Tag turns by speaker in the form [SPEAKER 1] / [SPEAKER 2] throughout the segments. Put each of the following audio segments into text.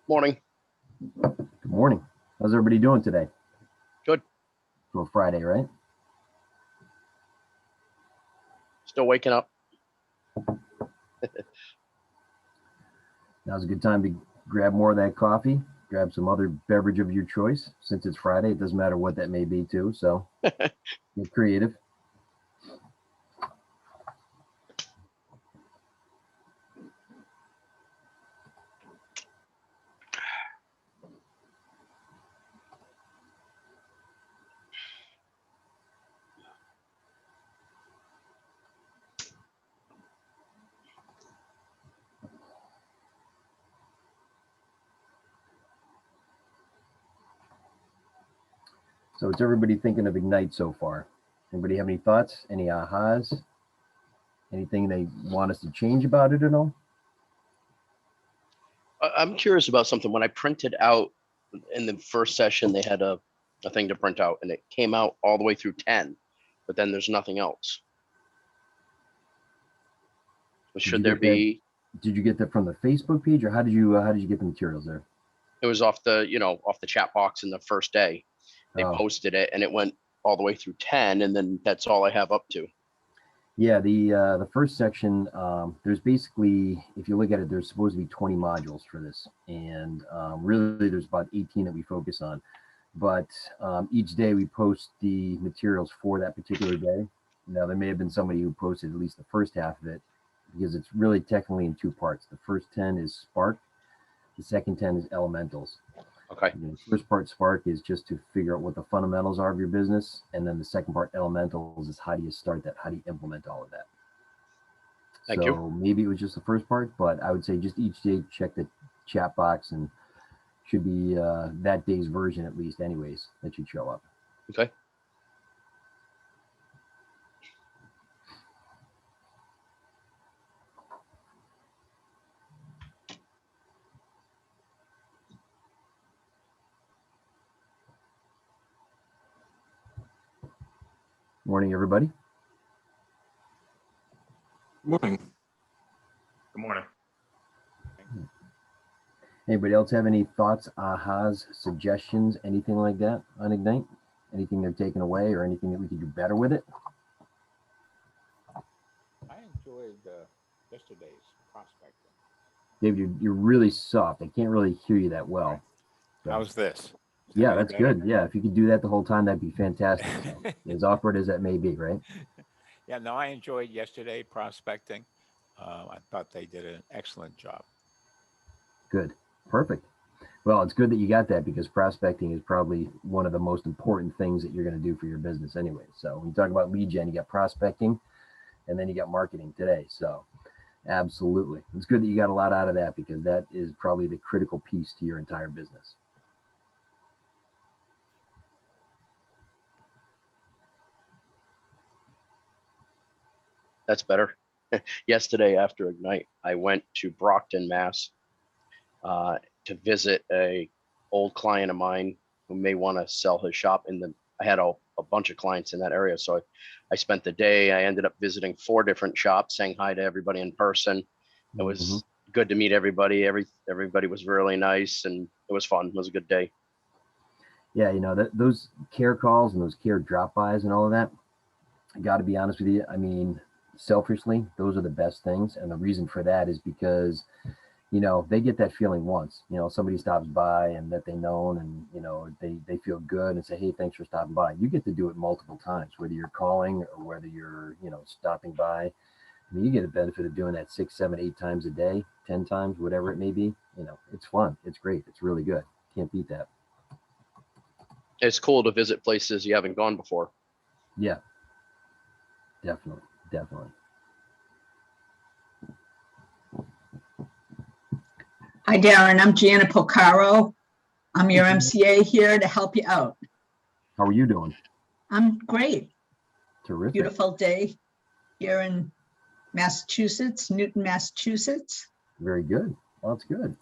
[SPEAKER 1] Morning.
[SPEAKER 2] Good morning. How's everybody doing today?
[SPEAKER 1] Good.
[SPEAKER 2] For Friday, right?
[SPEAKER 1] Still waking up.
[SPEAKER 2] Now's a good time to grab more of that coffee, grab some other beverage of your choice. Since it's Friday, it doesn't matter what that may be too, so get creative. So what's everybody thinking of Ignite so far? Anybody have any thoughts? Any ahas? Anything they want us to change about it at all?
[SPEAKER 1] I'm curious about something. When I printed out in the first session, they had a thing to print out, and it came out all the way through 10, but then there's nothing else. Should there be?
[SPEAKER 2] Did you get that from the Facebook page, or how did you get the materials there?
[SPEAKER 1] It was off the chat box in the first day. They posted it, and it went all the way through 10, and then that's all I have up to.
[SPEAKER 2] Yeah, the first section, there's basically, if you look at it, there's supposed to be 20 modules for this, and really there's about 18 that we focus on. But each day we post the materials for that particular day. Now there may have been somebody who posted at least the first half of it, because it's really technically in two parts. The first 10 is Spark, the second 10 is Elementals.
[SPEAKER 1] Okay.
[SPEAKER 2] The first part, Spark, is just to figure out what the fundamentals are of your business. And then the second part, Elementals, is how do you start that? How do you implement all of that?
[SPEAKER 1] Thank you.
[SPEAKER 2] Maybe it was just the first part, but I would say just each day check the chat box, and should be that day's version at least anyways that should show up.
[SPEAKER 1] Okay.
[SPEAKER 2] Morning, everybody.
[SPEAKER 3] Morning.
[SPEAKER 4] Good morning.
[SPEAKER 2] Anybody else have any thoughts, ahas, suggestions, anything like that on Ignite? Anything they're taking away or anything that we could do better with it?
[SPEAKER 3] I enjoyed yesterday's prospecting.
[SPEAKER 2] David, you're really soft. I can't really hear you that well. So.
[SPEAKER 3] How's this?
[SPEAKER 2] Yeah, that's good. Yeah, if you could do that the whole time, that'd be fantastic. So, as awkward as that may be, right?
[SPEAKER 3] Yeah, no, I enjoyed yesterday prospecting. I thought they did an excellent job.
[SPEAKER 2] Good. Perfect. Well, it's good that you got that, because prospecting is probably one of the most important things that you're going to do for your business anyway. So when you talk about lead gen, you got prospecting, and then you got marketing today. So absolutely. It's good that you got a lot out of that, because that is probably the critical piece to your entire business.
[SPEAKER 1] That's better. Yesterday after Ignite, I went to Brockton, Mass, to visit a old client of mine who may want to sell his shop. I had a bunch of clients in that area, so I spent the day. I ended up visiting 4 different shops, saying hi to everybody in person. It was good to meet everybody. Everybody was really nice, and it was fun. It was a good day.
[SPEAKER 2] Yeah, those care calls and those care drop-bys and all of that, I got to be honest with you, I mean, selfishly, those are the best things. And the reason for that is because, they get that feeling once, somebody stops by and that they know, and, they feel good and say, hey, thanks for stopping by. You get to do it multiple times, whether you're calling or whether you're, stopping by. I mean, you get a benefit of doing that 6, 7, 8 times a day, 10 times, whatever it may be. It's fun. It's great. It's really good. Can't beat that.
[SPEAKER 1] It's cool to visit places you haven't gone before.
[SPEAKER 2] Yeah, definitely.
[SPEAKER 5] Hi, Darren. I'm Janet Pocaro. I'm your MCA here to help you out.
[SPEAKER 2] How are you doing?
[SPEAKER 5] I'm great.
[SPEAKER 2] Terrific.
[SPEAKER 5] Beautiful day here in Massachusetts, Newton, Massachusetts.
[SPEAKER 2] Very good. Well, that's good.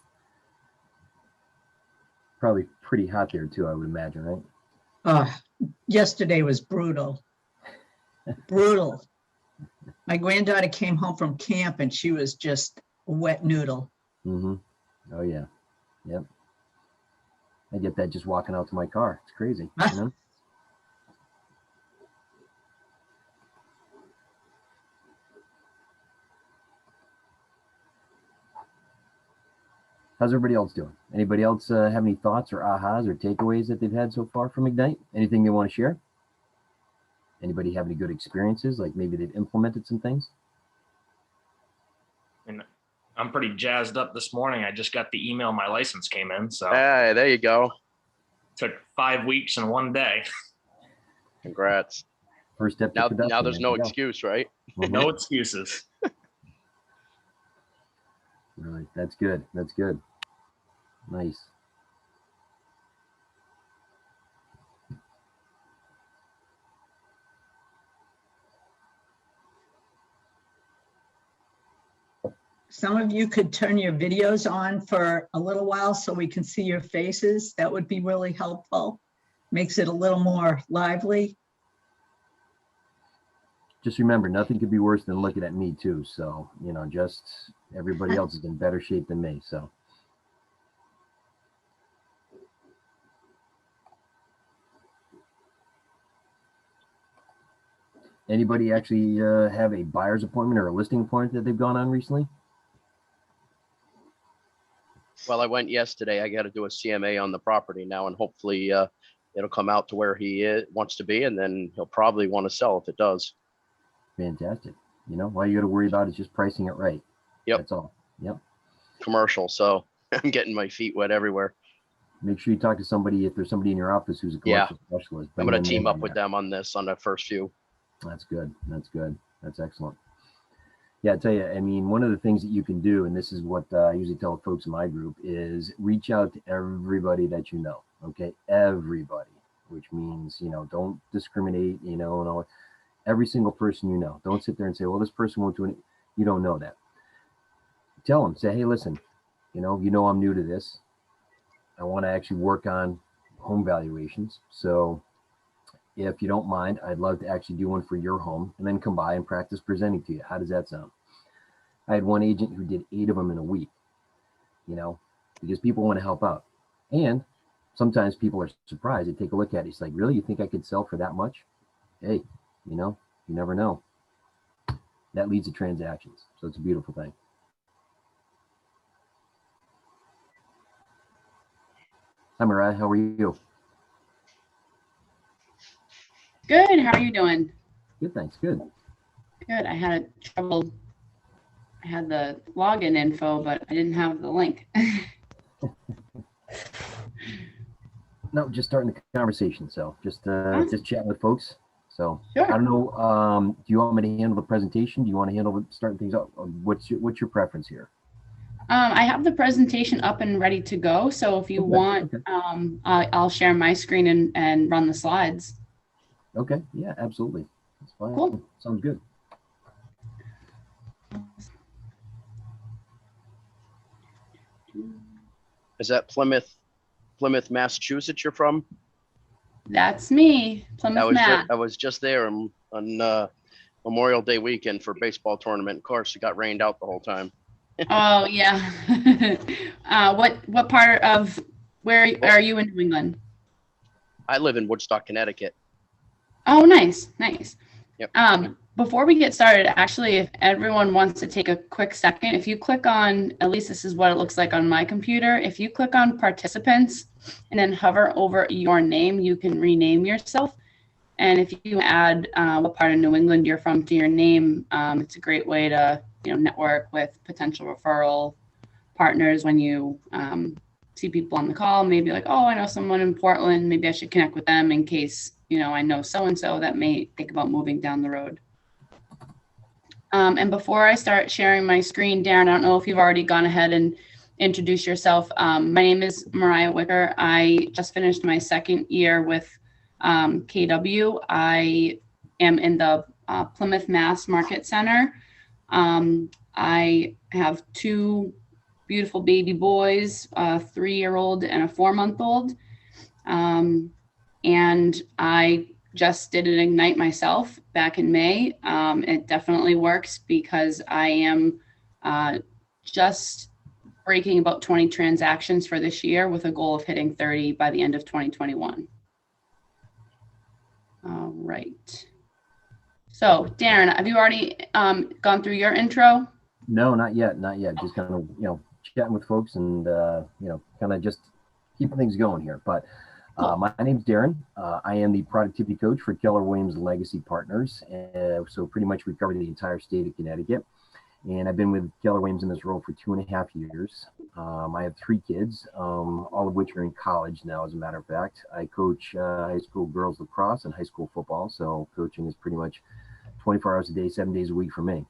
[SPEAKER 2] Probably pretty hot there too, I would imagine, right?
[SPEAKER 5] Yesterday was brutal. Brutal. My granddaughter came home from camp and she was just a wet noodle.
[SPEAKER 2] Mm-hmm. Oh, yeah. Yep. I get that just walking out to my car. It's crazy. You know? How's everybody else doing? Anybody else have any thoughts or ahas or takeaways that they've had so far from Ignite? Anything they want to share? Anybody have any good experiences? Like maybe they've implemented some things?
[SPEAKER 4] And I'm pretty jazzed up this morning. I just got the email my license came in. So
[SPEAKER 1] Hey, there you go.
[SPEAKER 4] took 5 weeks and 1 day.
[SPEAKER 1] Congrats.
[SPEAKER 2] First step to
[SPEAKER 1] Now
[SPEAKER 2] production.
[SPEAKER 1] there's
[SPEAKER 2] There
[SPEAKER 1] no
[SPEAKER 2] you go.
[SPEAKER 1] excuse, right?
[SPEAKER 2] Mhm.
[SPEAKER 4] No excuses.
[SPEAKER 2] Really, that's good. That's good. Nice.
[SPEAKER 5] Some of you could turn your videos on for a little while so we can see your faces. That would be really helpful. Makes it a little more lively.
[SPEAKER 2] Just remember, nothing could be worse than looking at me too. So, you know, just everybody else is in better shape than me. So anybody actually have a buyer's appointment or a listing appointment that they've gone on recently?
[SPEAKER 1] Well, I went yesterday. I got to do a CMA on the property now, and hopefully it'll come out to where he wants to be, and then he'll probably want to sell if it does.
[SPEAKER 2] Fantastic. You know, all you got to worry about is just pricing it right.
[SPEAKER 1] Yep.
[SPEAKER 2] That's all. Yep.
[SPEAKER 1] Commercial, so I'm getting my feet wet everywhere.
[SPEAKER 2] Make sure you talk to somebody, if there's somebody in your office who's a commercial specialist.
[SPEAKER 1] I'm
[SPEAKER 2] bring
[SPEAKER 1] going to
[SPEAKER 2] them in
[SPEAKER 1] team up
[SPEAKER 2] on
[SPEAKER 1] with
[SPEAKER 2] that.
[SPEAKER 1] them on this on the first few.
[SPEAKER 2] That's good. That's good. That's excellent. Yeah, I tell you, I mean, one of the things that you can do, and this is what I usually tell folks in my group, is reach out to everybody that you know. Okay, everybody, which means, you know, don't discriminate, you know, and all, every single person you know. Don't sit there and say, well, this person won't do it. You don't know that. Tell them, say, hey, listen, you know, I'm new to this. I want to actually work on home valuations. So if you don't mind, I'd love to actually do one for your home and then come by and practice presenting to you. How does that sound? I had one agent who did 8 of them in a week, you know, because people want to help out. And sometimes people are surprised. They take a look at it. It's like, really? You think I could sell for that much? Hey, you know, you never know. That leads to transactions. So it's a beautiful thing. Hi, Mariah. How are you?
[SPEAKER 6] Good. How are you doing?
[SPEAKER 2] Good, thanks. Good.
[SPEAKER 6] Good. I had trouble. I had the login info, but I didn't have the link.
[SPEAKER 2] No, just starting the conversation. So just chatting with folks. So
[SPEAKER 6] Sure.
[SPEAKER 2] I don't know. Do you want me to handle the presentation? Do you want to handle starting things up? What's your preference here?
[SPEAKER 6] I have the presentation up and ready to go. So if you
[SPEAKER 2] Okay,
[SPEAKER 6] want,
[SPEAKER 2] okay.
[SPEAKER 6] I'll share my screen and run the slides.
[SPEAKER 2] Okay. Yeah, absolutely. That's fine.
[SPEAKER 6] Cool.
[SPEAKER 2] Sounds good.
[SPEAKER 1] Is that Plymouth, Massachusetts you're from?
[SPEAKER 6] That's me, Plymouth, Mass.
[SPEAKER 1] I was just there on Memorial Day weekend for a baseball tournament. Of course, it got rained out the whole time.
[SPEAKER 6] Oh yeah. What part of where are you in New England?
[SPEAKER 1] I live in Woodstock, Connecticut.
[SPEAKER 6] Oh, nice, nice.
[SPEAKER 1] Yep.
[SPEAKER 6] Before we get started, actually, if everyone wants to take a quick second, if you click on, at least this is what it looks like on my computer, if you click on participants and then hover over your name, you can rename yourself. And if you add what part of New England you're from to your name, it's a great way to, you know, network with potential referral partners when you see people on the call, maybe like, oh, I know someone in Portland, maybe I should connect with them in case, you know, I know so-and-so that may think about moving down the road. And before I start sharing my screen, Darren, I don't know if you've already gone ahead and introduced yourself. My name is Mariah Wicker. I just finished my second year with KW. I am in the Plymouth, Mass Market Center. I have 2 beautiful baby boys, a 3-year-old and a 4-month-old. And I just did an Ignite myself back in May. It definitely works because I am just breaking about 20 transactions for this year with a goal of hitting 30 by the end of 2021. All right. So Darren, have you already gone through your intro?
[SPEAKER 2] No, not yet. Not yet. Just kind of, chatting with folks and, kind of just keeping things going here. But
[SPEAKER 6] Cool.
[SPEAKER 2] my name's Darren. I am the productivity coach for Keller Williams Legacy Partners. So pretty much we cover the entire state of Connecticut. And I've been with Keller Williams in this role for 2.5 years. I have 3 kids, all of which are in college now, as a matter of fact. I coach high school girls lacrosse and high school football. So coaching is pretty much 24 hours a day, 7 days a week for me.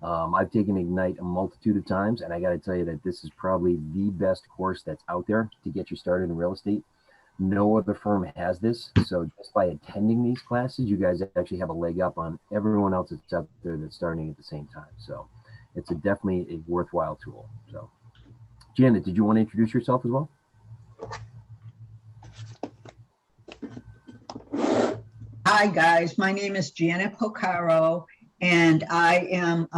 [SPEAKER 2] I've taken Ignite a multitude of times, and I got to tell you that this is probably the best course that's out there to get you started in real estate. No other firm has this. So just by attending these classes, you guys actually have a leg up on everyone else that's out there that's starting at the same time. So it's definitely a worthwhile tool. So Janet, did you want to introduce yourself as well?
[SPEAKER 5] Hi, guys. My name is Janet Pocaro, and I am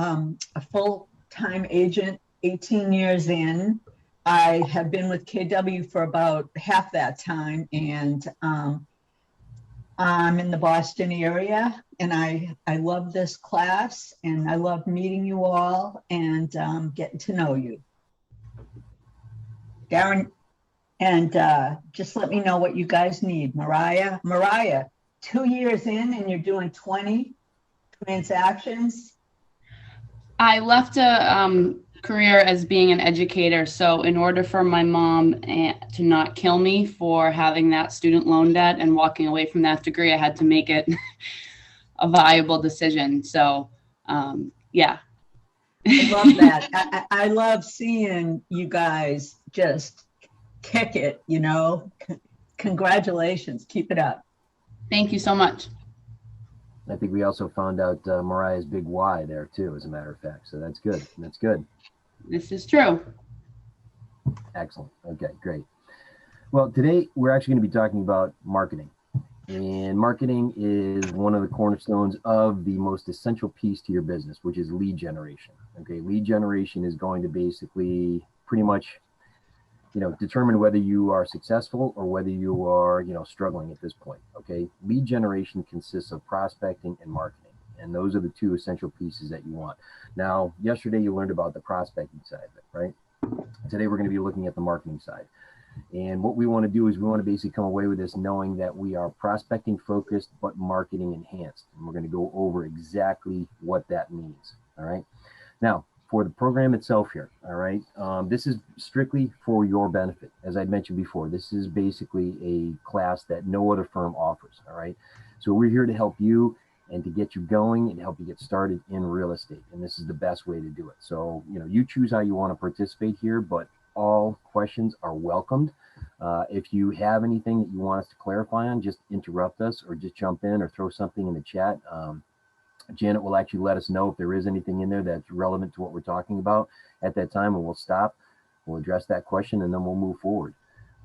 [SPEAKER 5] a full-time agent, 18 years in. I have been with KW for about half that time, and I'm in the Boston area, and I love this class, and I love meeting you all and getting to know you. Darren, and just let me know what you guys need. Mariah, 2 years in and you're doing 20 transactions.
[SPEAKER 6] I left a career as being an educator. So in order for my mom to not kill me for having that student loan debt and walking away from that degree, I had to make it a viable decision. So yeah.
[SPEAKER 5] I love that. I love seeing you guys just kick it, Congratulations. Keep it up.
[SPEAKER 6] Thank you so much.
[SPEAKER 2] I think we also found out Mariah's big why there too, as a matter of fact. So that's good. That's good.
[SPEAKER 6] This is true.
[SPEAKER 2] Excellent. Okay, great. Well, today we're actually going to be talking about marketing. And marketing is one of the cornerstones of the most essential piece to your business, which is lead generation. Okay, lead generation is going to basically pretty much, determine whether you are successful or whether you are, struggling at this point. Okay, lead generation consists of prospecting and marketing, and those are the 2 essential pieces that you want. Now, yesterday you learned about the prospecting side of it, right? Today we're going to be looking at the marketing side. And what we want to do is we want to basically come away with this knowing that we are prospecting focused, but marketing enhanced. And we're going to go over exactly what that means. All right. Now, for the program itself here, all right, this is strictly for your benefit. As I mentioned before, this is basically a class that no other firm offers. All right. So we're here to help you and to get you going and help you get started in real estate. And this is the best way to do it. So, you choose how you want to participate here, but all questions are welcomed. If you have anything that you want us to clarify on, just interrupt us or just jump in or throw something in the chat. Janet will actually let us know if there is anything in there that's relevant to what we're talking about at that time, and we'll stop, we'll address that question, and then we'll move forward.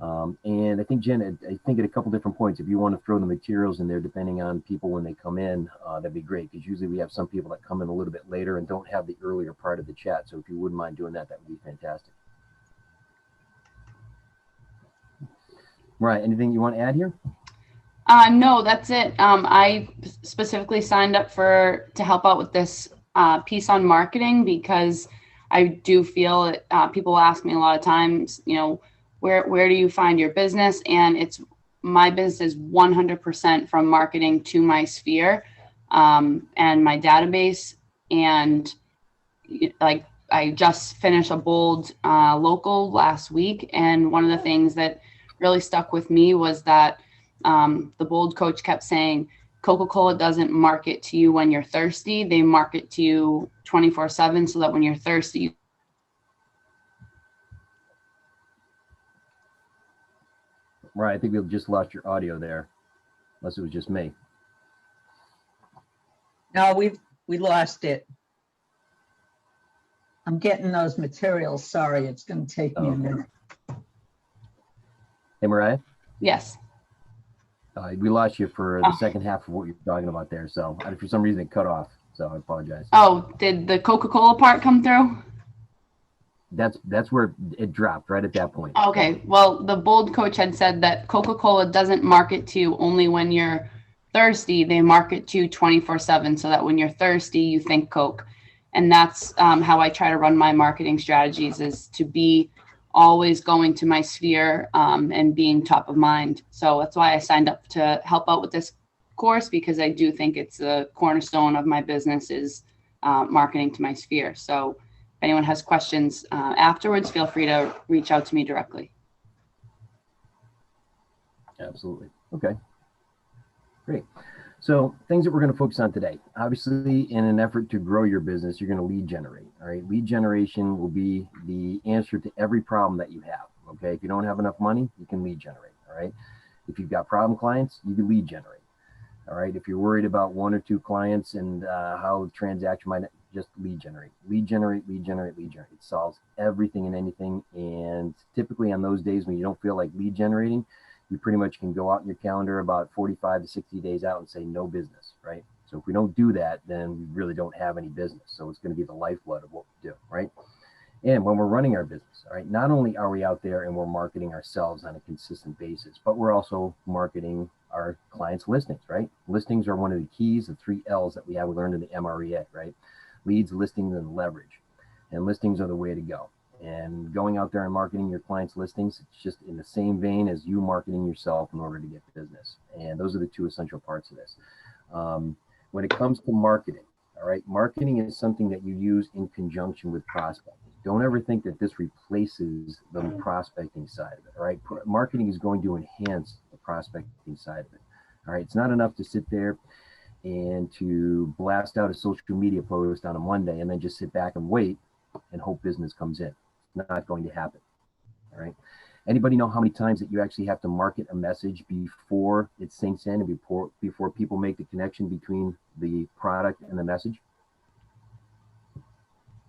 [SPEAKER 2] And I think, Janet, at a couple different points, if you want to throw the materials in there, depending on people when they come in, that'd be great, because usually we have some people that come in a little bit later and don't have the earlier part of the chat. So if you wouldn't mind doing that, that would be fantastic. Right. Anything you want to add here?
[SPEAKER 6] No, that's it. I specifically signed up to help out with this piece on marketing because I do feel that people ask me a lot of times, where do you find your business? And my business is 100% from marketing to my sphere and my database. And I just finished a bold local last week. And one of the things that really stuck with me was that the bold coach kept saying, Coca-Cola doesn't market to you when you're thirsty. They market to you 24/7 so that when you're thirsty.
[SPEAKER 2] Right. I think we've just lost your audio there, unless it was just me.
[SPEAKER 5] No, we lost it. I'm getting those materials. Sorry, it's going to take me a minute.
[SPEAKER 2] Hey, Mariah?
[SPEAKER 6] Yes.
[SPEAKER 2] We lost you for the second half of what you're talking about there. So for some reason it cut off. So I apologize.
[SPEAKER 6] Oh, did the Coca-Cola part come through?
[SPEAKER 2] That's where it dropped right at that point.
[SPEAKER 6] Okay, well, the bold coach had said that Coca-Cola doesn't market to you only when you're thirsty. They market to you 24/7 so that when you're thirsty, you think Coke. And that's how I try to run my marketing strategies, is to be always going to my sphere and being top of mind. So that's why I signed up to help out with this course, because I do think it's the cornerstone of my business is marketing to my sphere. So if anyone has questions afterwards, feel free to reach out to me directly.
[SPEAKER 2] Absolutely. Okay. Great. So things that we're going to focus on today. Obviously, in an effort to grow your business, you're going to lead generate. All right. Lead generation will be the answer to every problem that you have. Okay. If you don't have enough money, you can lead generate. All right. If you've got problem clients, you can lead generate. All right. If you're worried about one or two clients and how the transaction might, just lead generate, lead generate, lead generate, lead generate. It solves everything and anything. And typically on those days when you don't feel like lead generating, you pretty much can go out in your calendar about 45 to 60 days out and say no business, right? So if we don't do that, then we really don't have any business. So it's going to be the lifeblood of what we do, right? And when we're running our business, all right, not only are we out there and we're marketing ourselves on a consistent basis, but we're also marketing our clients' listings, right? Listings are one of the keys, the 3 L's that we learned in the MREA, right? Leads, listings, and leverage. And listings are the way to go. And going out there and marketing your clients' listings, it's just in the same vein as you marketing yourself in order to get business. And those are the 2 essential parts of this. When it comes to marketing, all right, marketing is something that you use in conjunction with prospecting. Don't ever think that this replaces the prospecting side of it, all right? Marketing is going to enhance the prospecting side of it, all right? It's not enough to sit there and to blast out a social media post on a Monday and then just sit back and wait and hope business comes in. It's not going to happen. All right. Anybody know how many times that you actually have to market a message before it sinks in and before people make the connection between the product and the message?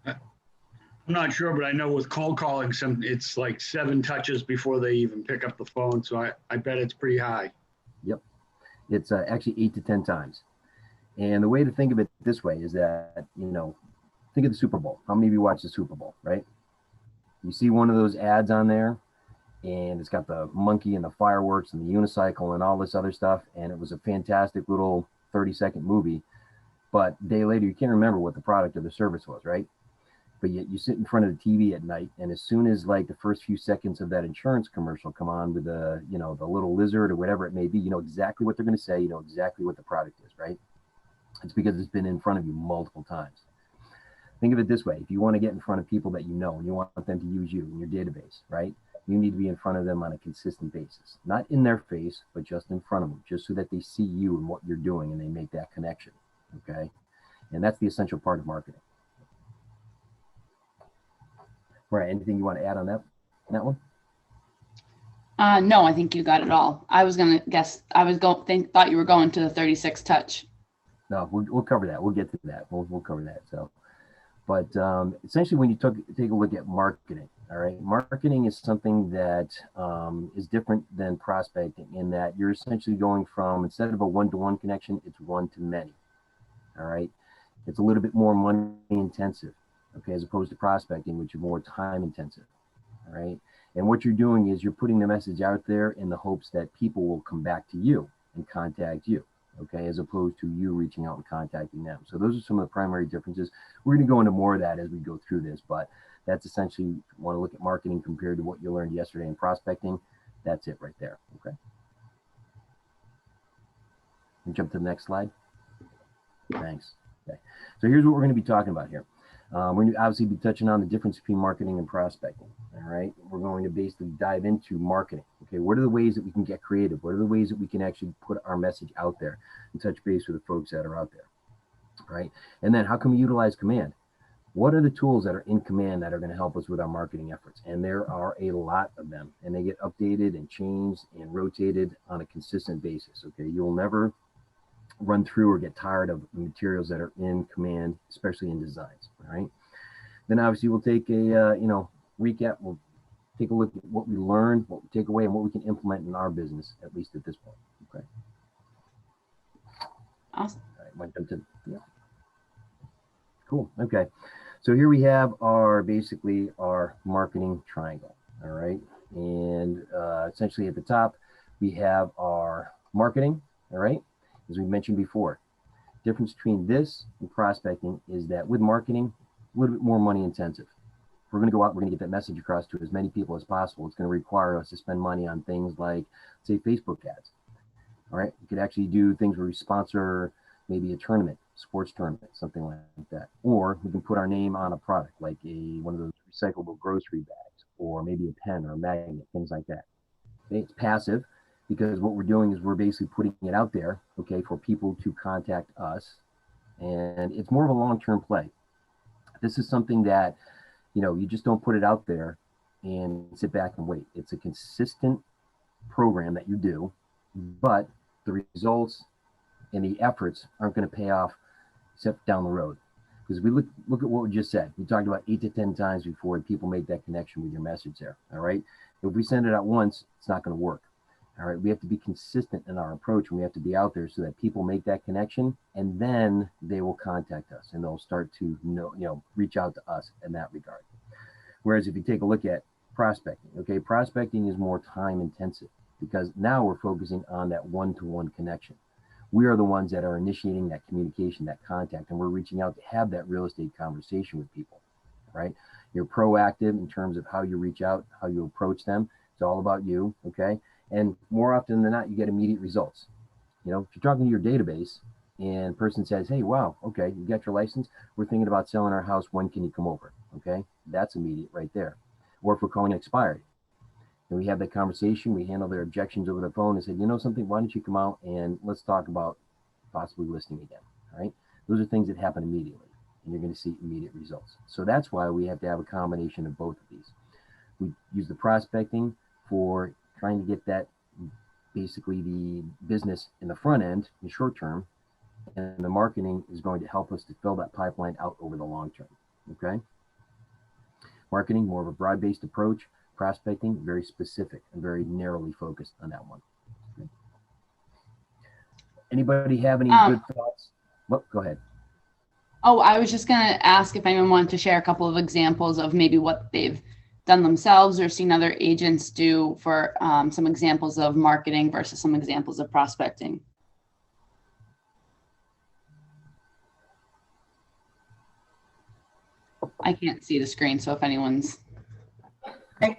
[SPEAKER 7] I'm not sure, but I know with cold calling, it's like 7 touches before they even pick up the phone. So I bet it's pretty high.
[SPEAKER 2] Yep. It's actually 8 to 10 times. And the way to think of it this way is that, think of the Super Bowl. How many of you watch the Super Bowl, right? You see one of those ads on there and it's got the monkey and the fireworks and the unicycle and all this other stuff. And it was a fantastic little 30-second movie. But a day later, you can't remember what the product or the service was, right? But yet you sit in front of the TV at night, and as soon as like the first few seconds of that insurance commercial come on with the, the little lizard or whatever it may be, you know exactly what they're going to say, you know exactly what the product is, right? It's because it's been in front of you multiple times. Think of it this way. If you want to get in front of people that you know and you want them to use you in your database, right? You need to be in front of them on a consistent basis, not in their face, but just in front of them, just so that they see you and what you're doing and they make that connection, okay? And that's the essential part of marketing. Right, anything you want to add on that one?
[SPEAKER 6] No, I think you got it all. I was gonna guess. Thought you were going to the 36 touch.
[SPEAKER 2] No, we'll cover that. We'll get to that. We'll cover that. So, but essentially, when you take a look at marketing, all right, marketing is something that is different than prospecting in that you're essentially going from, instead of a one-to-one connection, it's one-to-many. All right, it's a little bit more money intensive, okay, as opposed to prospecting, which is more time intensive. All right. And what you're doing is you're putting the message out there in the hopes that people will come back to you and contact you, okay, as opposed to you reaching out and contacting them. So those are some of the primary differences. We're going to go into more of that as we go through this, but that's essentially, if you want to look at marketing compared to what you learned yesterday in prospecting, that's it right there, okay? Can you jump to the next slide? Thanks. Okay. So here's what we're going to be talking about here. We're going to obviously be touching on the difference between marketing and prospecting. All right. We're going to basically dive into marketing. Okay. What are the ways that we can get creative? What are the ways that we can actually put our message out there and touch base with the folks that are out there? All right. And then how can we utilize command? What are the tools that are in command that are going to help us with our marketing efforts? And there are a lot of them, and they get updated and changed and rotated on a consistent basis. Okay. You'll never run through or get tired of the materials that are in command, especially in designs. All right. Then obviously we'll take a recap. We'll take a look at what we learned, what we take away, and what we can implement in our business, at least at this point. Okay.
[SPEAKER 6] Awesome.
[SPEAKER 2] All right. Went to, yeah. Cool. Okay. So here we have basically our marketing triangle. All right. And essentially at the top, we have our marketing. All right. As we mentioned before, difference between this and prospecting is that with marketing, a little bit more money intensive. If we're going to go out, we're going to get that message across to as many people as possible. It's going to require us to spend money on things like, say, Facebook ads. All right. You could actually do things where we sponsor maybe a tournament, sports tournament, something like that. Or we can put our name on a product like one of those recyclable grocery bags, or maybe a pen or a magnet, things like that. Okay? It's passive because what we're doing is we're basically putting it out there, okay, for people to contact us. And it's more of a long-term play. This is something that, you just don't put it out there and sit back and wait. It's a consistent program that you do, but the results and the efforts aren't going to pay off except down the road. Because we look at what we just said. We talked about 8 to 10 times before people make that connection with your message there. All right. If we send it out once, it's not going to work. All right. We have to be consistent in our approach, and we have to be out there so that people make that connection, and then they will contact us and they'll start to reach out to us in that regard. Whereas if you take a look at prospecting, okay, prospecting is more time intensive because now we're focusing on that one-to-one connection. We are the ones that are initiating that communication, that contact, and we're reaching out to have that real estate conversation with people, right? You're proactive in terms of how you reach out, how you approach them. It's all about you, okay? And more often than not, you get immediate results. If you're talking to your database and a person says, hey, wow, okay, you got your license. We're thinking about selling our house. When can you come over? Okay, that's immediate right there. Or if we're calling expired, and we have that conversation, we handle their objections over the phone and say, something, why don't you come out and let's talk about possibly listing again, all right? Those are things that happen immediately, and you're going to see immediate results. So that's why we have to have a combination of both of these. We use the prospecting for trying to get that, basically the business in the front end, in the short term, and the marketing is going to help us to fill that pipeline out over the long term, okay? Marketing, more of a broad-based approach. Prospecting, very specific and very narrowly focused on that one. Okay. Anybody have any good thoughts? Well, go ahead.
[SPEAKER 6] Oh, I was just going to ask if anyone wanted to share a couple of examples of maybe what they've done themselves or seen other agents do for some examples of marketing versus some examples of prospecting. I can't see the screen, so if anyone's...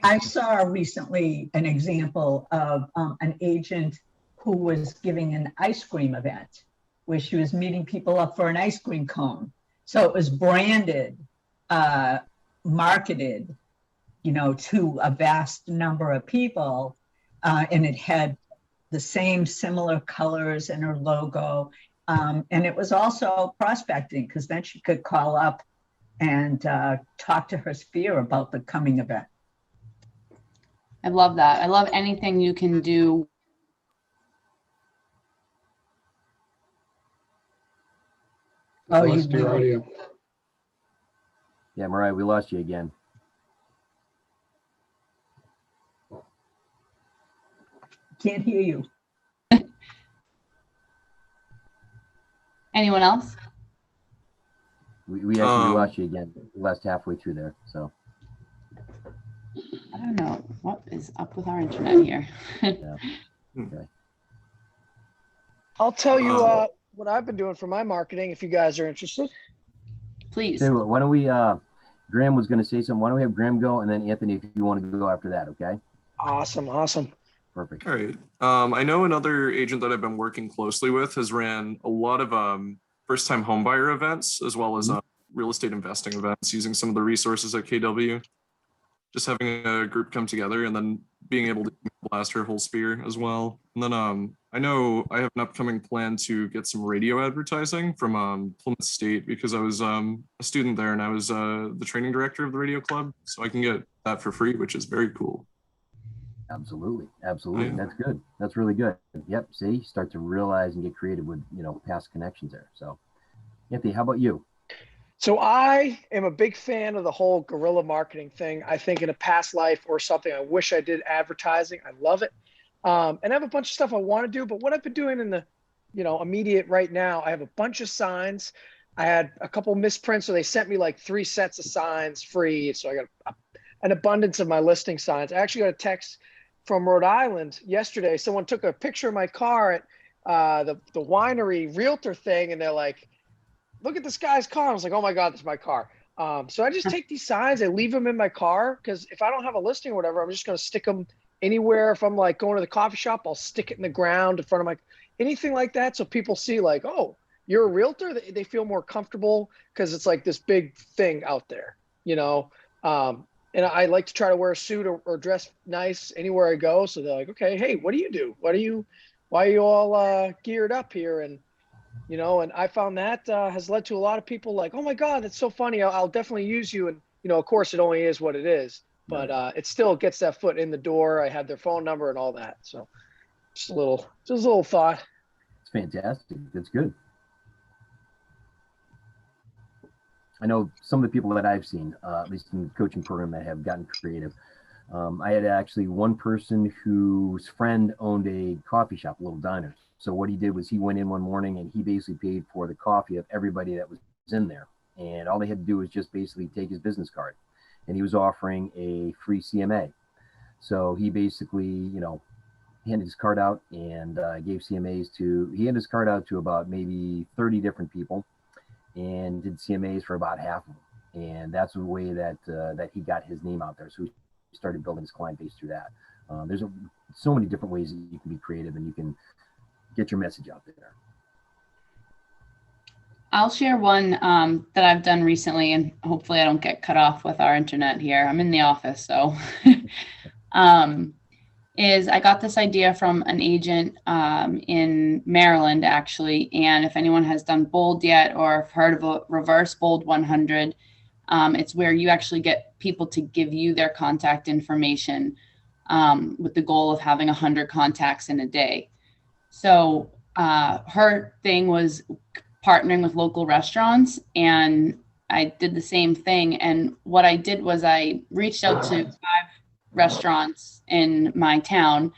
[SPEAKER 5] I saw recently an example of an agent who was giving an ice cream event where she was meeting people up for an ice cream cone. So it was branded, marketed, to a vast number of people. And it had the same similar colors in her logo. And it was also prospecting because then she could call up and talk to her sphere about the coming event.
[SPEAKER 6] I love that. I love anything you can do.
[SPEAKER 5] Oh,
[SPEAKER 7] you lost your audio.
[SPEAKER 2] Yeah, Mariah, we lost you again.
[SPEAKER 5] Can't hear you.
[SPEAKER 6] Anyone else?
[SPEAKER 2] We actually lost you again. We lost halfway through there, so.
[SPEAKER 6] I don't know what is up with our internet here.
[SPEAKER 2] Yeah. Okay.
[SPEAKER 8] I'll tell you what I've been doing for my marketing if you guys are interested.
[SPEAKER 6] Please.
[SPEAKER 2] So why don't we, Graham was going to say something. Why don't we have Graham go, and then Anthony, if you want to go after that, okay?
[SPEAKER 8] Awesome.
[SPEAKER 2] Perfect.
[SPEAKER 9] All right. I know another agent that I've been working closely with has ran a lot of first-time homebuyer events, as well as real estate investing events, using some of the resources at KW. Just having a group come together and then being able to blast her whole sphere as well. And then I know I have an upcoming plan to get some radio advertising from Plymouth State because I was a student there and I was the training director of the radio club. So I can get that for free, which is very cool.
[SPEAKER 2] Absolutely. Absolutely.
[SPEAKER 9] Yeah.
[SPEAKER 2] That's good. That's really good. Yep. See, start to realize and get creative with, past connections there. So Anthony, how about you?
[SPEAKER 8] So I am a big fan of the whole guerrilla marketing thing. I think in a past life or something, I wish I did advertising. I love it. And I have a bunch of stuff I want to do, but what I've been doing in the, immediate right now, I have a bunch of signs. I had a couple misprints, so they sent me like 3 sets of signs free. So I got an abundance of my listing signs. I actually got a text from Rhode Island yesterday. Someone took a picture of my car at the winery Realtor thing, and they're like, "Look at this guy's car." I was like, "Oh my God, that's my car." So I just take these signs, I leave them in my car, because if I don't have a listing or whatever, I'm just going to stick them anywhere. If I'm like going to the coffee shop, I'll stick it in the ground in front of my, anything like that. So people see like, oh, you're a realtor. They feel more comfortable because it's like this big thing out there, you know? And I like to try to wear a suit or dress nice anywhere I go. So they're like, okay, hey, what do you do? Why are you all geared up here? And, you know, and I found that has led to a lot of people like, oh my God, that's so funny. I'll definitely use you. And, you know, of course it only is what it is, but it still gets that foot in the door. I have their phone number and all that. So just a little thought.
[SPEAKER 2] It's fantastic. That's good. I know some of the people that I've seen, at least in the coaching program, that have gotten creative. I had actually one person whose friend owned a coffee shop, a little diner. So what he did was he went in one morning and he basically paid for the coffee of everybody that was in there. And all they had to do was just basically take his business card. And he was offering a free CMA. So he basically, you know, handed his card out and gave CMAs to, he handed his card out to about maybe 30 different people and did CMAs for about half of them. And that's the way that that he got his name out there. So he started building his client base through that. There's so many different ways that you can be creative and you can get your message out there.
[SPEAKER 6] I'll share one that I've done recently, and hopefully I don't get cut off with our internet here. I'm in the office, so is I got this idea from an agent in Maryland, actually. And if anyone has done Bold yet or have heard of a reverse Bold 100, it's where you actually get people to give you their contact information with the goal of having 100 contacts in a day. So her thing was partnering with local restaurants, and I did the same thing. And what I did was I reached out to 5 restaurants in my town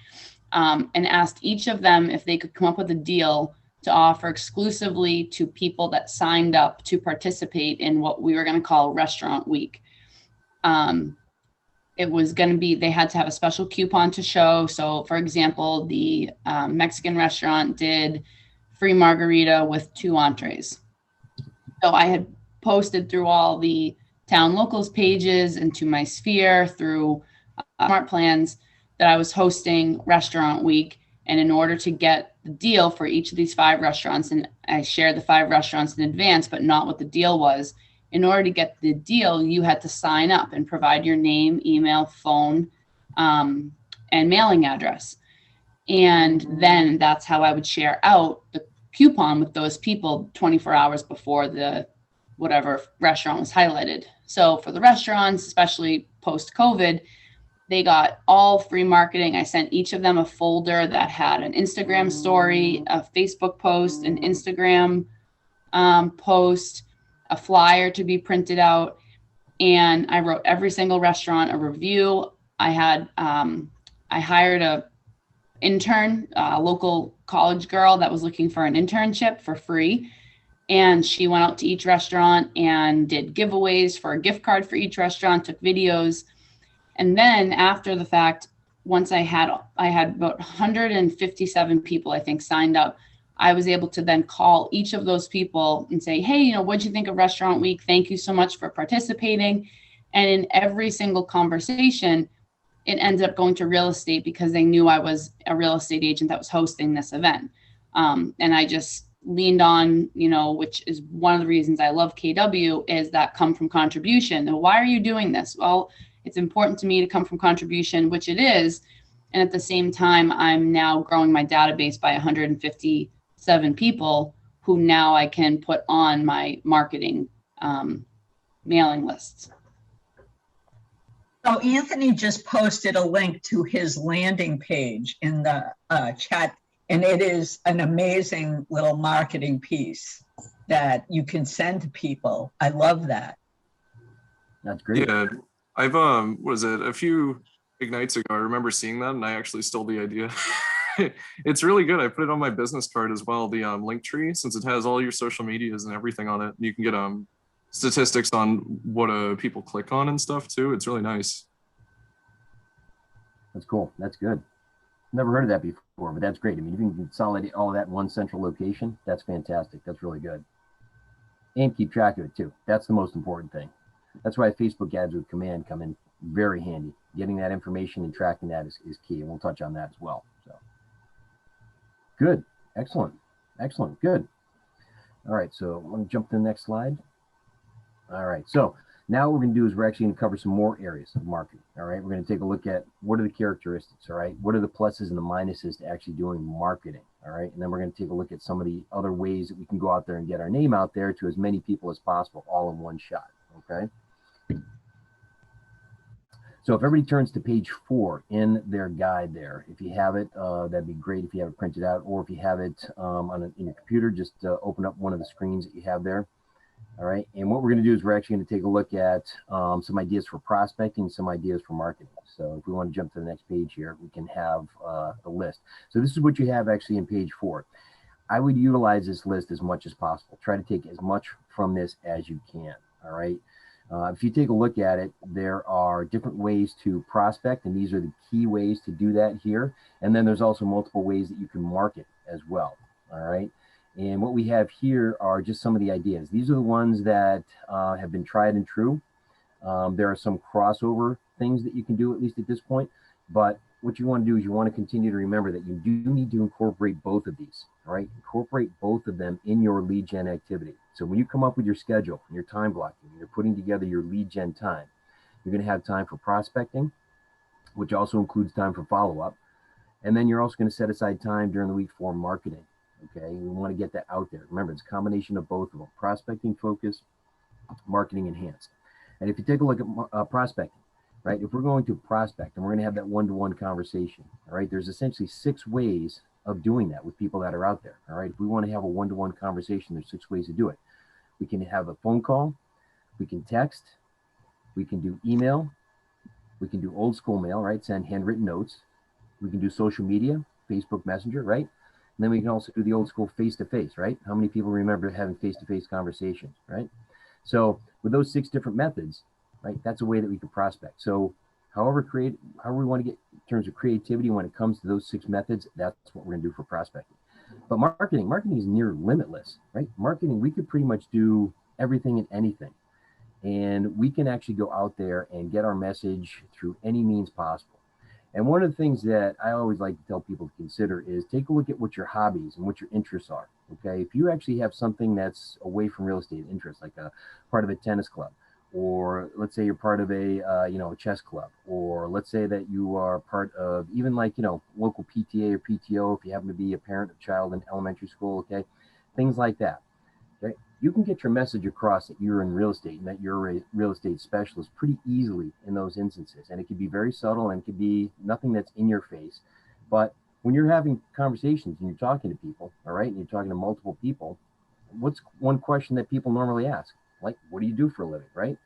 [SPEAKER 6] and asked each of them if they could come up with a deal to offer exclusively to people that signed up to participate in what we were going to call Restaurant Week. It was going to be, they had to have a special coupon to show. So for example, the Mexican restaurant did free margarita with 2 entrees. So I had posted through all the town locals pages and to my sphere through Smart Plans that I was hosting Restaurant Week. And in order to get the deal for each of these 5 restaurants, and I shared the 5 restaurants in advance, but not what the deal was. In order to get the deal, you had to sign up and provide your name, email, phone, and mailing address. And then that's how I would share out the coupon with those people 24 hours before the whatever restaurant was highlighted. So for the restaurants, especially post-COVID, they got all free marketing. I sent each of them a folder that had an Instagram story, a Facebook post, an Instagram post, a flyer to be printed out. And I wrote every single restaurant a review. I had, I hired a intern, a local college girl that was looking for an internship for free. And she went out to each restaurant and did giveaways for a gift card for each restaurant, took videos. And then after the fact, once I had about 157 people, I think, signed up, I was able to then call each of those people and say, hey, you know, what'd you think of Restaurant Week? Thank you so much for participating. And in every single conversation, it ended up going to real estate because they knew I was a real estate agent that was hosting this event. And I just leaned on, you know, which is one of the reasons I love KW, is that come from contribution. And why are you doing this? Well, it's important to me to come from contribution, which it is. And at the same time, I'm now growing my database by 157 people who now I can put on my marketing mailing lists.
[SPEAKER 5] So Anthony just posted a link to his landing page in the chat, and it is an amazing little marketing piece that you can send to people. I love that.
[SPEAKER 2] That's great.
[SPEAKER 9] Yeah, I've what was it, a few big nights ago, I remember seeing that and I actually stole the idea. it's really good. I put it on my business card as well, the link tree, since it has all your social medias and everything on it. You can get statistics on what people click on and stuff too. It's really nice.
[SPEAKER 2] That's cool. That's good. Never heard of that before, but that's great. I mean, if you can consolidate all of that in one central location, that's fantastic. That's really good. And keep track of it too. That's the most important thing. That's why Facebook ads with command come in very handy. Getting that information and tracking that is key. And we'll touch on that as well. So good. Excellent. Excellent. Good. All right. So let me jump to the next slide. All right. So now what we're going to do is we're actually going to cover some more areas of marketing. All right. We're going to take a look at what are the characteristics. All right. What are the pluses and the minuses to actually doing marketing. All right. And then we're going to take a look at some of the other ways that we can go out there and get our name out there to as many people as possible, all in one shot. Okay. So if everybody turns to page 4 in their guide there, if you have it, that'd be great if you have it printed out, or if you have it in your computer, just open up one of the screens that you have there. All right. And what we're going to do is we're actually going to take a look at some ideas for prospecting, some ideas for marketing. So if we want to jump to the next page here, we can have the list. So this is what you have actually in page 4. I would utilize this list as much as possible. Try to take as much from this as you can. All right. If you take a look at it, there are different ways to prospect, and these are the key ways to do that here. And then there's also multiple ways that you can market as well. All right. And what we have here are just some of the ideas. These are the ones that have been tried and true. There are some crossover things that you can do, at least at this point. But what you want to do is you want to continue to remember that you do need to incorporate both of these. All right. Incorporate both of them in your lead gen activity. So when you come up with your schedule, your time blocking, you're putting together your lead gen time, you're going to have time for prospecting, which also includes time for follow-up. And then you're also going to set aside time during the week for marketing. Okay. We want to get that out there. Remember, it's a combination of both of them: prospecting focus, marketing enhanced. And if you take a look at prospecting, right, if we're going to prospect and we're going to have that one-to-one conversation, all right, there's essentially 6 ways of doing that with people that are out there. All right. If we want to have a one-to-one conversation, there's 6 ways to do it. We can have a phone call, we can text, we can do email, we can do old school mail, right? Send handwritten notes. We can do social media, Facebook Messenger, right? And then we can also do the old school face-to-face, right? How many people remember having face-to-face conversations, right? So with those 6 different methods, right, that's a way that we can prospect. So however we want to get in terms of creativity when it comes to those 6 methods, that's what we're going to do for prospecting. But marketing is near limitless, right? Marketing, we could pretty much do everything and anything. And we can actually go out there and get our message through any means possible. And one of the things that I always like to tell people to consider is take a look at what your hobbies and what your interests are. Okay. If you actually have something that's away from real estate interest, like a part of a tennis club, or let's say you're part of a chess club, or let's say that you are part of even local PTA or PTO, if you happen to be a parent of a child in elementary school, okay, things like that. Okay, you can get your message across that you're in real estate and that you're a real estate specialist pretty easily in those instances. And it could be very subtle and it could be nothing that's in your face. But when you're having conversations and you're talking to people, all right, and you're talking to multiple people, what's one question that people normally ask? Like, what do you do for a living, right?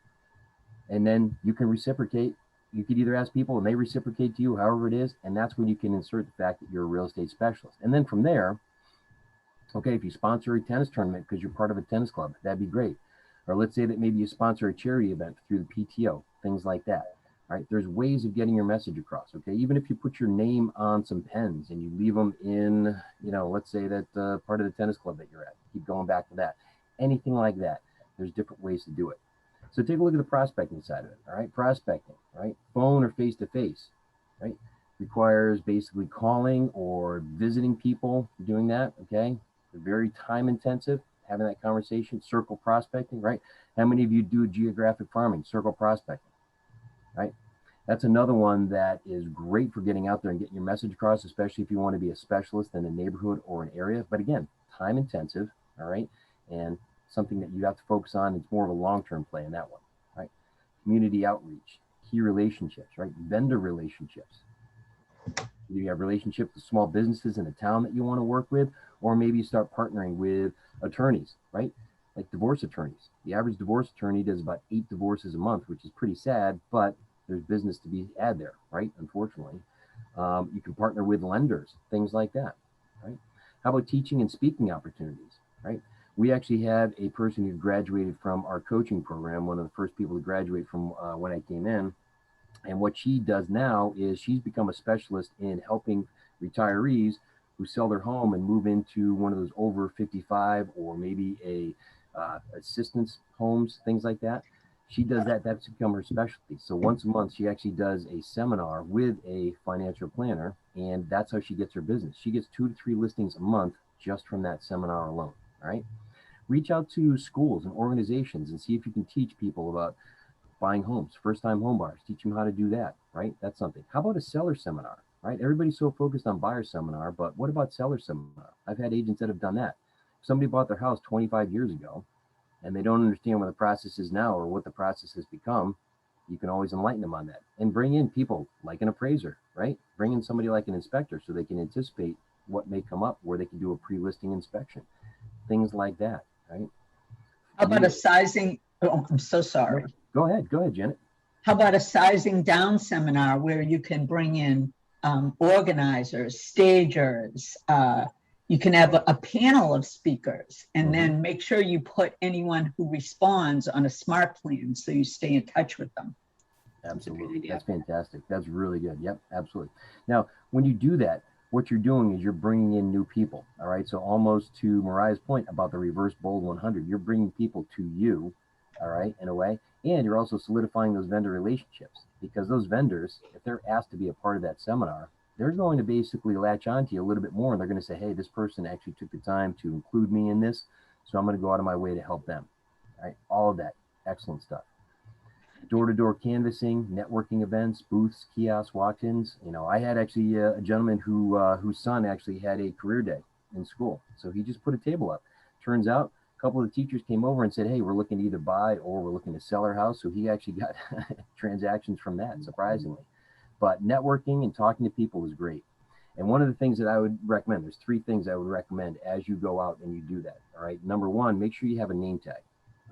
[SPEAKER 2] And then you can reciprocate. You could either ask people and they reciprocate to you, however it is, and that's when you can insert the fact that you're a real estate specialist. And then from there, okay, if you sponsor a tennis tournament because you're part of a tennis club, that'd be great. Or let's say that maybe you sponsor a charity event through the PTO, things like that. All right, there's ways of getting your message across. Okay, even if you put your name on some pens and you leave them in, let's say that part of the tennis club that you're at, keep going back to that, anything like that. There's different ways to do it. So take a look at the prospecting side of it. All right, prospecting, right, phone or face to face, right, requires basically calling or visiting people, doing that. Okay, very time intensive, having that conversation. Circle prospecting, right? How many of you do geographic farming? Circle prospecting, right? That's another one that is great for getting out there and getting your message across, especially if you want to be a specialist in a neighborhood or an area. But again, time intensive, all right, and something that you have to focus on. It's more of a long-term play in that one, right? Community outreach, key relationships, right? Vendor relationships. You have relationships with small businesses in a town that you want to work with, or maybe you start partnering with attorneys, right? Like divorce attorneys. The average divorce attorney does about 8 divorces a month, which is pretty sad, but there's business to be had there, right? Unfortunately. You can partner with lenders, things like that, right? How about teaching and speaking opportunities, right? We actually had a person who graduated from our coaching program, one of the first people to graduate from when I came in. And what she does now is she's become a specialist in helping retirees who sell their home and move into one of those over 55 or maybe a assistance homes, things like that. She does that. That's become her specialty. So once a month, she actually does a seminar with a financial planner, and that's how she gets her business. She gets 2 to 3 listings a month just from that seminar alone. All right. Reach out to schools and organizations and see if you can teach people about buying homes, first-time home buyers, teach them how to do that, right? That's something. How about a seller seminar, right? Everybody's so focused on buyer seminar, but what about seller seminar? I've had agents that have done that. If somebody bought their house 25 years ago and they don't understand what the process is now or what the process has become, you can always enlighten them on that and bring in people like an appraiser, right? Bring in somebody like an inspector so they can anticipate what may come up where they can do a pre-listing inspection, things like that, right?
[SPEAKER 5] How about a sizing? Oh, I'm so sorry.
[SPEAKER 2] Go ahead, Janet.
[SPEAKER 5] How about a sizing down seminar where you can bring in organizers, stagers? You can have a panel of speakers, and then make sure you put anyone who responds on a smart plan so you stay in touch with them.
[SPEAKER 2] Absolutely. That's fantastic. That's really good. Yep, absolutely. Now, when you do that, what you're doing is you're bringing in new people. All right. So almost to Mariah's point about the reverse bold 100, you're bringing people to you. All right. In a way. And you're also solidifying those vendor relationships, because those vendors, if they're asked to be a part of that seminar, they're going to basically latch on to you a little bit more. And they're going to say, hey, this person actually took the time to include me in this. So I'm going to go out of my way to help them. All right. All of that. Excellent stuff. Door-to-door canvassing, networking events, booths, kiosks, walk-ins. You know, I had actually a gentleman whose son actually had a career day in school. So he just put a table up. Turns out a couple of the teachers came over and said, hey, we're looking to either buy or we're looking to sell our house. So he actually got transactions from that, surprisingly. But networking and talking to people is great. And one of the things that I would recommend, there's 3 things I would recommend as you go out and you do that. All right. Number 1, make sure you have a name tag.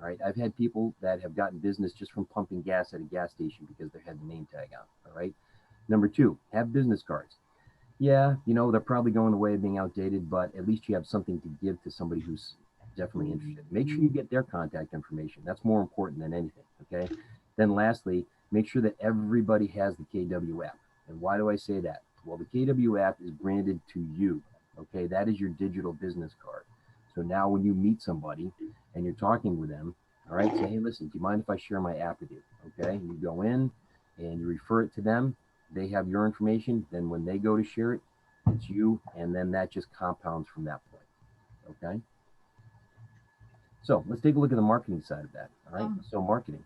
[SPEAKER 2] All right. I've had people that have gotten business just from pumping gas at a gas station because they had the name tag on. All right. Number 2, have business cards. Yeah, you know, they're probably going the way of being outdated, but at least you have something to give to somebody who's definitely interested. Make sure you get their contact information. That's more important than anything. Okay. Then lastly, make sure that everybody has the KW app. And why do I say that? Well, the KW app is branded to you. Okay. That is your digital business card. So now when you meet somebody and you're talking with them, all right, say, hey, listen, do you mind if I share my app with you? Okay. You go in and you refer it to them. They have your information. Then when they go to share it, it's you. And then that just compounds from that point. Okay. So let's take a look at the marketing side of that. All right. So marketing.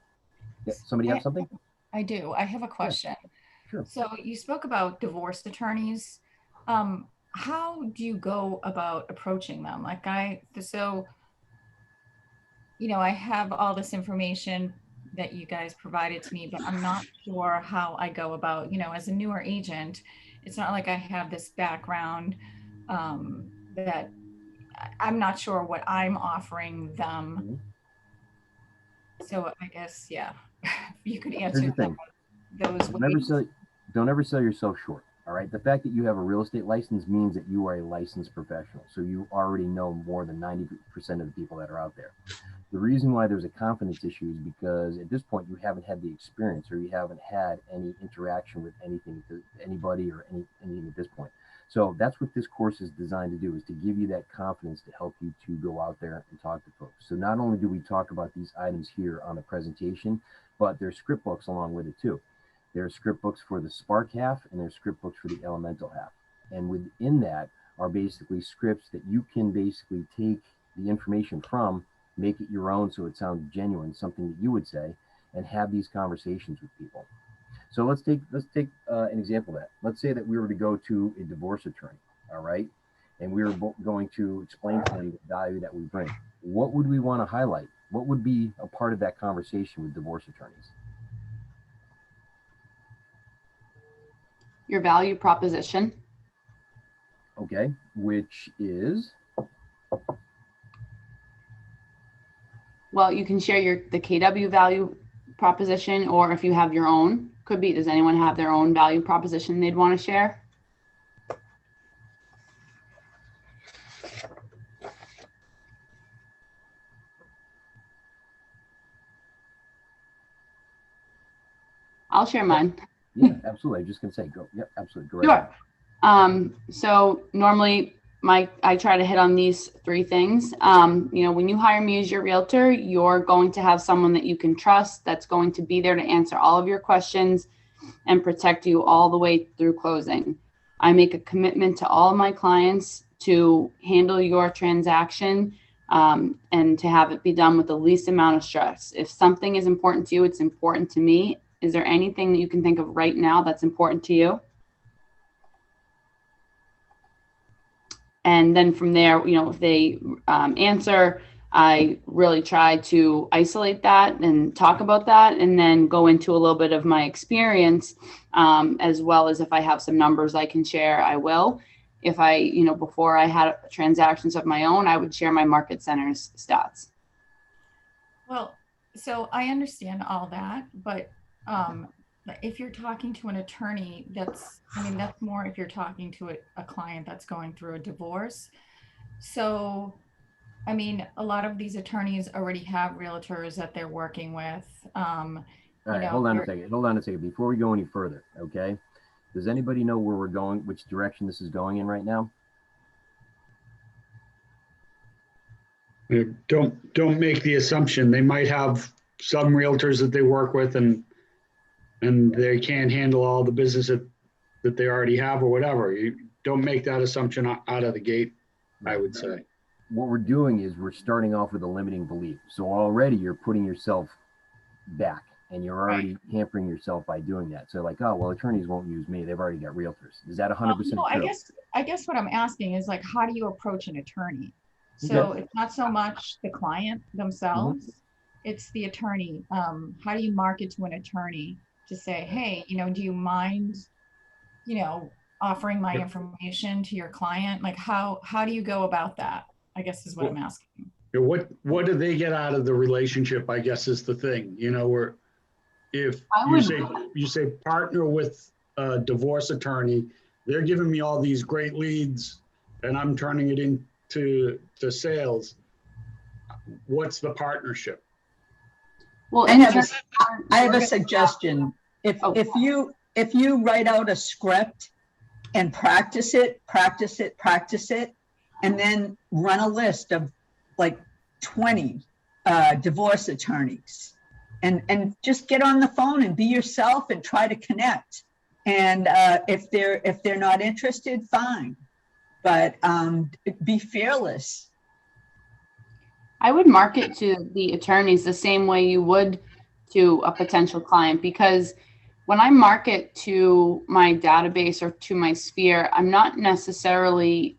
[SPEAKER 2] Yeah, somebody have something?
[SPEAKER 10] I do. I have a question.
[SPEAKER 2] Yeah, sure.
[SPEAKER 10] So you spoke about divorce attorneys. How do you go about approaching them? You know, I have all this information that you guys provided to me, but I'm not sure how I go about, you know, as a newer agent, it's not like I have this background that I'm not sure what I'm offering them. So I guess, yeah, if you could answer
[SPEAKER 2] Here's the thing.
[SPEAKER 10] those.
[SPEAKER 2] Don't ever sell yourself short. All right. The fact that you have a real estate license means that you are a licensed professional. So you already know more than 90% of the people that are out there. The reason why there's a confidence issue is because at this point you haven't had the experience, or you haven't had any interaction with anybody or anything at this point. So that's what this course is designed to do, is to give you that confidence to help you to go out there and talk to folks. So not only do we talk about these items here on the presentation, but there's script books along with it too. There's script books for the Spark half and there's script books for the Elemental half. And within that are basically scripts that you can basically take the information from, make it your own so it sounds genuine, something that you would say, and have these conversations with people. So let's take an example of that. Let's say that we were to go to a divorce attorney, all right? And we were going to explain to them the value that we bring. What would we want to highlight? What would be a part of that conversation with divorce attorneys?
[SPEAKER 6] Your value proposition.
[SPEAKER 2] Okay, which is?
[SPEAKER 6] Well, you can share the KW value proposition, or if you have your own, could be, does anyone have their own value proposition they'd want to share? I'll share mine.
[SPEAKER 2] Yeah, absolutely. I'm just gonna say, go. Yep, absolutely. Go right
[SPEAKER 6] Sure. So normally I try to hit on these three things. When you hire me as your realtor, you're going to have someone that you can trust that's going to be there to answer all of your questions and protect you all the way through closing. I make a commitment to all of my clients to handle your transaction and to have it be done with the least amount of stress. If something is important to you, it's important to me. Is there anything that you can think of right now that's important to you? And then from there, if they answer, I really try to isolate that and talk about that, and then go into a little bit of my experience, as well as if I have some numbers I can share, I will. If before I had transactions of my own, I would share my market centers stats.
[SPEAKER 10] Well, so I understand all that, but if you're talking to an attorney, that's more if you're talking to a client that's going through a divorce. So, a lot of these attorneys already have realtors that they're working with.
[SPEAKER 2] All right, hold on a second. Before we go any further, okay? Does anybody know where we're going, which direction this is going in right now?
[SPEAKER 7] Don't make the assumption. They might have some realtors that they work with and they can't handle all the business that they already have or whatever. You don't make that assumption out of the gate, I would say.
[SPEAKER 2] What we're doing is we're starting off with a limiting belief. So already you're putting yourself back and you're already hampering yourself by doing that. So like, oh, well, attorneys won't use me. They've already got realtors. Is that 100%
[SPEAKER 10] no,
[SPEAKER 2] true?
[SPEAKER 10] I guess what I'm asking is like, how do you approach an attorney? So it's not so much the client themselves, it's the attorney. How do you market to an attorney to say, hey, do you mind, offering my information to your client? Like how do you go about that? I guess is what I'm asking.
[SPEAKER 7] What do they get out of the relationship, I guess is the thing, where if you say partner with a divorce attorney, they're giving me all these great leads and I'm turning it into sales. What's the partnership?
[SPEAKER 6] Well,
[SPEAKER 5] I have a suggestion. If you write out a script and practice it, and then run a list of like 20 divorce attorneys and just get on the phone and be yourself and try to connect. And if they're not interested, fine. But be fearless.
[SPEAKER 6] I would market to the attorneys the same way you would to a potential client, because when I market to my database or to my sphere, I'm not necessarily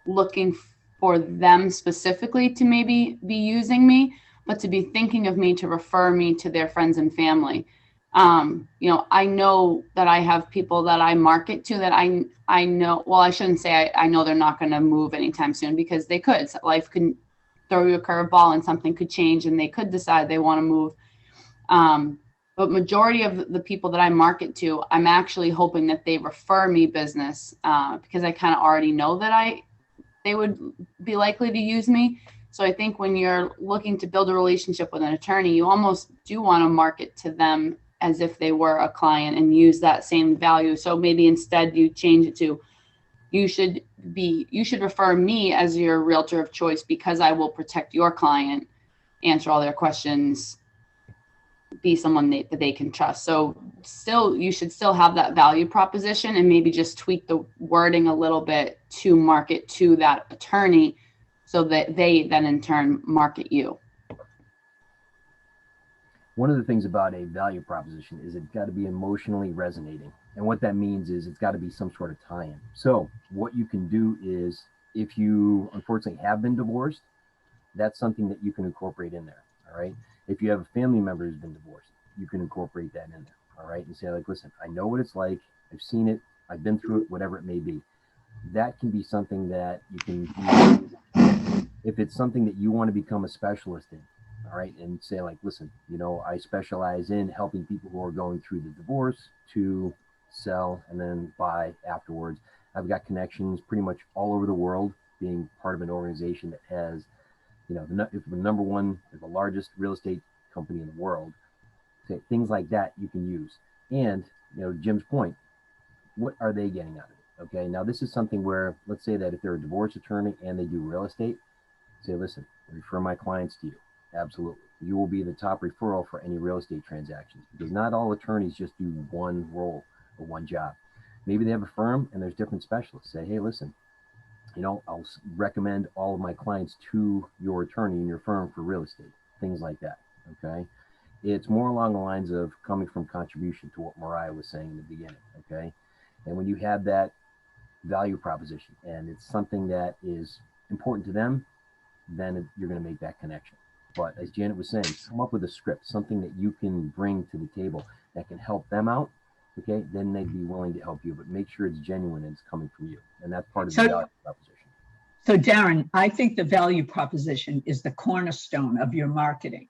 [SPEAKER 6] looking for them specifically to maybe be using me, but to be thinking of me to refer me to their friends and family. I know that I have people that I market to that I know, well, I shouldn't say I know they're not going to move anytime soon, because they could. Life can throw you a curveball and something could change and they could decide they want to move. But majority of the people that I market to, I'm actually hoping that they refer me business because I kind of already know that they would be likely to use me. So I think when you're looking to build a relationship with an attorney, you almost do want to market to them as if they were a client and use that same value. So maybe instead you change it to, you should refer me as your realtor of choice because I will protect your client, answer all their questions, be someone that they can trust. So you should still have that value proposition and maybe just tweak the wording a little bit to market to that attorney so that they then in turn market you.
[SPEAKER 2] One of the things about a value proposition is it's got to be emotionally resonating. And what that means is it's got to be some sort of tie-in. So what you can do is, if you unfortunately have been divorced, that's something that you can incorporate in there. All right. If you have a family member who's been divorced, you can incorporate that in there. All right. And say like, listen, I know what it's like. I've seen it. I've been through it, whatever it may be. That can be something that you can use if it's something that you want to become a specialist in. All right. And say like, listen, I specialize in helping people who are going through the divorce to sell and then buy afterwards. I've got connections pretty much all over the world, being part of an organization that has, if the number one, the largest real estate company in the world, things like that you can use. And, Jim's point, what are they getting out of it? Okay. Now, this is something where, let's say that if they're a divorce attorney and they do real estate, say, listen, refer my clients to you. Absolutely. You will be the top referral for any real estate transactions, because not all attorneys just do one role or one job. Maybe they have a firm and there's different specialists. Say, hey, listen, I'll recommend all of my clients to your attorney in your firm for real estate, things like that. Okay. It's more along the lines of coming from contribution to what Mariah was saying in the beginning. Okay. And when you have that value proposition and it's something that is important to them, then you're going to make that connection. But as Janet was saying, come up with a script, something that you can bring to the table that can help them out. Okay, then they'd be willing to help you, but make sure it's genuine and it's coming from you. And that's part of the value proposition.
[SPEAKER 5] So Darren, I think the value proposition is the cornerstone of your marketing.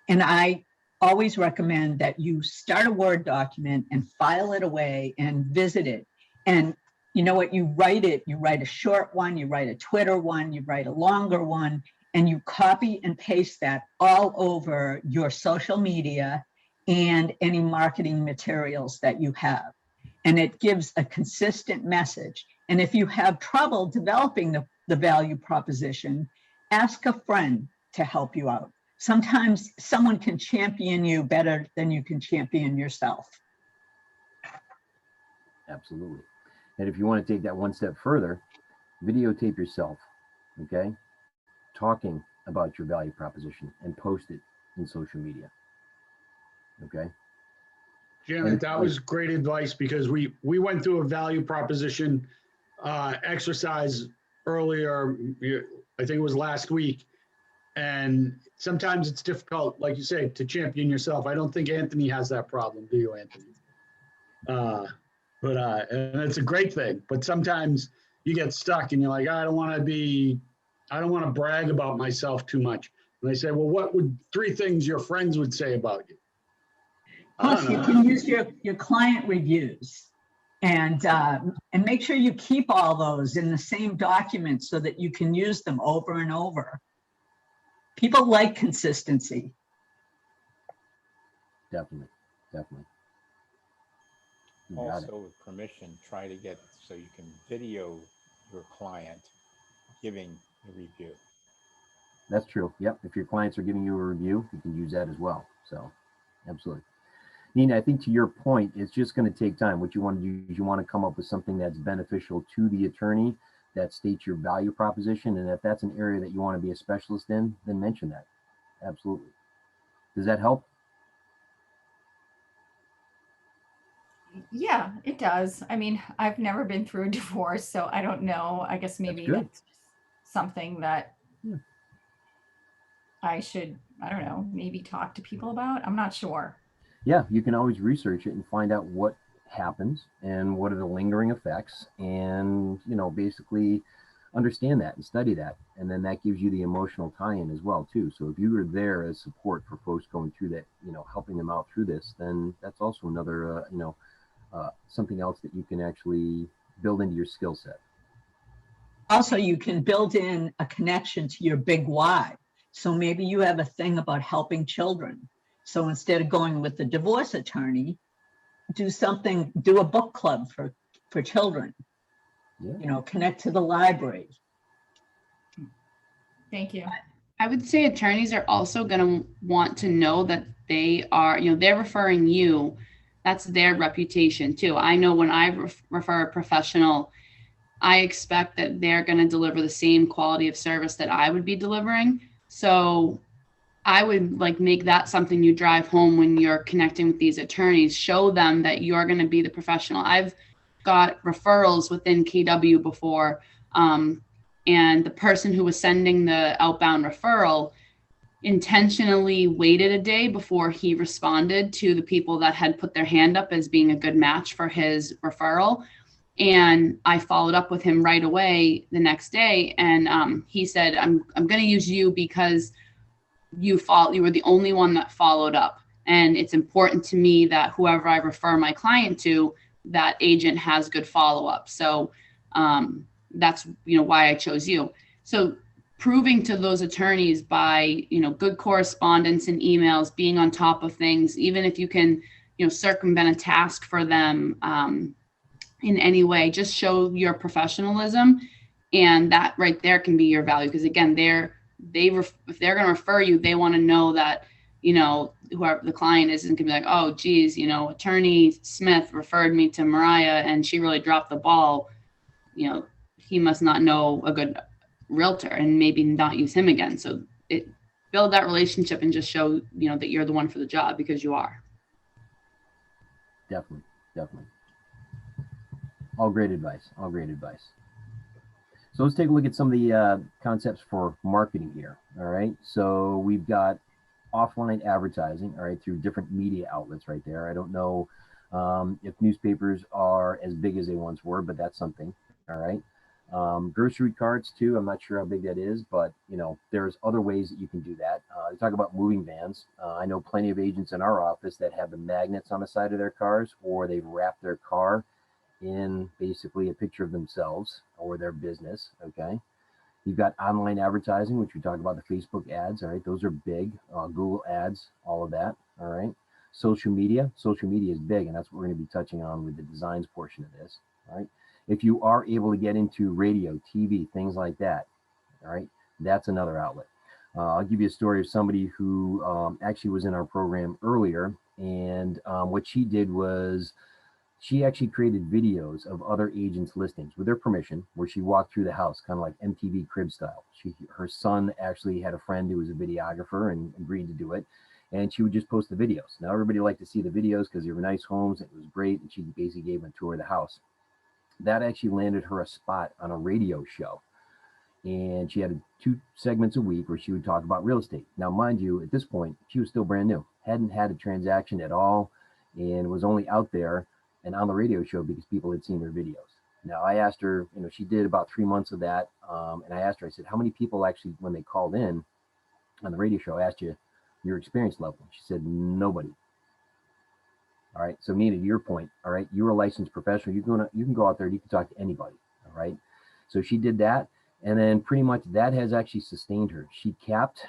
[SPEAKER 5] And I always recommend that you start a Word document and file it away and visit it. And you know what, you write a short one, you write a Twitter one, you write a longer one, and you copy and paste that all over your social media and any marketing materials that you have. And it gives a consistent message. And if you have trouble developing the value proposition, ask a friend to help you out. Sometimes someone can champion you better than you can champion yourself.
[SPEAKER 2] Absolutely. And if you want to take that one step further, videotape yourself, okay, talking about your value proposition and post it in social media. Okay.
[SPEAKER 7] Janet, that was great advice, because we went through a value proposition exercise earlier, I think it was last week. And sometimes it's difficult, like you say, to champion yourself. I don't think Anthony has that problem, do you, Anthony? And it's a great thing. But sometimes you get stuck and you're like, I don't want to brag about myself too much. And they say, well, what would 3 things your friends would say about you?
[SPEAKER 5] Plus, you can use your client reviews and make sure you keep all those in the same document so that you can use them over and over. People like consistency.
[SPEAKER 2] Definitely.
[SPEAKER 3] Also, with permission, try to get so you can video your client giving the review.
[SPEAKER 2] That's true. Yep. If your clients are giving you a review, you can use that as well. So, absolutely. Nina, I think to your point, it's just going to take time. What you want to do is you want to come up with something that's beneficial to the attorney, that states your value proposition. And if that's an area that you want to be a specialist in, then mention that. Absolutely. Does that help?
[SPEAKER 10] Yeah, it does. I mean, I've never been through a divorce, so I don't know. I guess maybe that's something that I should, I don't know, maybe talk to people about. I'm not sure.
[SPEAKER 2] Yeah, you can always research it and find out what happens and what are the lingering effects, and basically understand that and study that, and then that gives you the emotional tie-in as well too. So if you were there as support for folks going through that, helping them out through this, then that's also another something else that you can actually build into your skill set.
[SPEAKER 5] Also, you can build in a connection to your big why. So maybe you have a thing about helping children. So instead of going with the divorce attorney, do a book club for children. Yeah. Connect to the library.
[SPEAKER 10] Thank you.
[SPEAKER 6] I would say attorneys are also going to want to know that they are, they're referring you. That's their reputation too. I know when I refer a professional, I expect that they're going to deliver the same quality of service that I would be delivering. So I would make that something you drive home when you're connecting with these attorneys. Show them that you're going to be the professional. I've got referrals within KW before, and the person who was sending the outbound referral intentionally waited a day before he responded to the people that had put their hand up as being a good match for his referral. And I followed up with him right away the next day. And he said, I'm going to use you because you were the only one that followed up. And it's important to me that whoever I refer my client to, that agent has good follow-up. So that's, why I chose you. So proving to those attorneys by, good correspondence and emails, being on top of things, even if you can circumvent a task for them in any way. Just show your professionalism, and that right there can be your value. Because again, if they're going to refer you, they want to know that whoever the client isn't going to be like, oh geez, Attorney Smith referred me to Mariah and she really dropped the ball. He must not know a good realtor and maybe not use him again. So build that relationship and just show that you're the one for the job, because you are.
[SPEAKER 2] Definitely. All great advice. So let's take a look at some of the concepts for marketing here. All right. So we've got offline advertising, all right, through different media outlets right there. I don't know if newspapers are as big as they once were, but that's something. All right. Grocery carts too. I'm not sure how big that is, but there's other ways that you can do that. You talk about moving vans. I know plenty of agents in our office that have the magnets on the side of their cars, or they've wrapped their car in basically a picture of themselves or their business. Okay. You've got online advertising, which we talk about, the Facebook ads. All right. Those are big. Google ads, all of that. All right. Social media is big, and that's what we're going to be touching on with the designs portion of this. All right. If you are able to get into radio, TV, things like that, all right, that's another outlet. I'll give you a story of somebody who actually was in our program earlier, and what she did was she actually created videos of other agents' listings with their permission, where she walked through the house, kind of like MTV Crib style. Her son actually had a friend who was a videographer and agreed to do it, and she would just post the videos. Now everybody liked to see the videos because they were nice homes. It was great, and she basically gave them a tour of the house. That actually landed her a spot on a radio show. And she had 2 segments a week where she would talk about real estate. Now, mind you, at this point, she was still brand new, hadn't had a transaction at all, and was only out there and on the radio show because people had seen her videos. Now, I asked her, she did about 3 months of that. And I asked her, I said, how many people actually, when they called in on the radio show, asked you your experience level? She said, nobody. All right. So Nina, to your point, all right, you're a licensed professional. You can go out there and you can talk to anybody. All right. So she did that. And then pretty much that has actually sustained her. She capped.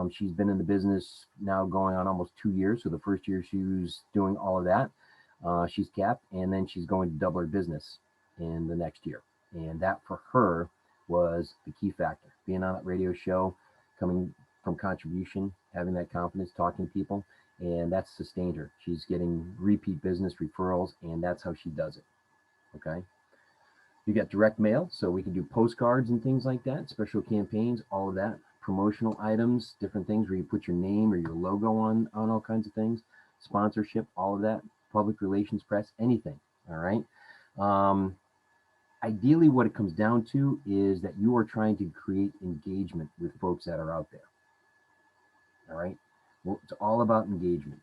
[SPEAKER 2] She's been in the business now going on almost 2 years. So the first year she was doing all of that. She's capped, and then she's going to double her business in the next year. And that for her was the key factor. Being on that radio show, coming from contribution, having that confidence, talking to people. And that's sustained her. She's getting repeat business referrals, and that's how she does it. Okay. You got direct mail, so we can do postcards and things like that, special campaigns, all of that, promotional items, different things where you put your name or your logo on all kinds of things, sponsorship, all of that, public relations, press, anything. All right. Ideally, what it comes down to is that you are trying to create engagement with folks that are out there. All right. Well, it's all about engagement.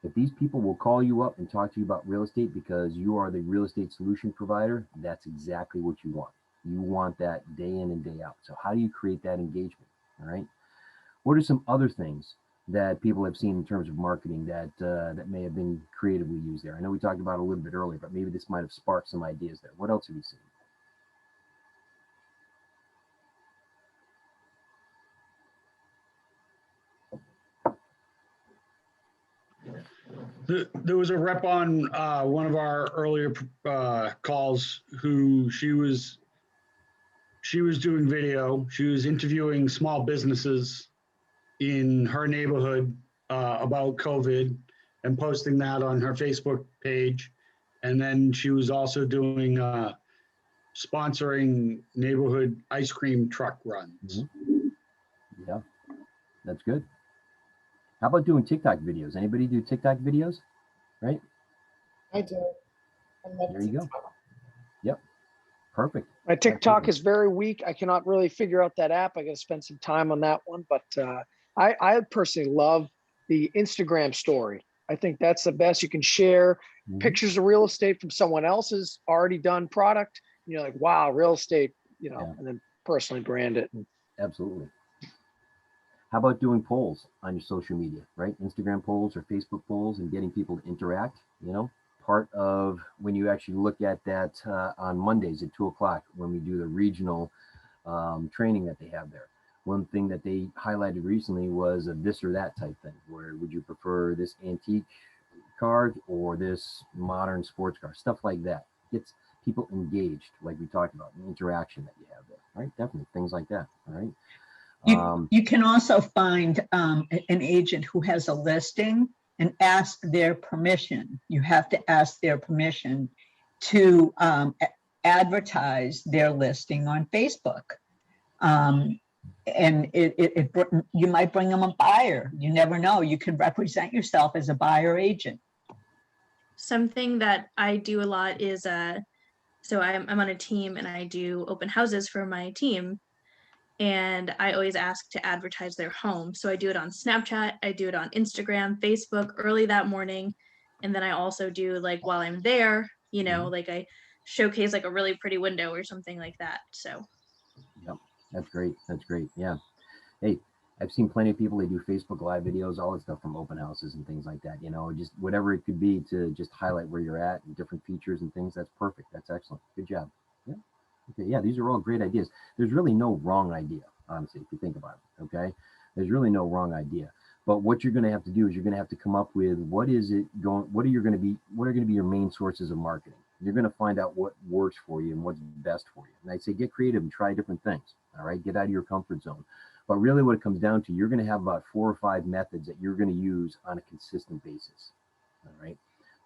[SPEAKER 2] If these people will call you up and talk to you about real estate because you are the real estate solution provider, that's exactly what you want. You want that day in and day out. So how do you create that engagement? All right. What are some other things that people have seen in terms of marketing that may have been creatively used there? I know we talked about it a little bit earlier, but maybe this might have sparked some ideas there. What else have you seen?
[SPEAKER 7] There was a rep on one of our earlier calls who she was doing video. She was interviewing small businesses in her neighborhood about COVID and posting that on her Facebook page. And then she was also doing sponsoring neighborhood ice cream truck runs.
[SPEAKER 2] Mm-hmm. Yeah, that's good. How about doing TikTok videos? Anybody do TikTok videos? Right?
[SPEAKER 8] I do.
[SPEAKER 2] There you go. Yep. Perfect.
[SPEAKER 8] My TikTok is very weak. I cannot really figure out that app. I got to spend some time on that one. But I personally love the Instagram story. I think that's the best. You can share pictures of real estate from someone else's already done product. You're like, wow, real estate, and then personally brand it.
[SPEAKER 2] Absolutely. How about doing polls on your social media, right? Instagram polls or Facebook polls and getting people to interact, part of when you actually look at that on Mondays at 2:00 when we do the regional training that they have there. One thing that they highlighted recently was a this or that type thing, where would you prefer this antique car or this modern sports car, stuff like that. Gets people engaged, like we talked about, the interaction that you have there, right? Definitely things like that, all right?
[SPEAKER 5] You can also find an agent who has a listing and ask their permission. You have to ask their permission to advertise their listing on Facebook. And you might bring them a buyer. You never know. You can represent yourself as a buyer agent.
[SPEAKER 11] Something that I do a lot is so I'm on a team and I do open houses for my team. And I always ask to advertise their home. So I do it on Snapchat, I do it on Instagram, Facebook early that morning. And then I also do like while I'm there, like I showcase like a really pretty window or something like that. So
[SPEAKER 2] Yep, that's great. That's great. Yeah. Hey, I've seen plenty of people, they do Facebook Live videos, all that stuff from open houses and things like that, just whatever it could be to just highlight where you're at and different features and things. That's perfect. That's excellent. Good job. Yeah. Okay. Yeah. These are all great ideas. There's really no wrong idea, honestly, if you think about it. Okay. There's really no wrong idea. But what you're going to have to do is you're going to have to come up with what are going to be your main sources of marketing. You're going to find out what works for you and what's best for you. And I'd say get creative and try different things. All right. Get out of your comfort zone. But really what it comes down to, you're going to have about 4 or 5 methods that you're going to use on a consistent basis. All right.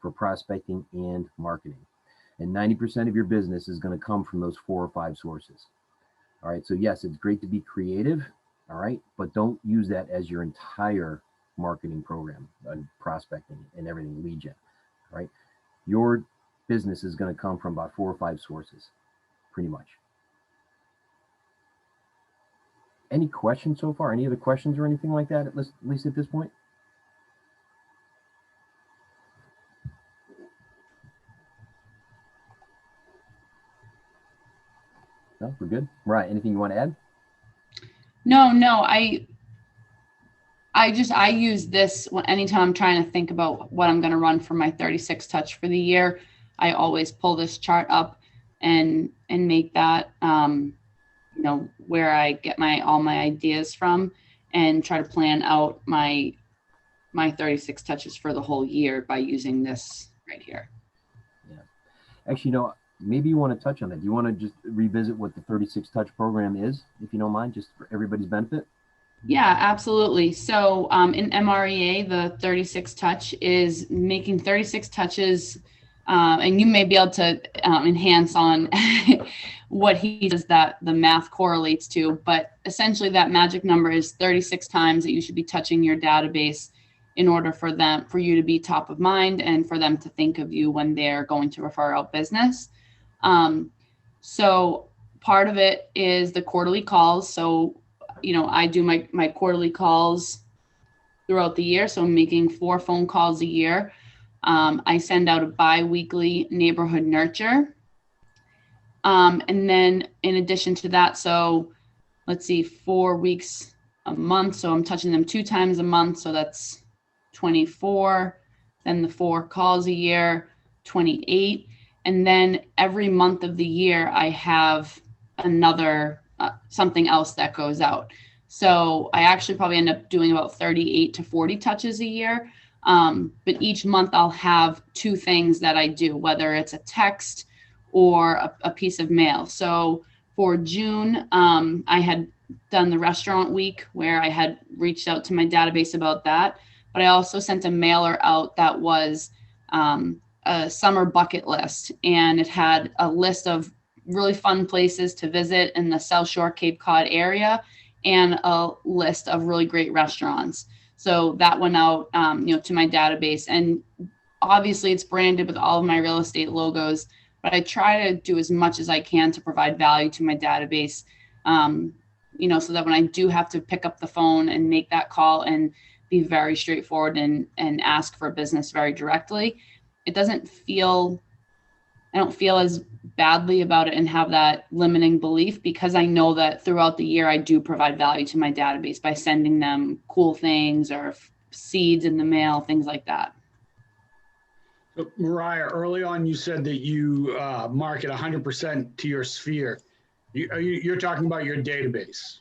[SPEAKER 2] For prospecting and marketing. And 90% of your business is going to come from those 4 or 5 sources. All right. So yes, it's great to be creative. All right. But don't use that as your entire marketing program and prospecting and everything, lead gen. All right. Your business is going to come from about 4 or 5 sources, pretty much. Any questions so far? Any other questions or anything like that, at least at this point? No, we're good. Right. Anything you want to add?
[SPEAKER 6] No, I use this anytime I'm trying to think about what I'm going to run for my 36 touch for the year. I always pull this chart up and make that, where I get all my ideas from and try to plan out my 36 touches for the whole year by using this right here.
[SPEAKER 2] Yeah. Actually, maybe you want to touch on that. Do you want to just revisit what the 36 touch program is, if you don't mind, just for everybody's benefit?
[SPEAKER 6] Yeah, absolutely. So in MREA, the 36 touch is making 36 touches, and you may be able to enhance on what he does that the math correlates to, but essentially that magic number is 36 times that you should be touching your database in order for you to be top of mind and for them to think of you when they're going to refer out business. So part of it is the quarterly calls. So I do my quarterly calls throughout the year. So I'm making 4 phone calls a year. I send out a bi-weekly neighborhood nurture. And then in addition to that, so let's see, 4 weeks a month. So I'm touching them 2 times a month. So that's 24. Then the 4 calls a year, 28. And then every month of the year, I have another something else that goes out. So I actually probably end up doing about 38 to 40 touches a year. But each month I'll have 2 things that I do, whether it's a text or a piece of mail. So for June, I had done the restaurant week where I had reached out to my database about that. But I also sent a mailer out that was a summer bucket list, and it had a list of really fun places to visit in the South Shore Cape Cod area and a list of really great restaurants. So that went out, to my database, and obviously it's branded with all of my real estate logos, but I try to do as much as I can to provide value to my database, so that when I do have to pick up the phone and make that call and be very straightforward and ask for business very directly, I don't feel as badly about it and have that limiting belief, because I know that throughout the year I do provide value to my database by sending them cool things or seeds in the mail, things like that.
[SPEAKER 7] So, Mariah, early on you said that you market 100% to your sphere. You're talking about your database,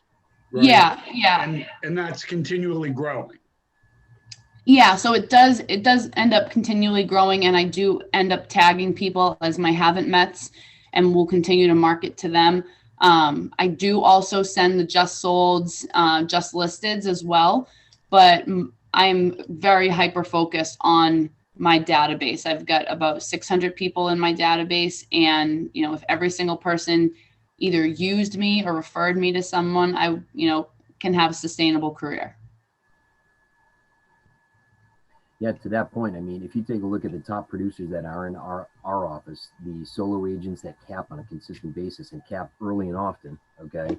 [SPEAKER 7] right?
[SPEAKER 6] Yeah.
[SPEAKER 7] And that's continually growing.
[SPEAKER 6] Yeah, so it does end up continually growing, and I do end up tagging people as my haven't mets, and we'll continue to market to them. I do also send the just solds, just listeds as well, but I'm very hyper focused on my database. I've got about 600 people in my database, and if every single person either used me or referred me to someone, I can have a sustainable career.
[SPEAKER 2] Yeah, to that point, I mean, if you take a look at the top producers that are in our office, the solo agents that cap on a consistent basis and cap early and often, okay,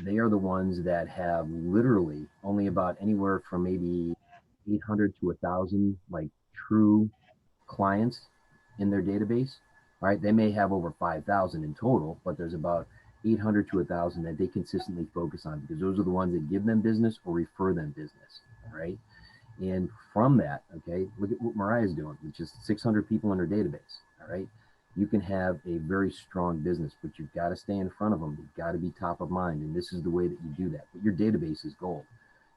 [SPEAKER 2] they are the ones that have literally only about anywhere from maybe 800 to 1,000 like true clients in their database. All right, they may have over 5,000 in total, but there's about 800 to 1,000 that they consistently focus on because those are the ones that give them business or refer them business. All right. And from that, okay, look at what Mariah's doing, which is 600 people in her database. All right. You can have a very strong business, but you've got to stay in front of them. You've got to be top of mind. And this is the way that you do that. But your database is gold.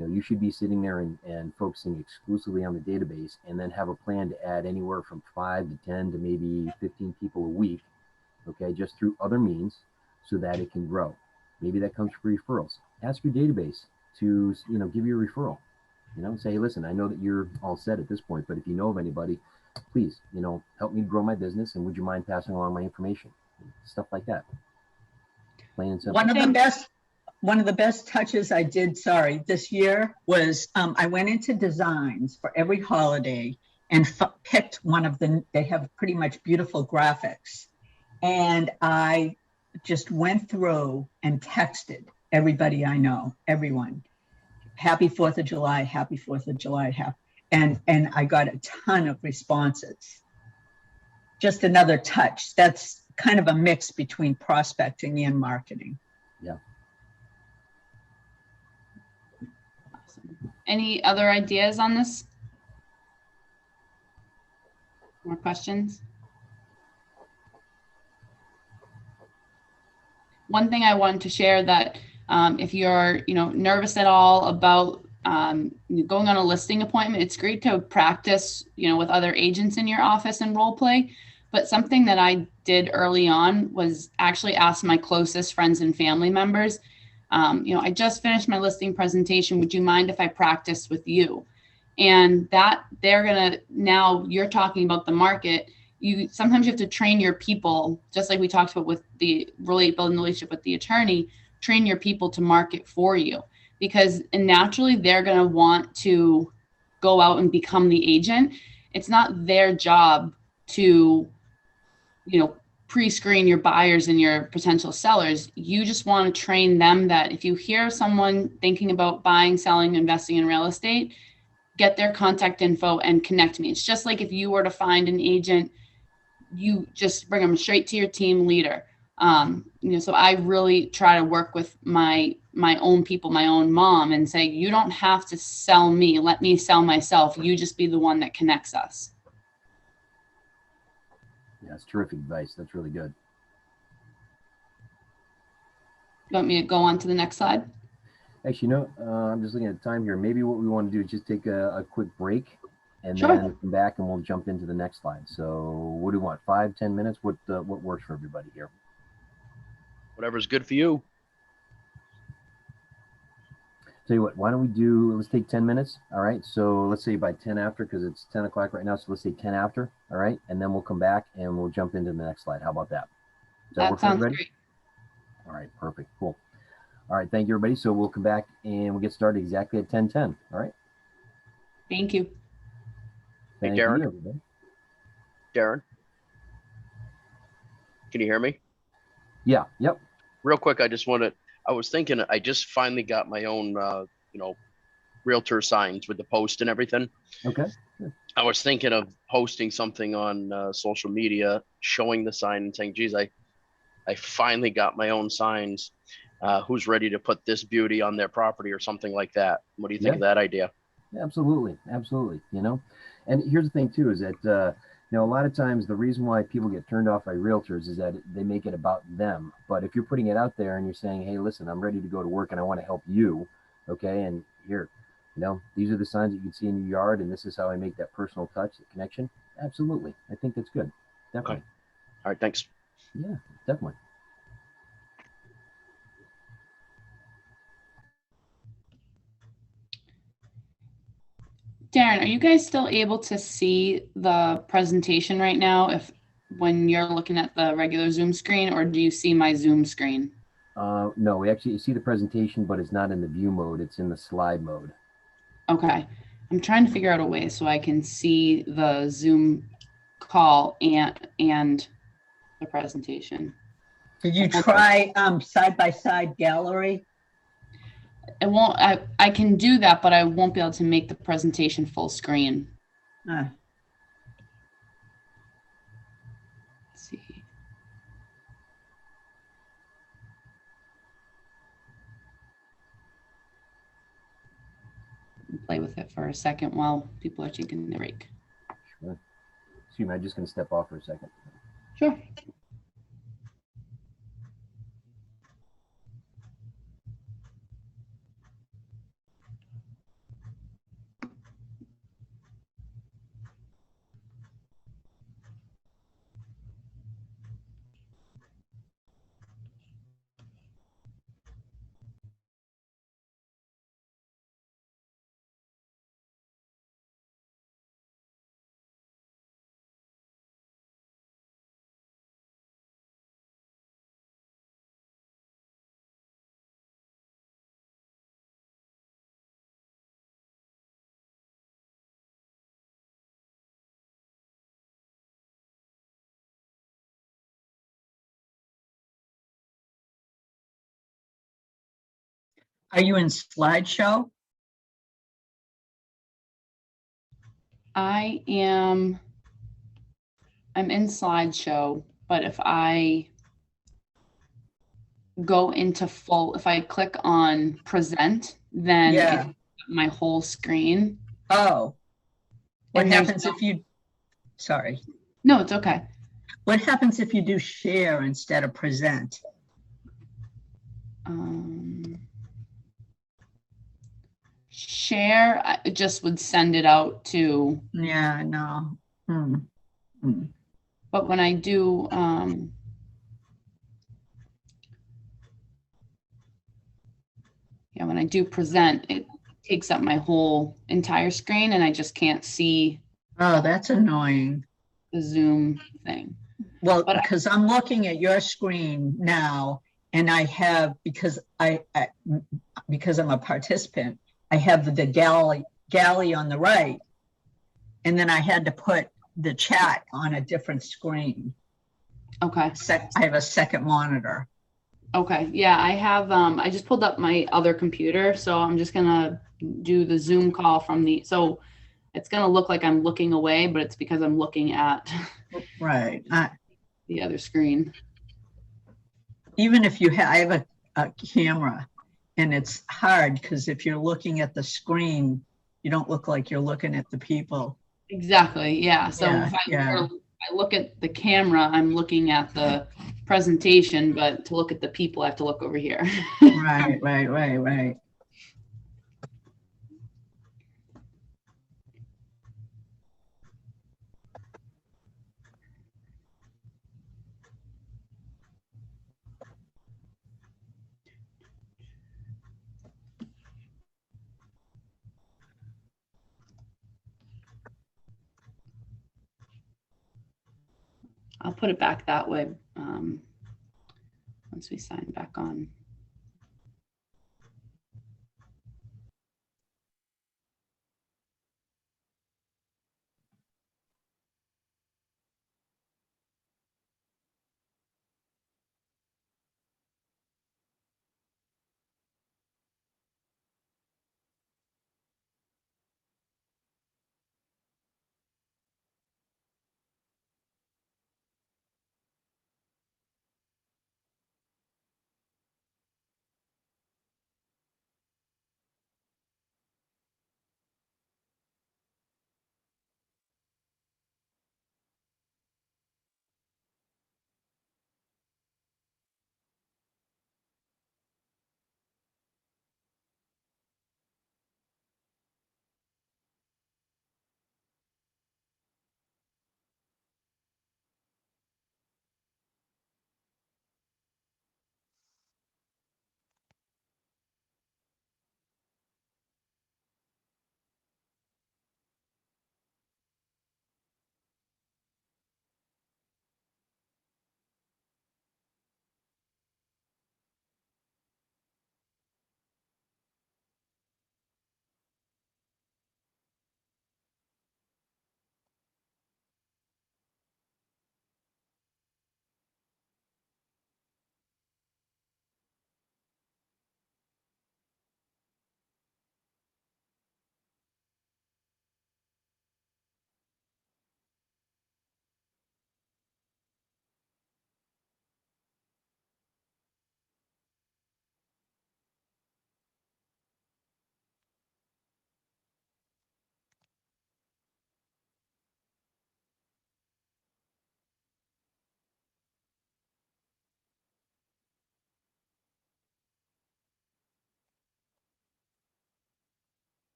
[SPEAKER 2] You should be sitting there and focusing exclusively on the database and then have a plan to add anywhere from 5 to 10 to maybe 15 people a week, okay, just through other means so that it can grow. Maybe that comes from referrals. Ask your database to, give you a referral. Say, hey, listen, I know that you're all set at this point, but if you know of anybody, please, help me grow my business, and would you mind passing along my information? Stuff like that. Plain and simple.
[SPEAKER 5] One of the best touches I did, this year was I went into designs for every holiday and picked one of them. They have pretty much beautiful graphics. And I just went through and texted everybody I know, everyone. Happy 4th of July, happy 4th of July. And I got a ton of responses. Just another touch. That's kind of a mix between prospecting and marketing.
[SPEAKER 2] Yeah.
[SPEAKER 6] Any other ideas on this? More questions? One thing I wanted to share that if you're, nervous at all about going on a listing appointment, it's great to practice, with other agents in your office and role play. But something that I did early on was actually ask my closest friends and family members, I just finished my listing presentation. Would you mind if I practice with you? And that now you're talking about the market. Sometimes you have to train your people, just like we talked about with building the relationship with the attorney, train your people to market for you, because naturally they're going to want to go out and become the agent. It's not their job to, pre-screen your buyers and your potential sellers. You just want to train them that if you hear someone thinking about buying, selling, investing in real estate, get their contact info and connect me. It's just like if you were to find an agent, you just bring them straight to your team leader. So I really try to work with my own people, my own mom, and say, you don't have to sell me. Let me sell myself. You just be the one that connects us.
[SPEAKER 2] Yeah, that's terrific advice. That's really good.
[SPEAKER 6] You want me to go on to the next slide?
[SPEAKER 2] Actually, I'm just looking at the time here. Maybe what we want to do is just take a quick break and
[SPEAKER 6] Sure.
[SPEAKER 2] then come back and we'll jump into the next slide. So what do you want? 5-10 minutes? What works for everybody here?
[SPEAKER 1] Whatever's good for you.
[SPEAKER 2] Tell you what, why don't let's take 10 minutes. All right. So let's say by 10 after, because it's 10 o'clock right now. So let's say 10 after. All right. And then we'll come back and we'll jump into the next slide. How about that? Does that work for everybody?
[SPEAKER 6] Great.
[SPEAKER 2] All right. Perfect. Cool. All right. Thank you, everybody. So we'll come back and we'll get started exactly at 10:10. All right.
[SPEAKER 6] Thank you.
[SPEAKER 2] Thank
[SPEAKER 1] Darren.
[SPEAKER 2] you, everybody.
[SPEAKER 1] Darren, can you hear me?
[SPEAKER 2] Yeah. Yep.
[SPEAKER 1] Real quick, I was thinking, I just finally got my own, realtor signs with the post and everything.
[SPEAKER 2] Okay.
[SPEAKER 1] I was thinking of posting something on social media, showing the sign and saying, geez, I finally got my own signs. Who's ready to put this beauty on their property or something like that? What do you think of that idea?
[SPEAKER 2] Absolutely. Absolutely. And here's the thing too, is that, a lot of times the reason why people get turned off by realtors is that they make it about them. But if you're putting it out there and you're saying, hey, listen, I'm ready to go to work and I want to help you. Okay. And here, These are the signs that you can see in your yard, and this is how I make that personal touch, the connection. Absolutely. I think that's good. Definitely.
[SPEAKER 1] Okay. All right, thanks.
[SPEAKER 2] Yeah, definitely.
[SPEAKER 6] Darren, are you guys still able to see the presentation right now when you're looking at the regular Zoom screen, or do you see my Zoom screen?
[SPEAKER 2] No, we actually see the presentation, but it's not in the view mode. It's in the slide mode.
[SPEAKER 6] Okay. I'm trying to figure out a way so I can see the Zoom call and the presentation.
[SPEAKER 5] Did you try side-by-side gallery?
[SPEAKER 6] I can do that, but I won't be able to make the presentation full screen. Let's see. Play with it for a second while people are taking their break.
[SPEAKER 2] Sure. Excuse me, I'm just going to step off for a second.
[SPEAKER 6] Sure.
[SPEAKER 5] Are you in slideshow?
[SPEAKER 6] I'm in slideshow, but if I go into if I click on present, then it's my whole screen.
[SPEAKER 5] Oh, what happens if you, sorry.
[SPEAKER 6] No, it's okay.
[SPEAKER 5] What happens if you do share instead of present?
[SPEAKER 6] Share, it just would send it out to.
[SPEAKER 5] Yeah, no.
[SPEAKER 6] But when I do, when I do present, it takes up my whole entire screen and I just can't see.
[SPEAKER 5] Oh, that's annoying.
[SPEAKER 6] The Zoom thing.
[SPEAKER 5] Well, because I'm looking at your screen now, and I have, because I'm a participant, I have the galley on the right, and then I had to put the chat on a different screen.
[SPEAKER 6] Okay.
[SPEAKER 5] I have a second monitor.
[SPEAKER 6] Okay. Yeah, I have, I just pulled up my other computer, so I'm just gonna do the Zoom call from so it's gonna look like I'm looking away, but it's because I'm looking at
[SPEAKER 5] right
[SPEAKER 6] the other screen.
[SPEAKER 5] Even if you I have a camera, and it's hard because if you're looking at the screen, you don't look like you're looking at the people.
[SPEAKER 6] Exactly. Yeah. So if I look at the camera, I'm looking at the presentation, but to look at the people, I have to look over here.
[SPEAKER 5] Right.
[SPEAKER 6] I'll put it back that way once we sign back on.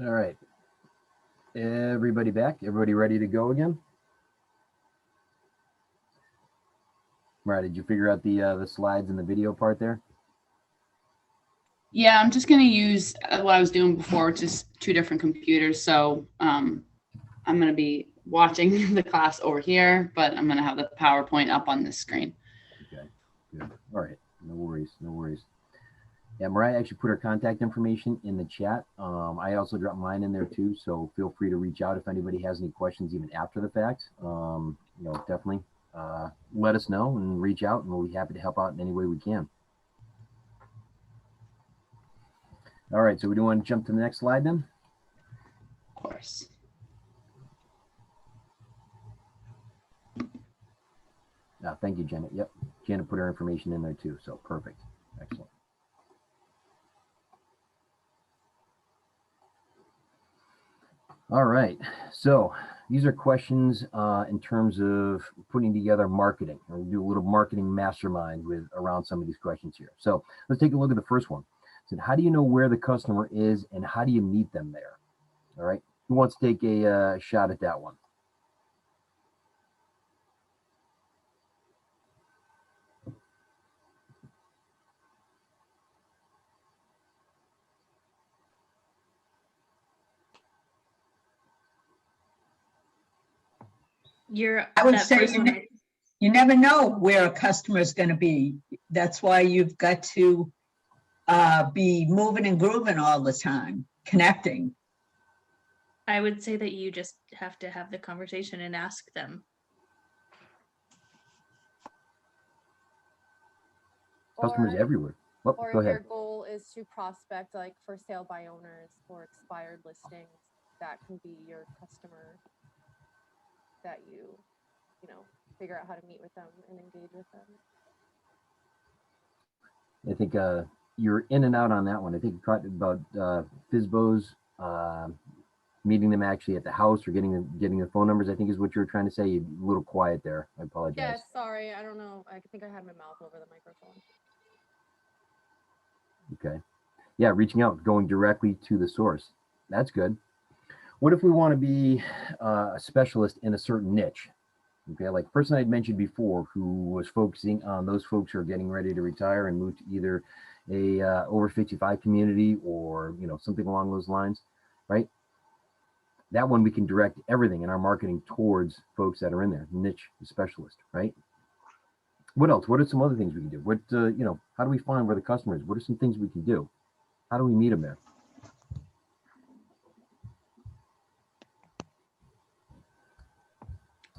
[SPEAKER 2] All right. Everybody back? Everybody ready to go again? Right. Did you figure out the slides and the video part there?
[SPEAKER 6] Yeah, I'm just going to use what I was doing before, just two different computers. So I'm going to be watching the class over here, but I'm going to have the PowerPoint up on this screen.
[SPEAKER 2] Okay, good. All right, no worries, no worries. Yeah, Mariah actually put her contact information in the chat. I also dropped mine in there too, so feel free to reach out if anybody has any questions even after the fact. You know, definitely let us know and reach out, and we'll be happy to help out in any way we can. All right, so we do want to jump to the next slide then?
[SPEAKER 6] Of course.
[SPEAKER 2] Thank you, Janet. Yep, Janet put her information in there too, so perfect. Excellent. All right, so these are questions in terms of putting together marketing. And we'll do a little marketing mastermind with around some of these questions here. So let's take a look at the first one. So how do you know where the customer is and how do you meet them there? All right, who wants to take a shot at that one?
[SPEAKER 5] I would say you never know where a customer is going to be. That's why you've got to be moving and grooving all the time, connecting.
[SPEAKER 11] I would say that you just have to have the conversation and ask them.
[SPEAKER 2] Customers everywhere. Oh,
[SPEAKER 12] Or
[SPEAKER 2] go
[SPEAKER 12] if your
[SPEAKER 2] ahead.
[SPEAKER 12] goal is to prospect like for sale by owners or expired listings, that can be your customer that you know, figure out how to meet with them and engage with them.
[SPEAKER 2] I think you're in and out on that one. I think you talked about FSBOs, meeting them actually at the house or getting the phone numbers, I think is what you were trying to say. You're a little quiet there. I apologize.
[SPEAKER 12] Yeah, sorry. I don't know. I think I had my mouth over the microphone.
[SPEAKER 2] Okay. Yeah, reaching out, going directly to the source. That's good. What if we want to be a specialist in a certain niche? Okay, like the person I'd mentioned before who was focusing on those folks who are getting ready to retire and move to either a over 55 community or, you know, something along those lines, right? That one we can direct everything in our marketing towards folks that are in there, niche specialist, right? What else? What are some other things we can do? What, you know, how do we find where the customer is? What are some things we can do? How do we meet them there?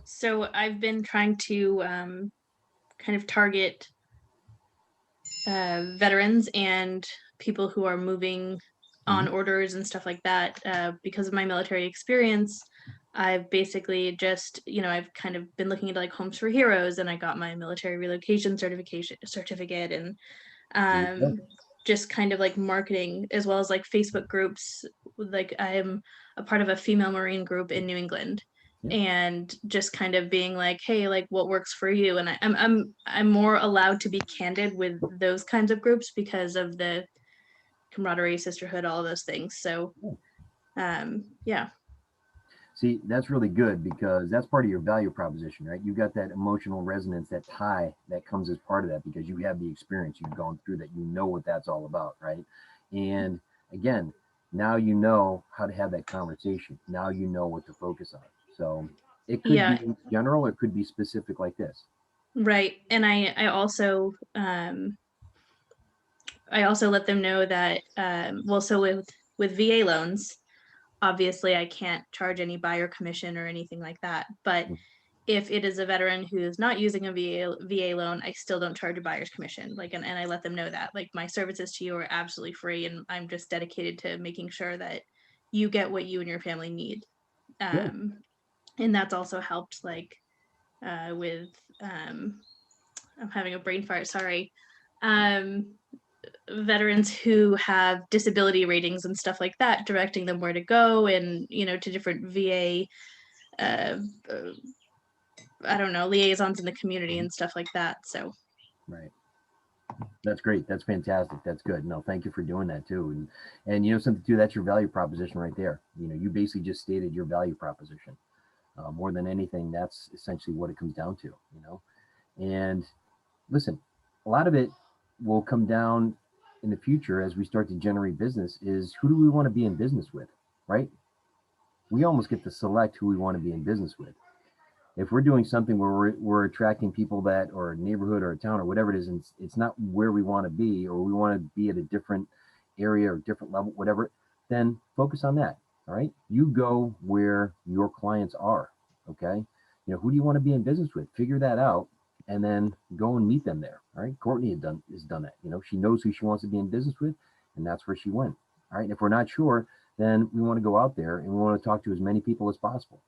[SPEAKER 11] So I've been trying to kind of target veterans and people who are moving on orders and stuff like that. Because of my military experience, I've basically just, you know, I've kind of been looking into like Homes for Heroes, and I got my military relocation certificate, and just kind of like marketing, as well as like Facebook groups. Like I'm a part of a female Marine group in New England, and just kind of being like, hey, like what works for you? And I'm more allowed to be candid with those kinds of groups because of the camaraderie, sisterhood, all of those things. So yeah.
[SPEAKER 2] See, that's really good because that's part of your value proposition, right? You got that emotional resonance, that tie that comes as part of that because you have the experience, you've gone through that, you know what that's all about, right? And again, now you know how to have that conversation. Now you know what to focus on. So it could be general, it could be specific like this.
[SPEAKER 11] Right. And I also let them know that well, so with VA loans, obviously I can't charge any buyer commission or anything like that. But if it is a veteran who is not using a VA loan, I still don't charge a buyer's commission. Like, and I let them know that, like, my services to you are absolutely free, and I'm just dedicated to making sure that you get what you and your family need. And that's also helped, like, with I'm having a brain fart. Sorry. Veterans who have disability ratings and stuff like that, directing them where to go, and, you know, to different VA I don't know, liaisons in the community and stuff like that. So
[SPEAKER 2] right. That's great. That's fantastic. That's good. No, thank you for doing that too. And you know something too, that's your value proposition right there. You know, you basically just stated your value proposition. More than anything, that's essentially what it comes down to, you know. And listen, a lot of it will come down in the future as we start to generate business is who do we want to be in business with, right? We almost get to select who we want to be in business with. If we're doing something where we're attracting people that, or a neighborhood or a town or whatever it is, and it's not where we want to be, or we want to be at a different area or different level, whatever, then focus on that. All right. You go where your clients are. Okay. You know, who do you want to be in business with? Figure that out and then go and meet them there. All right. Courtney has done that. You know, she knows who she wants to be in business with, and that's where she went. All right. And if we're not sure, then we want to go out there and we want to talk to as many people as possible.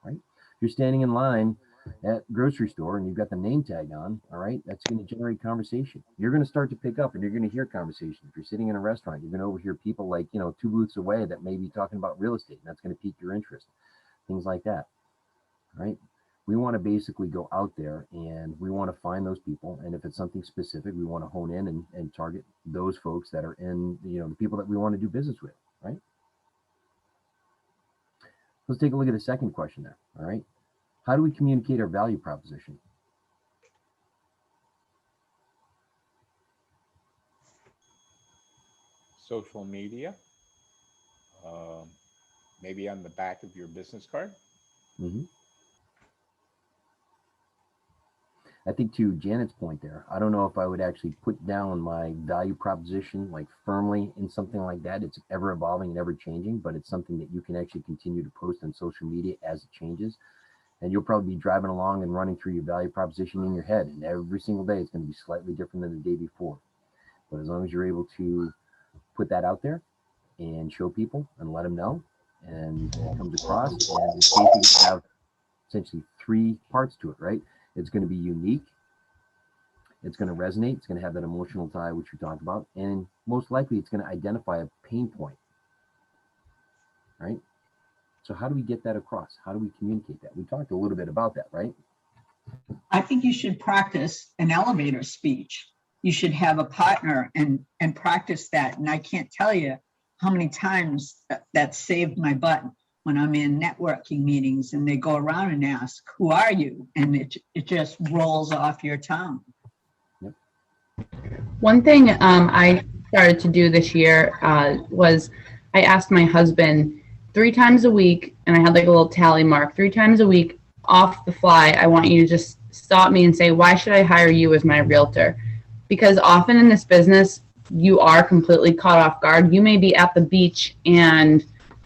[SPEAKER 2] Right. You're standing in line at grocery store and you've got the name tag on, all right, that's going to generate conversation. You're going to start to pick up and you're going to hear conversation. If you're sitting in a restaurant, you're going to overhear people like, you know, 2 booths away that may be talking about real estate, and that's going to pique your interest, things like that, right? We want to basically go out there and we want to find those people. And if it's something specific, we want to hone in and target those folks that are in, you know, the people that we want to do business with, right? Let's take a look at the second question there. All right. How do we communicate our value proposition?
[SPEAKER 3] Social media, maybe on the back of your business card.
[SPEAKER 2] Mm-hmm. I think to Janet's point there, I don't know if I would actually put down my value proposition like firmly in something like that. It's ever evolving and ever changing, but it's something that you can actually continue to post on social media as it changes. And you'll probably be driving along and running through your value proposition in your head. And every single day it's going to be slightly different than the day before. But as long as you're able to put that out there and show people and let them know, and it comes across, and it's basically have essentially 3 parts to it, right? It's going to be unique. It's going to resonate. It's going to have that emotional tie, which we talked about. And most likely it's going to identify a pain point, right? So how do we get that across? How do we communicate that? We talked a little bit about that, right?
[SPEAKER 5] I think you should practice an elevator speech. You should have a partner and practice that. And I can't tell you how many times that saved my butt when I'm in networking meetings and they go around and ask, who are you? And it just rolls off your tongue.
[SPEAKER 2] Yep.
[SPEAKER 6] One thing I started to do this year was I asked my husband 3 times a week, and I had like a little tally mark, 3 times a week off the fly, I want you to just stop me and say, why should I hire you as my realtor? Because often in this business, you are completely caught off guard. You may be at the beach and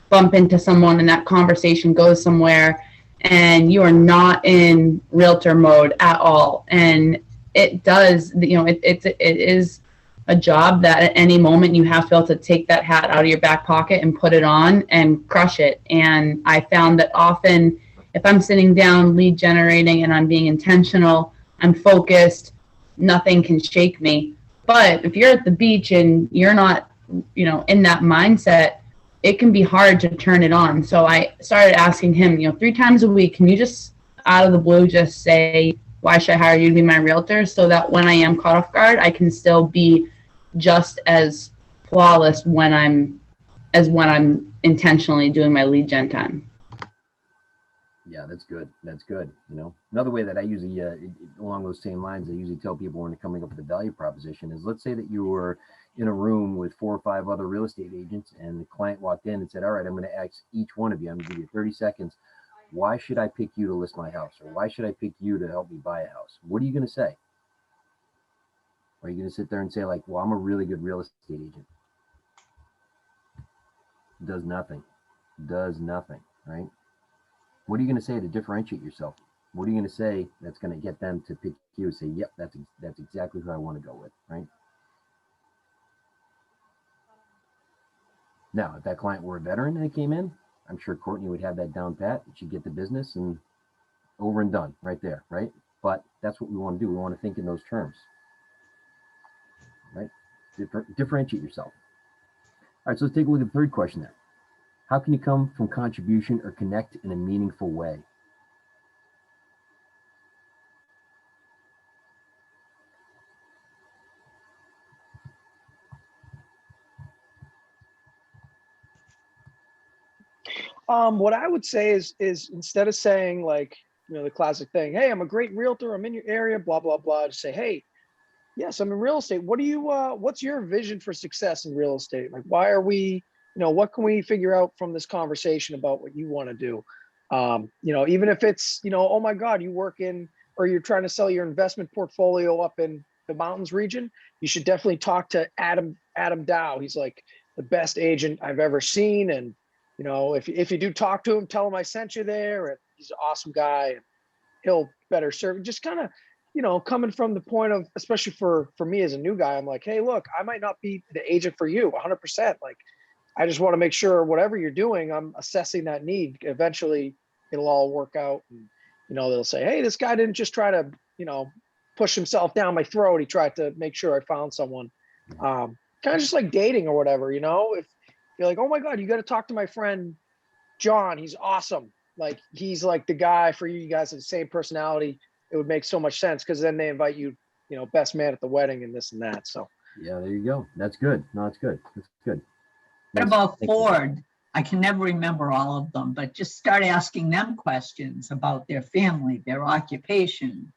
[SPEAKER 6] bump into someone and that conversation goes somewhere and you are not in realtor mode at all. And it does, you know, it is a job that at any moment you have to be able to take that hat out of your back pocket and put it on and crush it. And I found that often if I'm sitting down lead generating and I'm being intentional, I'm focused, nothing can shake me. But if you're at the beach and you're not, you know, in that mindset, it can be hard to turn it on. So I started asking him, you know, 3 times a week, can you just out of the blue just say, why should I hire you to be my realtor? So that when I am caught off guard, I can still be just as flawless when I'm intentionally doing my lead gen time.
[SPEAKER 2] Yeah, that's good. That's good. You know, another way that I usually, along those same lines, I usually tell people when they're coming up with a value proposition is, let's say that you were in a room with 4 or 5 other real estate agents and the client walked in and said, all right, I'm going to ask each one of you, I'm going to give you 30 seconds. Why should I pick you to list my house? Or why should I pick you to help me buy a house? What are you going to say? Are you going to sit there and say like, well, I'm a really good real estate agent? Does nothing. Does nothing, right? What are you going to say to differentiate yourself? What are you going to say that's going to get them to pick you and say, yep, that's exactly who I want to go with, right? Now, if that client were a veteran and it came in, I'm sure Courtney would have that down pat. She'd get the business and over and done right there, right? But that's what we want to do. We want to think in those terms, right? Differentiate yourself. All right, so let's take a look at the third question there. How can you come from contribution or connect in a meaningful way?
[SPEAKER 8] What I would say is instead of saying like, the classic thing, hey, I'm a great realtor, I'm in your area, blah, blah, blah, just say, hey, yes, I'm in real estate. What do you, what's your vision for success in real estate? Like, why are we, what can we figure out from this conversation about what you want to do? Even if it's, oh my God, you work in, or you're trying to sell your investment portfolio up in the mountains region, you should definitely talk to Adam Dow. He's like the best agent I've ever seen. And, if you do talk to him, tell him I sent you there, and he's an awesome guy, and he'll better serve. Just kind of, coming from the point of, especially for me as a new guy, I'm like, hey, look, I might not be the agent for you 100%. Like, I just want to make sure whatever you're doing, I'm assessing that need. Eventually it'll all work out. And, they'll say, hey, this guy didn't just try to, push himself down my throat. He tried to make sure I found someone. Kind of just like dating or whatever, if you're like, oh my God, you got to talk to my friend, John, he's awesome. Like, he's like the guy for you. You guys have the same personality. It would make so much sense, because then they invite you, best man at the wedding and this and that. So
[SPEAKER 2] yeah, there you go. That's good. No, it's good. That's good.
[SPEAKER 5] What about Ford? I can never remember all of them, but just start asking them questions about their family, their occupation,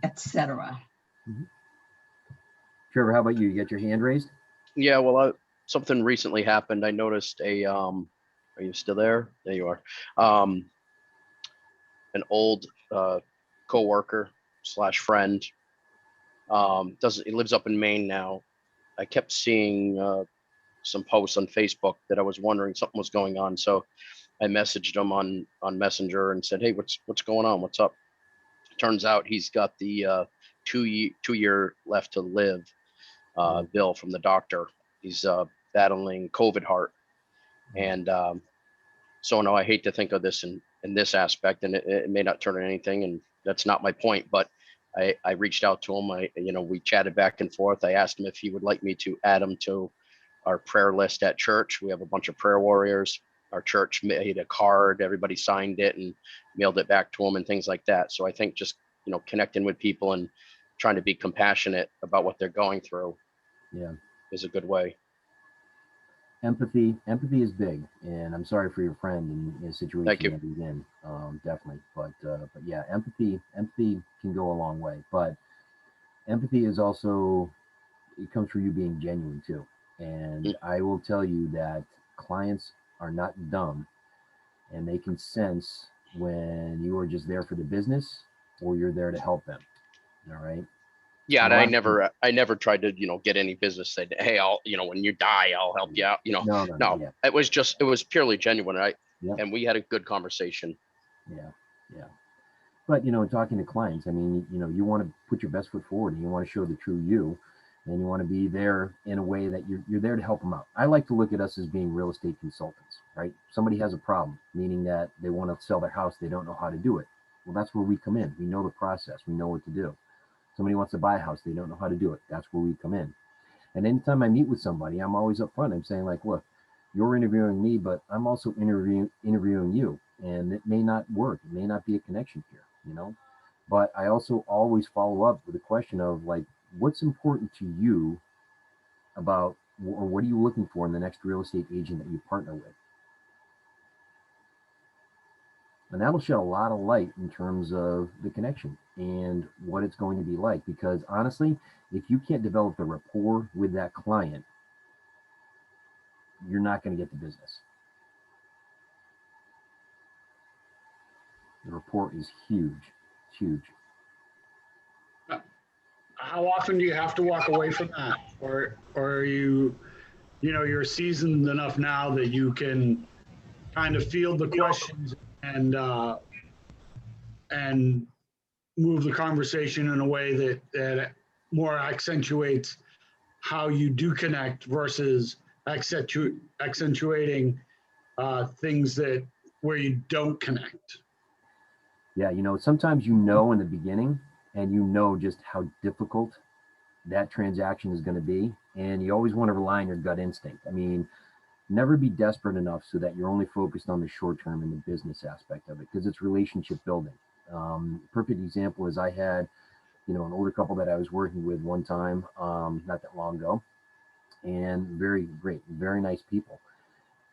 [SPEAKER 5] etc.
[SPEAKER 2] Trevor, how about you? You got your hand raised?
[SPEAKER 1] Yeah, well, something recently happened. I noticed are you still there? There you are. An old co-worker / friend. He lives up in Maine now. I kept seeing some posts on Facebook that I was wondering something was going on. So I messaged him on Messenger and said, hey, what's going on? What's up? Turns out he's got the 2-year left to live bill from the doctor. He's battling COVID heart. And so no, I hate to think of this in this aspect, and it may not turn into anything, and that's not my point, but I reached out to him. We chatted back and forth. I asked him if he would like me to add him to our prayer list at church. We have a bunch of prayer warriors. Our church made a card, everybody signed it and mailed it back to him and things like that. So I think just, connecting with people and trying to be compassionate about what they're going through is a good way.
[SPEAKER 2] Empathy is big, and I'm sorry for your friend in a situation that he's in, definitely. But yeah, empathy can go a long way. But empathy is also, it comes from you being genuine too. And I will tell you that clients are not dumb, and they can sense when you are just there for the business or you're there to help them. All right.
[SPEAKER 1] Yeah, and I never tried to, get any business. Said, hey, I'll, when you die, I'll help you out. No. Yeah. It was purely genuine, right? And we had a good conversation.
[SPEAKER 2] Yeah. But talking to clients, I mean, you want to put your best foot forward, and you want to show the true you, and you want to be there in a way that you're there to help them out. I like to look at us as being real estate consultants, right? Somebody has a problem, meaning that they want to sell their house, they don't know how to do it. Well, that's where we come in. We know the process. We know what to do. Somebody wants to buy a house, they don't know how to do it. That's where we come in. And anytime I meet with somebody, I'm always upfront. I'm saying, like, look, you're interviewing me, but I'm also interviewing you. And it may not work. It may not be a connection here, But I also always follow up with a question of, like, what's important to you about, or what are you looking for in the next real estate agent that you partner with? And that'll shed a lot of light in terms of the connection and what it's going to be like. Because honestly, if you can't develop the rapport with that client, you're not going to get the business. The rapport is huge. It's huge.
[SPEAKER 7] How often do you have to walk away from that? Or are you, you're seasoned enough now that you can kind of field the questions and move the conversation in a way that more accentuates how you do connect versus accentuating things where you don't connect?
[SPEAKER 2] Yeah, sometimes in the beginning, and just how difficult that transaction is going to be, and you always want to rely on your gut instinct. I mean, never be desperate enough so that you're only focused on the short term and the business aspect of it, because it's relationship building. Perfect example is I had, an older couple that I was working with one time, not that long ago, and very great, very nice people.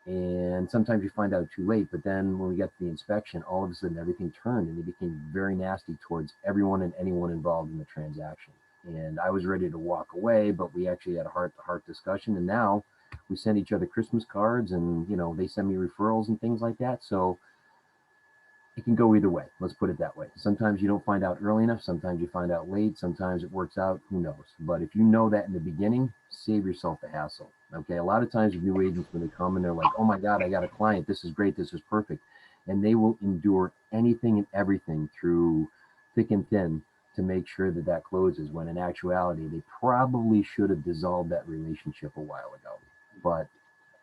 [SPEAKER 2] And sometimes you find out too late, but then when we get to the inspection, all of a sudden everything turned and it became very nasty towards everyone and anyone involved in the transaction. And I was ready to walk away, but we actually had a heart-to-heart discussion. And now we send each other Christmas cards, and they send me referrals and things like that. So it can go either way. Let's put it that way. Sometimes you don't find out early enough. Sometimes you find out late. Sometimes it works out. Who knows? But if you know that in the beginning, save yourself the hassle. Okay. A lot of times with new agents, when they come and they're like, oh my God, I got a client. This is great. This is perfect. And they will endure anything and everything through thick and thin to make sure that that closes, when in actuality, they probably should have dissolved that relationship a while ago. But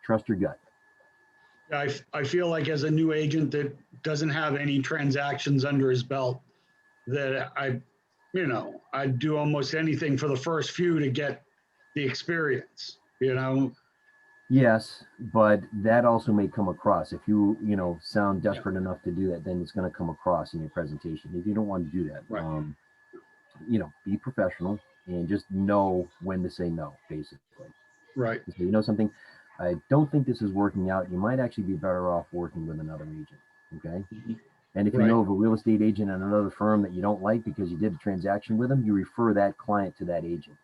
[SPEAKER 2] trust your gut.
[SPEAKER 7] I feel like as a new agent that doesn't have any transactions under his belt, that I'd do almost anything for the first few to get the experience,
[SPEAKER 2] Yes, but that also may come across. If you sound desperate enough to do that, then it's going to come across in your presentation. If you don't want to do that,
[SPEAKER 7] Right.
[SPEAKER 2] Be professional and just know when to say no, basically.
[SPEAKER 7] Right.
[SPEAKER 2] So, something, I don't think this is working out. You might actually be better off working with another agent. Okay. And if you know of a real estate agent at another firm that you don't like because you did a transaction with them, you refer that client to that agent.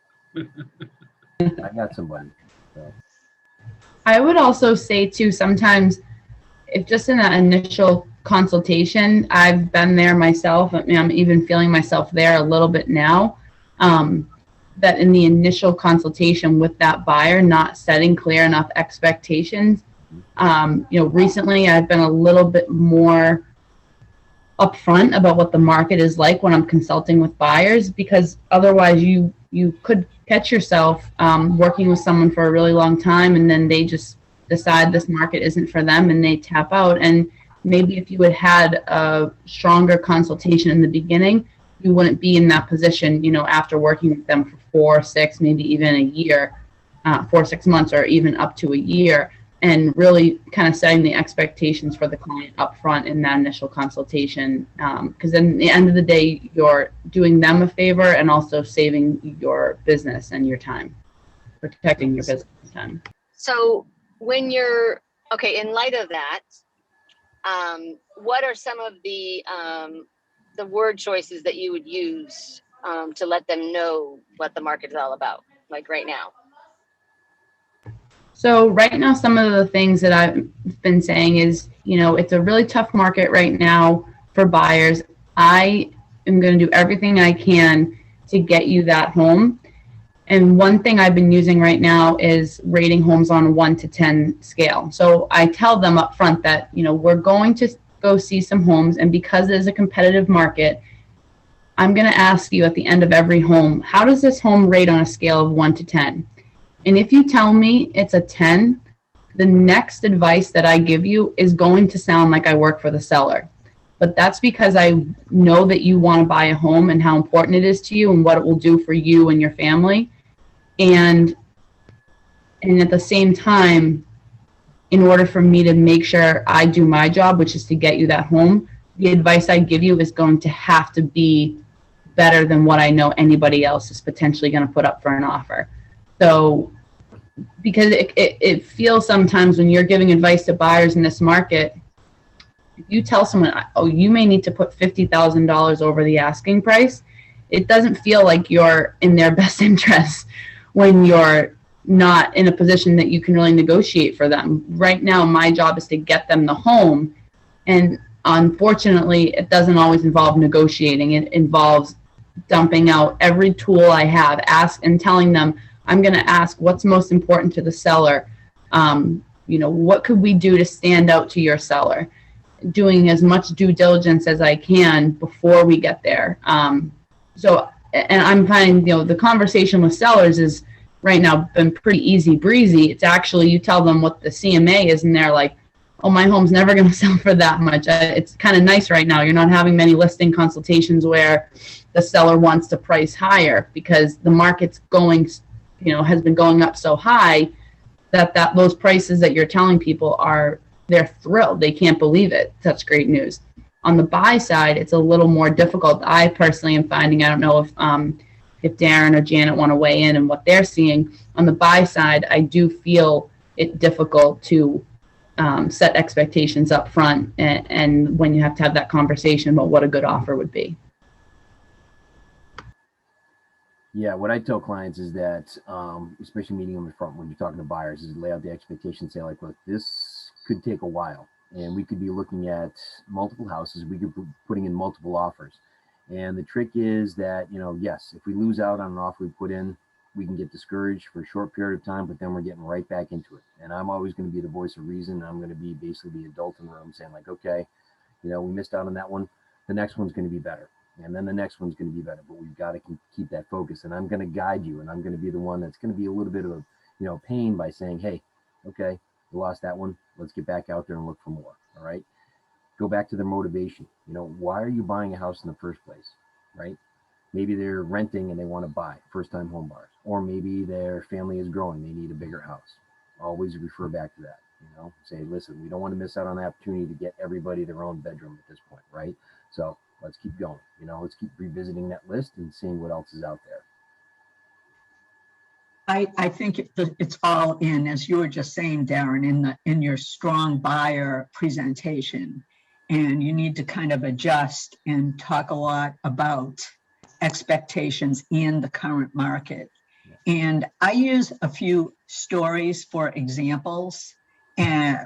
[SPEAKER 2] I got somebody. So.
[SPEAKER 6] I would also say too, sometimes if just in that initial consultation, I've been there myself. I mean, I'm even feeling myself there a little bit now. That in the initial consultation with that buyer, not setting clear enough expectations. Recently I've been a little bit more upfront about what the market is like when I'm consulting with buyers, because otherwise you could catch yourself working with someone for a really long time and then they just decide this market isn't for them and they tap out. And maybe if you had a stronger consultation in the beginning, you wouldn't be in that position, after working with them for 4, 6, maybe even a year, 4, 6 months, or even up to a year, and really kind of setting the expectations for the client up front in that initial consultation. Because then at the end of the day, you're doing them a favor and also saving your business and your time, protecting your business time.
[SPEAKER 13] So when you're, okay, in light of that, what are some of the word choices that you would use to let them know what the market is all about, like right now?
[SPEAKER 6] So right now, some of the things that I've been saying is, it's a really tough market right now for buyers. I am going to do everything I can to get you that home. And one thing I've been using right now is rating homes on a 1 to 10 scale. So I tell them up front that, we're going to go see some homes. And because there's a competitive market, I'm going to ask you at the end of every home, how does this home rate on a scale of 1 to 10? And if you tell me it's a 10, the next advice that I give you is going to sound like I work for the seller. But that's because I know that you want to buy a home and how important it is to you and what it will do for you and your family. And at the same time, in order for me to make sure I do my job, which is to get you that home, the advice I give you is going to have to be better than what I know anybody else is potentially going to put up for an offer. So, because it feels sometimes when you're giving advice to buyers in this market, if you tell someone, oh, you may need to put $50,000 over the asking price, it doesn't feel like you're in their best interest when you're not in a position that you can really negotiate for them. Right now, my job is to get them the home. And unfortunately, it doesn't always involve negotiating. It involves dumping out every tool I have, and telling them, I'm going to ask what's most important to the seller. What could we do to stand out to your seller? Doing as much due diligence as I can before we get there. And I'm finding, the conversation with sellers is right now been pretty easy breezy. It's actually, you tell them what the CMA is and they're like, oh, my home's never going to sell for that much. It's kind of nice right now. You're not having many listing consultations where the seller wants to price higher because the market's going, has been going up so high that those prices that you're telling people they're thrilled. They can't believe it. Such great news. On the buy side, it's a little more difficult. I personally am finding, I don't know if Darren or Janet want to weigh in and what they're seeing. On the buy side, I do feel it difficult to set expectations up front, and when you have to have that conversation about what a good offer would be.
[SPEAKER 2] Yeah, what I tell clients is that, especially meeting them in front when you're talking to buyers, is lay out the expectations. Say like, look, this could take a while, and we could be looking at multiple houses. We could be putting in multiple offers, and the trick is that, you know, yes, if we lose out on an offer we put in, we can get discouraged for a short period of time, but then we're getting right back into it. And I'm always going to be the voice of reason. I'm going to be basically the adult in the room saying like, okay, you know, we missed out on that one. The next one's going to be better. And then the next one's going to be better, but we've got to keep that focus. And I'm going to guide you, and I'm going to be the one that's going to be a little bit of a, you know, pain by saying, hey, okay, we lost that one. Let's get back out there and look for more. All right. Go back to their motivation. You know, why are you buying a house in the first place? Right. Maybe they're renting and they want to buy, first time home buyers, or maybe their family is growing. They need a bigger house. Always refer back to that, you know, say, listen, we don't want to miss out on the opportunity to get everybody their own bedroom at this point. Right. So let's keep going, you know, let's keep revisiting that list and seeing what else is out there.
[SPEAKER 5] I think it's all in, as you were just saying, Darren, in your strong buyer presentation, and you need to kind of adjust and talk a lot about expectations in the current market. And I use a few stories for examples, and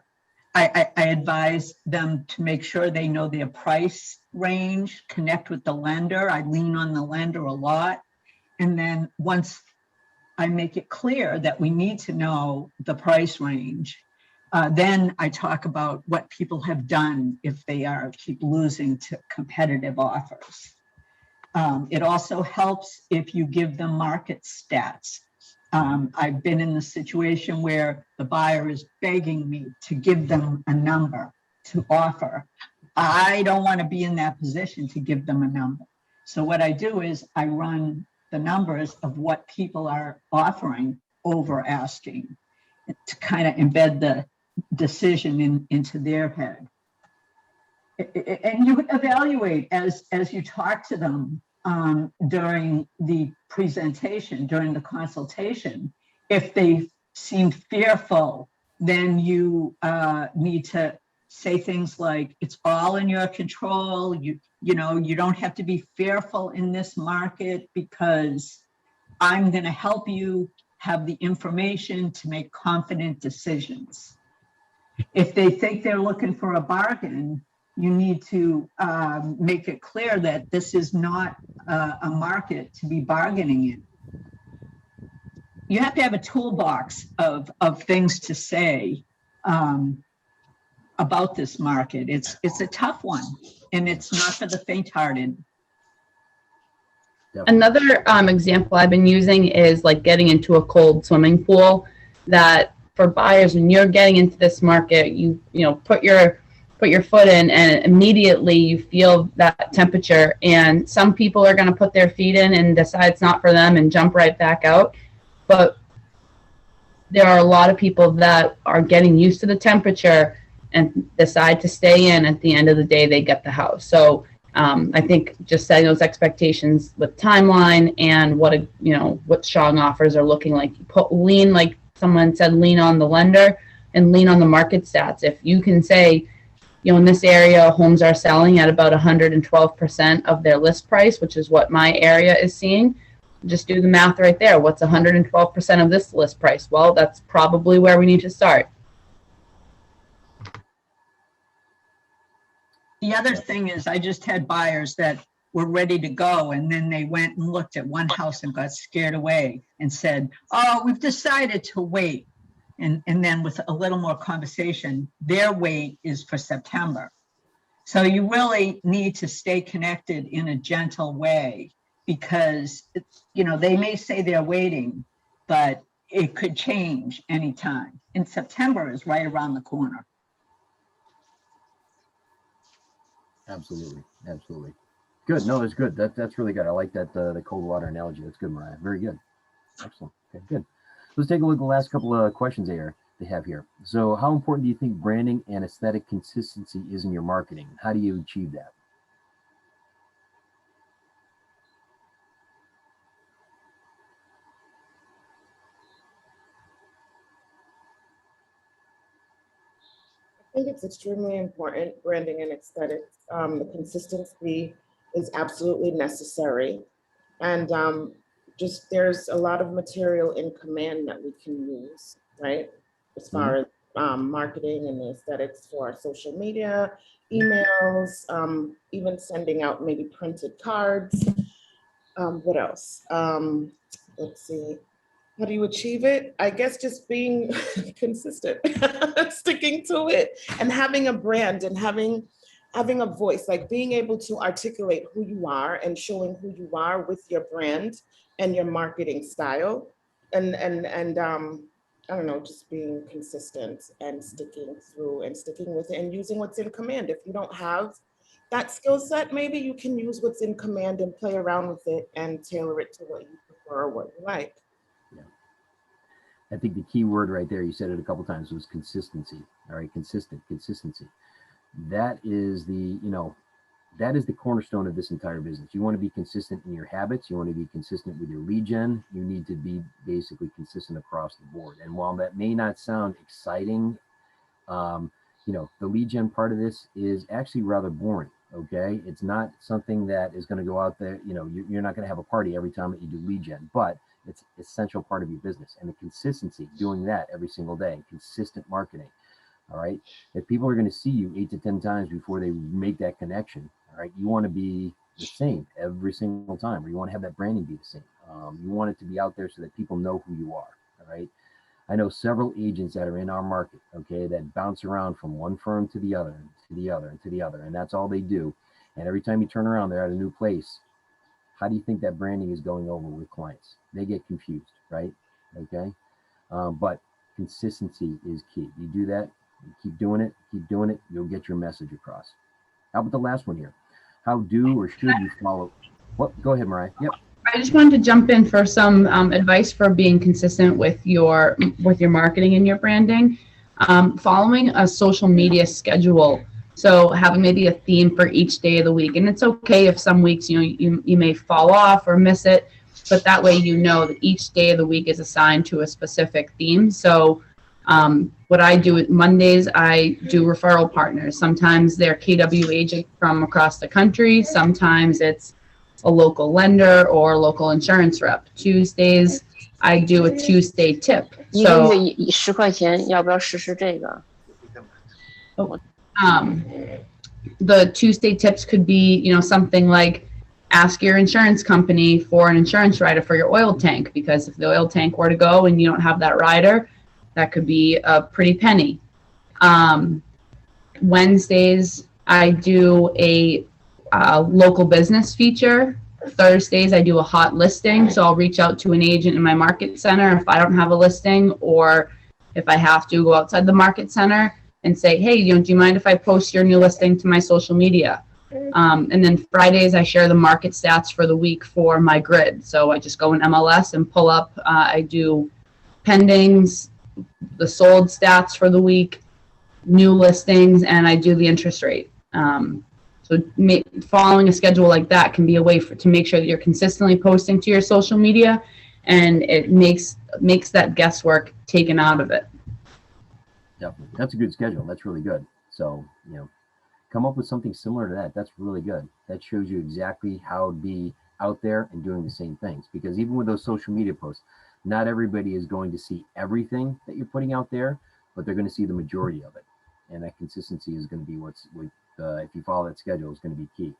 [SPEAKER 5] I advise them to make sure they know their price range, connect with the lender. I lean on the lender a lot. And then once I make it clear that we need to know the price range, then I talk about what people have done if they keep losing to competitive offers. It also helps if you give them market stats. I've been in the situation where the buyer is begging me to give them a number to offer. I don't want to be in that position to give them a number. So what I do is I run the numbers of what people are offering over asking to kind of embed the decision into their head. And you evaluate as you talk to them during the presentation, during the consultation. If they seem fearful, then you need to say things like, it's all in your control. You know, you don't have to be fearful in this market because I'm going to help you have the information to make confident decisions. If they think they're looking for a bargain, you need to make it clear that this is not a market to be bargaining in. You have to have a toolbox of things to say about this market. It's a tough one, and it's not for the faint-hearted.
[SPEAKER 6] Another example I've been using is like getting into a cold swimming pool. That for buyers, when you're getting into this market, you know, put your foot in, and immediately you feel that temperature. And some people are going to put their feet in and decide it's not for them and jump right back out. But there are a lot of people that are getting used to the temperature and decide to stay in. At the end of the day, they get the house. So I think just setting those expectations with timeline and what strong offers are looking like. Lean, like someone said, lean on the lender and lean on the market stats. If you can say, you know, in this area, homes are selling at about 112% of their list price, which is what my area is seeing. Just do the math right there. What's 112% of this list price? Well, that's probably where we need to start.
[SPEAKER 5] The other thing is I just had buyers that were ready to go, and then they went and looked at one house and got scared away and said, oh, we've decided to wait. And then with a little more conversation, their wait is for September. So you really need to stay connected in a gentle way, because, you know, they may say they're waiting, but it could change anytime. And September is right around the corner.
[SPEAKER 2] Absolutely. Absolutely. Good. No, it's good. That's really good. I like that, the cold water analogy. That's good, Mariah. Very good. Excellent. Okay, good. Let's take a look at the last couple of questions they have here. So how important do you think branding and aesthetic consistency is in your marketing? How do you achieve that?
[SPEAKER 14] think it's extremely important, branding and aesthetics. The consistency is absolutely necessary. And just there's a lot of material in command that we can use, right? As far as marketing and the aesthetics for our social media, emails, even sending out maybe printed cards. What else? Let's see. How do you achieve it? I guess just being consistent, sticking to it, and having a brand and having a voice, like being able to articulate who you are and showing who you are with your brand and your marketing style. And I don't know, just being consistent and sticking through and sticking with it and using what's in command. If you don't have that skill set, maybe you can use what's in command and play around with it and tailor it to what you prefer or what you like.
[SPEAKER 2] Yeah. I think the key word right there, you said it a couple times, was consistency. All right, consistency. That is that is the cornerstone of this entire business. You want to be consistent in your habits. You want to be consistent with your lead gen. You need to be basically consistent across the board. And while that may not sound exciting, the lead gen part of this is actually rather boring. Okay, it's not something that is going to go out there. You're not going to have a party every time that you do lead gen, but it's an essential part of your business. And the consistency, doing that every single day, consistent marketing. All right. If people are going to see you 8 to 10 times before they make that connection, all right, you want to be the same every single time, or you want to have that branding be the same. You want it to be out there so that people know who you are. All right. I know several agents that are in our market, okay, that bounce around from one firm to the other, to the other, and to the other, and that's all they do. And every time you turn around, they're at a new place. How do you think that branding is going over with clients? They get confused, right? Okay. But consistency is key. You do that, you keep doing it, you'll get your message across. How about the last one here? How do or should you follow? What? Go ahead, Mariah. Yep.
[SPEAKER 6] I just wanted to jump in for some advice for being consistent with your marketing and your branding. Following a social media schedule. So having maybe a theme for each day of the week. And it's okay if some weeks, you may fall off or miss it, but that way that each day of the week is assigned to a specific theme. So what I do Mondays, I do referral partners. Sometimes they're KW agents from across the country. Sometimes it's a local lender or local insurance rep. Tuesdays, I do a Tuesday tip. So,
[SPEAKER 15] 10块钱，要不要试试这个？
[SPEAKER 6] the Tuesday tips could be, something like ask your insurance company for an insurance rider for your oil tank, because if the oil tank were to go and you don't have that rider, that could be a pretty penny. Wednesdays, I do a local business feature. Thursdays, I do a hot listing. So I'll reach out to an agent in my market center if I don't have a listing, or if I have to go outside the market center and say, hey, do you mind if I post your new listing to my social media? And then Fridays, I share the market stats for the week for my grid. So I just go in MLS and pull up, I do pendings, the sold stats for the week, new listings, and I do the interest rate. So following a schedule like that can be a way to make sure that you're consistently posting to your social media, and it makes that guesswork taken out of it.
[SPEAKER 2] Definitely. That's a good schedule. That's really good. So, come up with something similar to that. That's really good. That shows you exactly how to be out there and doing the same things. Because even with those social media posts, not everybody is going to see everything that you're putting out there, but they're going to see the majority of it. And that consistency is going to be if you follow that schedule, is going to be key.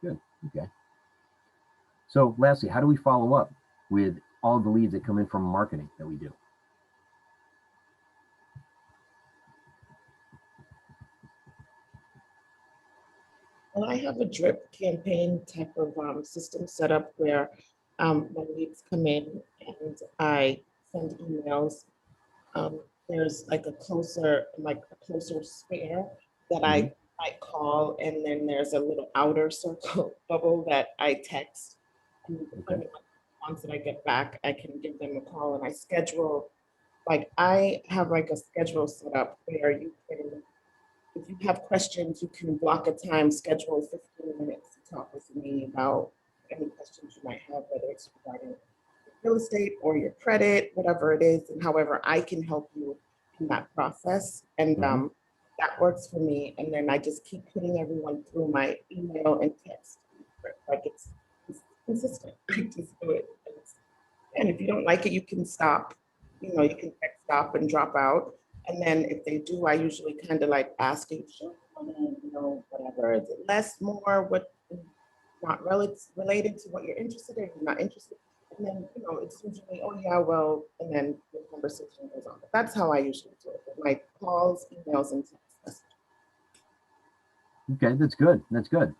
[SPEAKER 2] Good. Okay. So lastly, how do we follow up with all the leads that come in from marketing that we do?
[SPEAKER 14] Well, I have a drip campaign type of system set up where my leads come in and I send emails. There's like a closer sphere that I might call, and then there's a little outer circle bubble that I text. And once that I get back, I can give them a call, and I schedule. I have a schedule set up where you can, if you have questions, you can block a time, schedule 15 minutes to talk with me about any questions you might have, whether it's regarding real estate or your credit, whatever it is, and however I can help you in that process. And that works for me. And then I just keep putting everyone through my email and text. Like it's consistent. Just do it. And if you don't like it, you can stop. You know, you can text stop and drop out. And then if they do, I usually kind of like asking, sure, you know, whatever. Is it less, more, what, not related to what you're interested in, you're not interested. And then, you know, it's usually, oh yeah, well, and then the conversation goes on. But that's how I usually do it, with my calls, emails, and text messages.
[SPEAKER 2] Okay, that's good. That's good.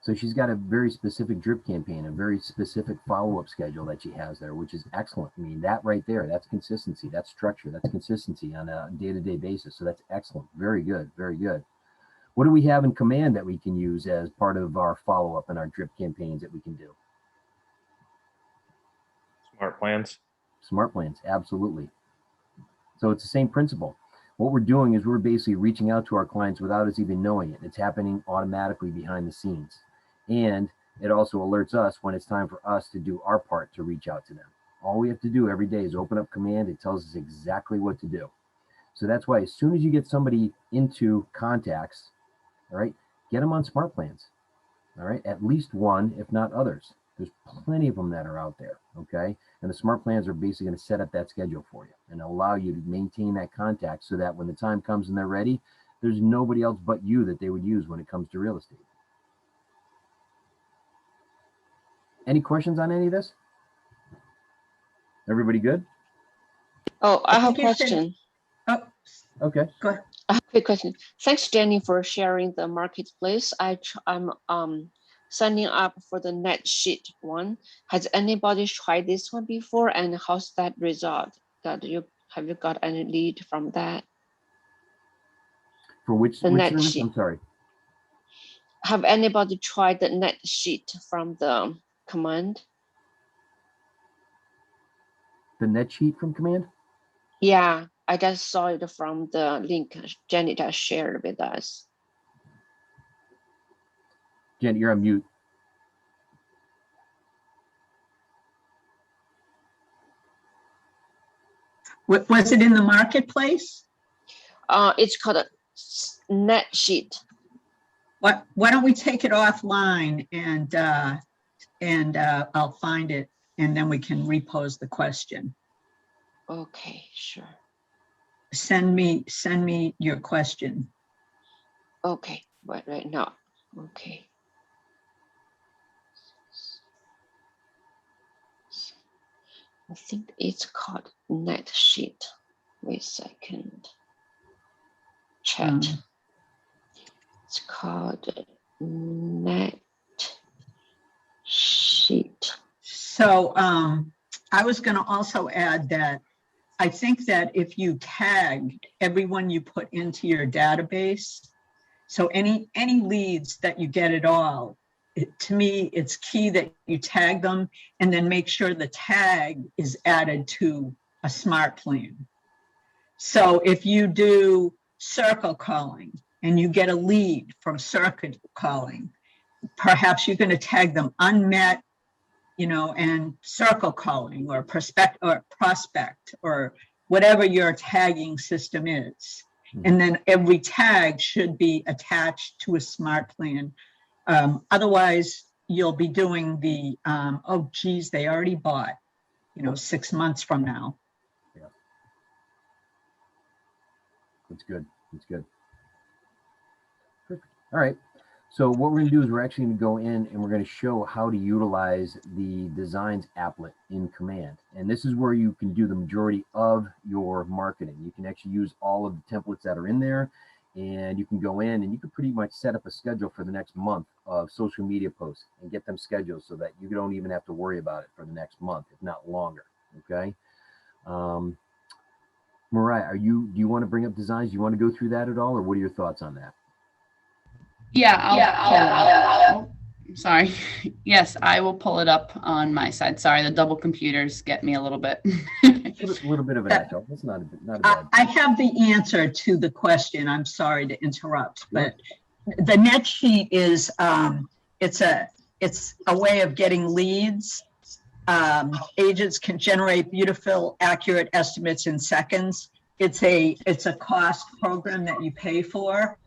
[SPEAKER 2] So she's got a very specific drip campaign, a very specific follow-up schedule that she has there, which is excellent. I mean, that right there, that's consistency, that's structure, that's consistency on a day-to-day basis. So that's excellent. Very good, very good. What do we have in command that we can use as part of our follow-up and our drip campaigns that we can do?
[SPEAKER 4] Smart plans.
[SPEAKER 2] Smart plans, absolutely. So it's the same principle. What we're doing is we're basically reaching out to our clients without us even knowing it. It's happening automatically behind the scenes. And it also alerts us when it's time for us to do our part to reach out to them. All we have to do every day is open up command. It tells us exactly what to do. So that's why as soon as you get somebody into contacts, all right, get them on smart plans. All right, at least one, if not others. There's plenty of them that are out there. Okay. And the smart plans are basically going to set up that schedule for you and allow you to maintain that contact so that when the time comes and they're ready, there's nobody else but you that they would use when it comes to real estate. Any questions on any of this? Everybody good?
[SPEAKER 15] Oh, I have a question.
[SPEAKER 5] Oh,
[SPEAKER 2] okay.
[SPEAKER 5] Go ahead.
[SPEAKER 15] A quick question. Thanks, Jenny, for sharing the marketplace. I'm signing up for the net sheet one. Has anybody tried this one before, and how's that result? Have you got any lead from that?
[SPEAKER 2] For which
[SPEAKER 15] net
[SPEAKER 2] service?
[SPEAKER 15] sheet.
[SPEAKER 2] I'm sorry.
[SPEAKER 15] Have anybody tried the net sheet from the command?
[SPEAKER 2] The net sheet from command?
[SPEAKER 15] Yeah, I just saw it from the link Jenny just shared with us.
[SPEAKER 2] Jen, you're on mute.
[SPEAKER 5] Was it in the marketplace?
[SPEAKER 15] It's called a net sheet.
[SPEAKER 5] Why don't we take it offline and I'll find it and then we can repose the question.
[SPEAKER 15] Okay, sure.
[SPEAKER 5] Send me your question.
[SPEAKER 15] Okay, right now. Okay. I think it's called net sheet. Wait a second. Chat. It's called net sheet.
[SPEAKER 5] So I was going to also add that I think that if you tag everyone you put into your database, so any leads that you get at all, to me, it's key that you tag them and then make sure the tag is added to a smart plan. So if you do circle calling and you get a lead from circle calling, perhaps you're going to tag them unmet, you know, and circle calling or prospect or whatever your tagging system is. And then every tag should be attached to a smart plan. Otherwise, you'll be doing the, oh, geez, they already bought, you know, 6 months from now.
[SPEAKER 2] Yeah. That's good. That's good. Perfect. All right. So what we're going to do is we're actually going to go in and we're going to show how to utilize the designs applet in command. And this is where you can do the majority of your marketing. You can actually use all of the templates that are in there, and you can go in and you can pretty much set up a schedule for the next month of social media posts and get them scheduled so that you don't even have to worry about it for the next month, if not longer. Okay. Mariah, do you want to bring up designs? Do you want to go through that at all, or what are your thoughts on that?
[SPEAKER 6] Yeah, sorry. Yes, I will pull it up on my side. Sorry, the double computers get me a little bit.
[SPEAKER 2] A little bit of an echo. That's not a bad.
[SPEAKER 5] I have the answer to the question. I'm sorry to interrupt, but the net sheet is it's a way of getting leads. Agents can generate beautiful, accurate estimates in seconds. it's a cost program that you pay for.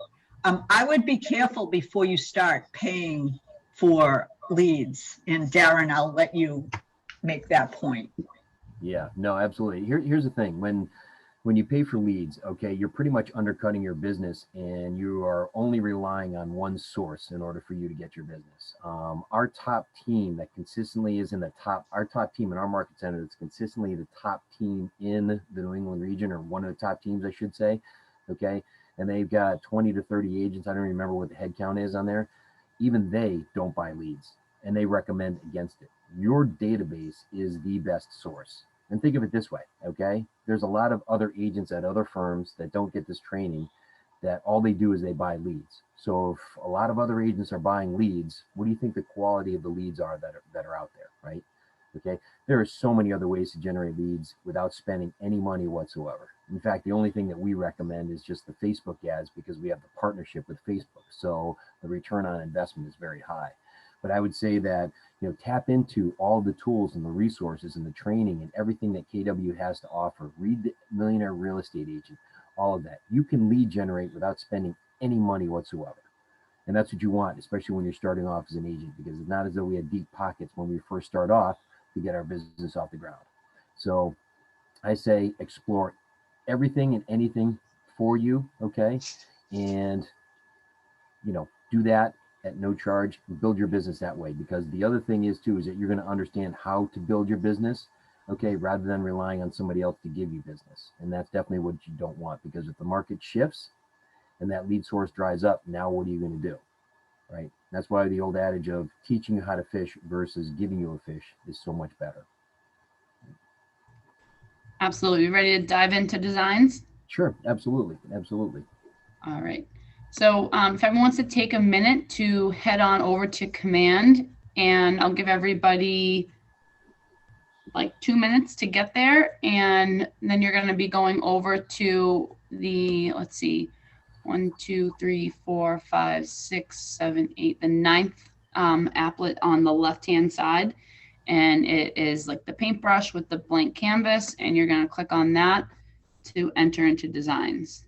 [SPEAKER 5] I would be careful before you start paying for leads. And Darren, I'll let you make that point.
[SPEAKER 2] Yeah, no, absolutely. Here's the thing. When you pay for leads, okay, you're pretty much undercutting your business and you are only relying on one source in order for you to get your business. Our top team that consistently is in the top, our top team in our market center that's consistently the top team in the New England region, or one of the top teams, I should say, okay, and they've got 20 to 30 agents. I don't remember what the head count is on there. Even they don't buy leads and they recommend against it. Your database is the best source. And think of it this way, okay? There's a lot of other agents at other firms that don't get this training, that all they do is they buy leads. So if a lot of other agents are buying leads, what do you think the quality of the leads are that are out there, right? Okay, there are so many other ways to generate leads without spending any money whatsoever. In fact, the only thing that we recommend is just the Facebook ads, because we have the partnership with Facebook. So the return on investment is very high. But I would say that, tap into all the tools and the resources and the training and everything that KW has to offer. Read the Millionaire Real Estate Agent, all of that. You can lead generate without spending any money whatsoever. And that's what you want, especially when you're starting off as an agent, because it's not as though we had deep pockets when we first start off to get our business off the ground. So I say explore everything and anything for you, okay? And, do that at no charge, build your business that way. Because the other thing is too, is that you're going to understand how to build your business, okay, rather than relying on somebody else to give you business. And that's definitely what you don't want, because if the market shifts and that lead source dries up, now what are you going to do, right? That's why the old adage of teaching you how to fish versus giving you a fish is so much better.
[SPEAKER 6] Absolutely. Ready to dive into designs?
[SPEAKER 2] Sure, absolutely, absolutely.
[SPEAKER 6] All right. So if everyone wants to take a minute to head on over to Command, and I'll give everybody like 2 minutes to get there. And then you're going to be going over to the, let's see, 1, 2, 3, 4, 5, 6, 7, 8, the 9th applet on the left-hand side. And it is like the paintbrush with the blank canvas. And you're going to click on that to enter into designs.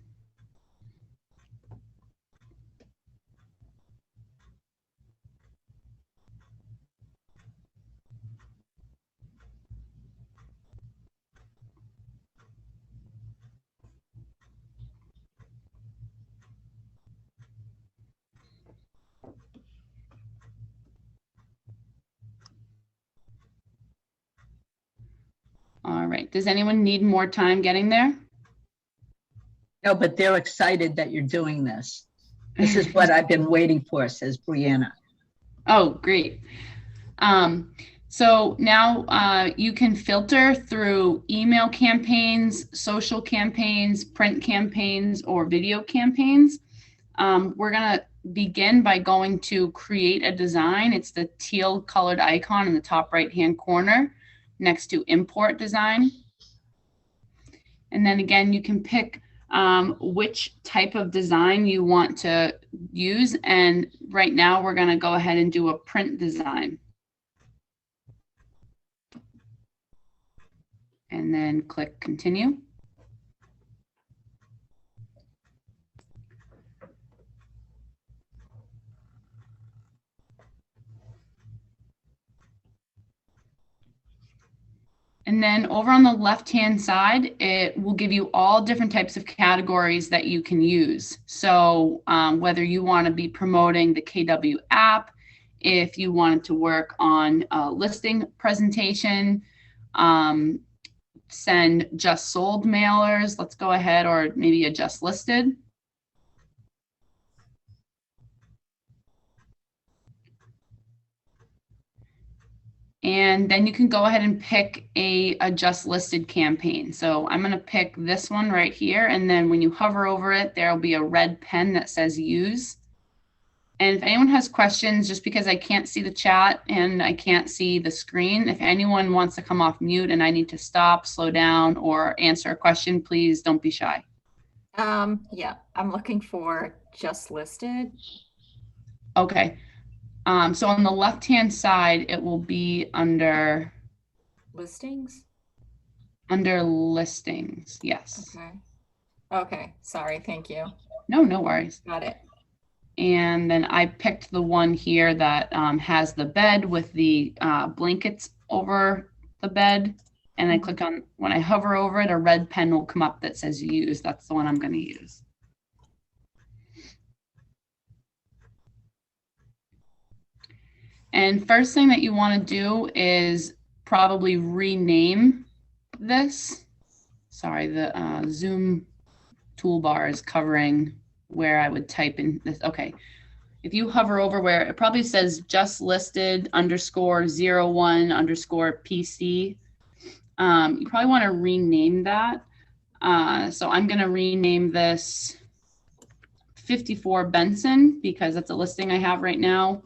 [SPEAKER 6] All right. Does anyone need more time getting there?
[SPEAKER 5] No, but they're excited that you're doing this. This is what I've been waiting for, says Brianna.
[SPEAKER 6] Oh, great. So now you can filter through email campaigns, social campaigns, print campaigns, or video campaigns. We're going to begin by going to create a design. It's the teal colored icon in the top right-hand corner next to import design. And then again, you can pick which type of design you want to use. And right now we're going to go ahead and do a print design. And then click continue. And then over on the left-hand side, it will give you all different types of categories that you can use. So whether you want to be promoting the KW app, if you wanted to work on a listing presentation, send just sold mailers, let's go ahead, or maybe a just listed. And then you can go ahead and pick a just listed campaign. So I'm going to pick this one right here. And then when you hover over it, there'll be a red pen that says use. And if anyone has questions, just because I can't see the chat and I can't see the screen, if anyone wants to come off mute and I need to stop, slow down, or answer a question, please don't be shy.
[SPEAKER 10] Yeah, I'm looking for just listed.
[SPEAKER 6] Okay. So on the left-hand side, it will be under
[SPEAKER 10] listings.
[SPEAKER 6] Under listings, yes.
[SPEAKER 10] Okay. Okay, sorry, thank you.
[SPEAKER 6] No, no worries.
[SPEAKER 10] Got it.
[SPEAKER 6] And then I picked the one here that has the bed with the blankets over the bed. And I click on, when I hover over it, a red pen will come up that says use. That's the one I'm going to use. And first thing that you want to do is probably rename this. Sorry, the Zoom toolbar is covering where I would type in this. Okay. If you hover over where it probably says just listed _01 _ PC, you probably want to rename that. So I'm going to rename this 54 Benson because that's a listing I have right now.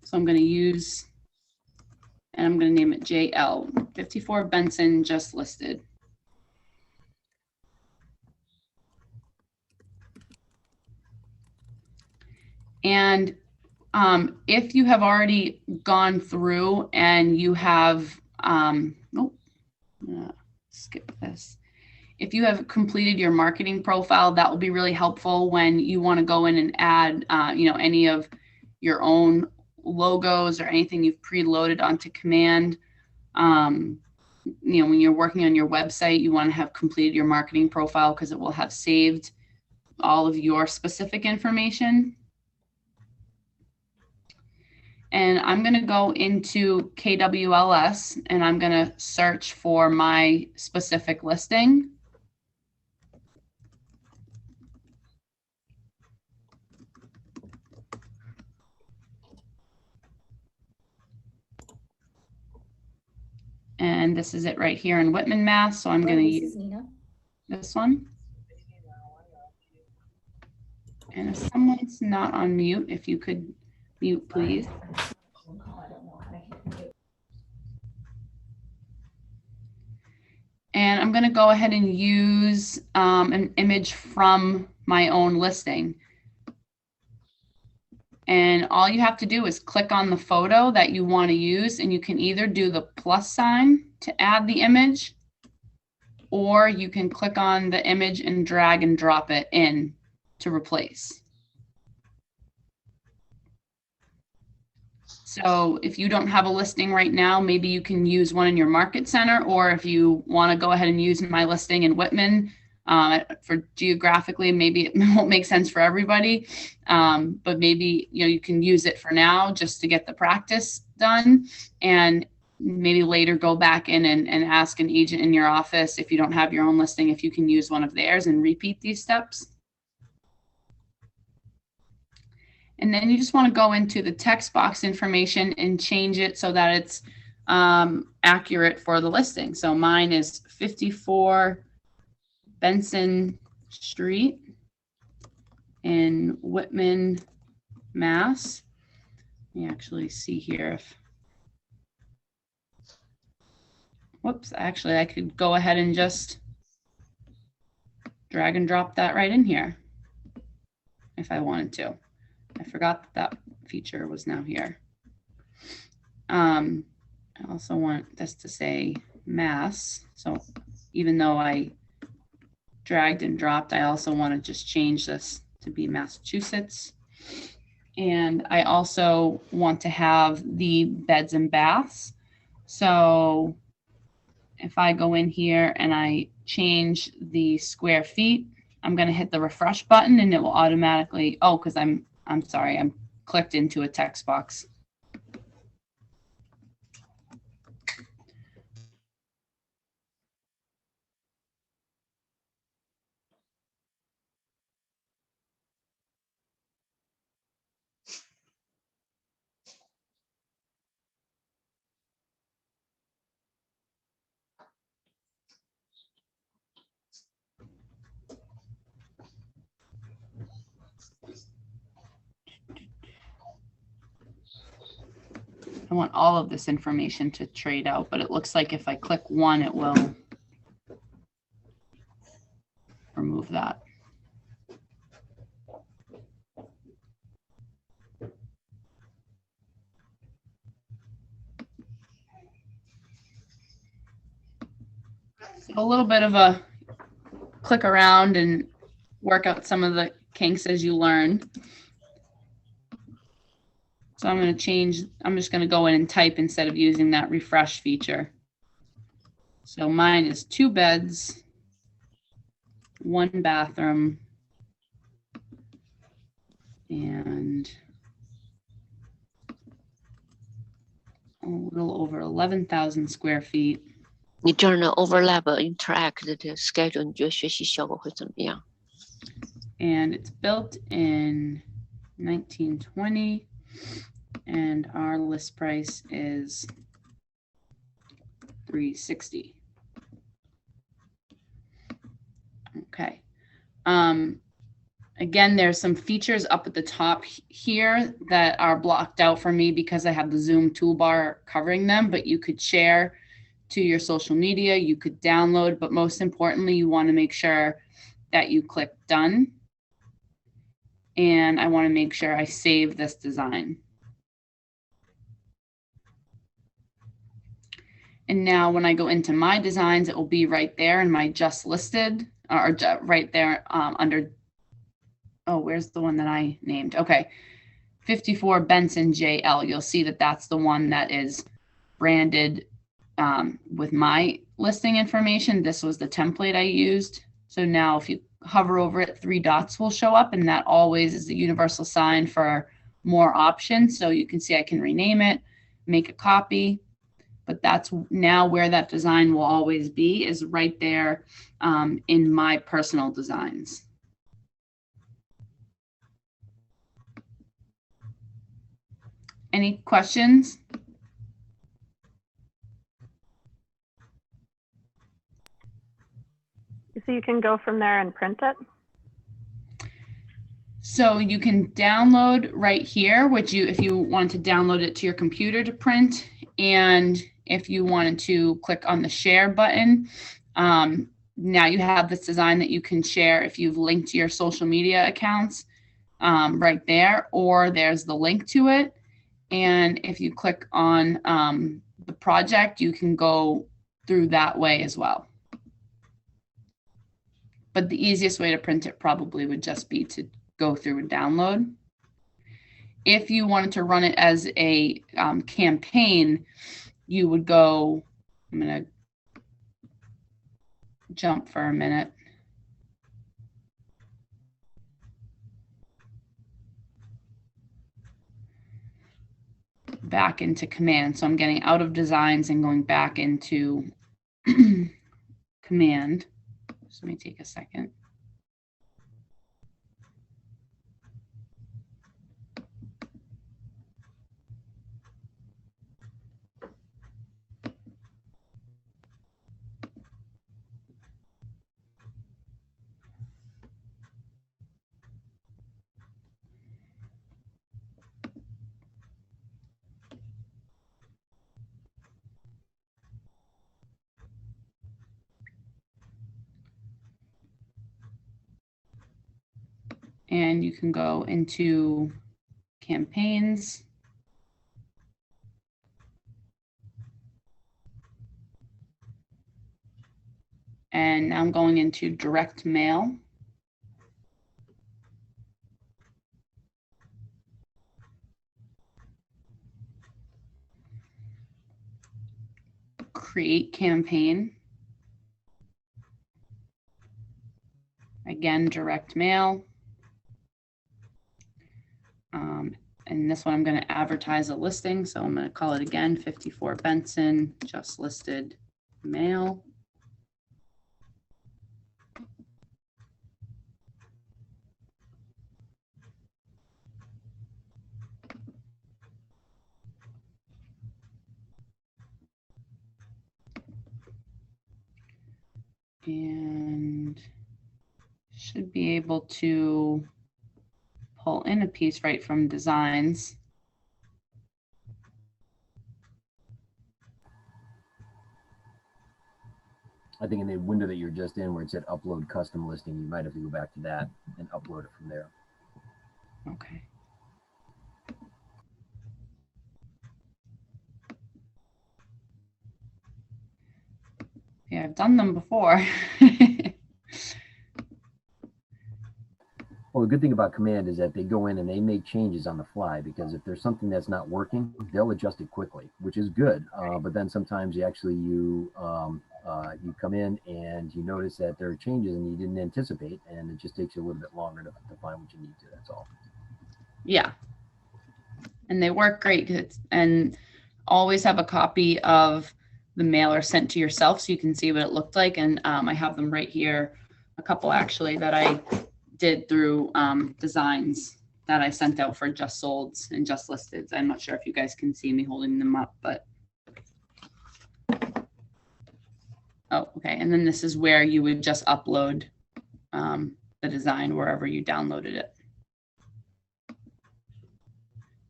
[SPEAKER 6] So I'm going to use, and I'm going to name it JL 54 Benson just listed. And if you have already gone through and you have, skip this. If you have completed your marketing profile, that will be really helpful when you want to go in and add, any of your own logos or anything you've preloaded onto Command. When you're working on your website, you want to have completed your marketing profile because it will have saved all of your specific information. And I'm going to go into KWLS and I'm going to search for my specific listing. And this is it right here in Whitman, Mass. So I'm going to use this one. And if someone's not on mute, if you could mute, please. And I'm going to go ahead and use an image from my own listing. And all you have to do is click on the photo that you want to use, and you can either do the plus sign to add the image, or you can click on the image and drag and drop it in to replace. So if you don't have a listing right now, maybe you can use one in your market center, or if you want to go ahead and use my listing in Whitman, for geographically, maybe it won't make sense for everybody, but maybe you can use it for now just to get the practice done, and maybe later go back in and ask an agent in your office, if you don't have your own listing, if you can use one of theirs and repeat these steps. And then you just want to go into the text box information and change it so that it's accurate for the listing. So mine is 54 Benson Street in Whitman, Mass. Let me actually see here if, whoops, actually I could go ahead and just drag and drop that right in here if I wanted to. I forgot that feature was now here. I also want this to say Mass. So even though I dragged and dropped, I also want to just change this to be Massachusetts. And I also want to have the beds and baths. So if I go in here and I change the square feet, I'm going to hit the refresh button and it will automatically, because I'm sorry, I'm clicked into a text box. I want all of this information to trade out, but it looks like if I click one, it will remove that. So a little bit of a click around and work out some of the kinks as you learn. So I'm going to change, I'm just going to go in and type instead of using that refresh feature. So mine is 2 beds, 1 bathroom, and a little over 11,000 square feet.
[SPEAKER 15] 你这儿呢 overlap interact 的 schedule， 你觉得学习效果会怎么样？
[SPEAKER 6] And it's built in 1920, and our list price is $360. Okay. Again, there's some features up at the top here that are blocked out for me because I have the Zoom toolbar covering them, but you could share to your social media, you could download, but most importantly, you want to make sure that you click done. And I want to make sure I save this design. And now when I go into my designs, it will be right there in my just listed, or right there under, oh, where's the one that I named? Okay, 54 Benson JL. You'll see that that's the one that is branded with my listing information. This was the template I used. So now if you hover over it, 3 dots will show up, and that always is the universal sign for more options. So you can see I can rename it, make a copy, but that's now where that design will always be, is right there in my personal designs. Any questions?
[SPEAKER 16] So you can go from there and print it?
[SPEAKER 6] So you can download right here, which if you want to download it to your computer to print, and if you wanted to click on the share button, now you have this design that you can share if you've linked to your social media accounts right there, or there's the link to it. And if you click on the project, you can go through that way as well. But the easiest way to print it probably would just be to go through and download. If you wanted to run it as a campaign, you would go, I'm going to jump for a minute. Back into command. So I'm getting out of designs and going back into command. So let me take a second. And you can go into campaigns. And now I'm going into direct mail. Create campaign. Again, direct mail. And this one I'm going to advertise a listing. So I'm going to call it again, 54 Benson, just listed mail. And should be able to pull in a piece right from designs.
[SPEAKER 2] I think in the window that you're just in where it said upload custom listing, you might have to go back to that and upload it from there.
[SPEAKER 6] Okay. Yeah, I've done them before.
[SPEAKER 2] Well, the good thing about Command is that they go in and they make changes on the fly, because if there's something that's not working, they'll adjust it quickly, which is good. But then sometimes you come in and you notice that there are changes and you didn't anticipate, and it just takes you a little bit longer to find what you need to. That's all.
[SPEAKER 6] Yeah. And they work great, and always have a copy of the mailer sent to yourself so you can see what it looked like. And I have them right here, a couple actually that I did through designs that I sent out for just solds and just listeds. I'm not sure if you guys can see me holding them up, but. Oh, okay. And then this is where you would just upload the design wherever you downloaded it.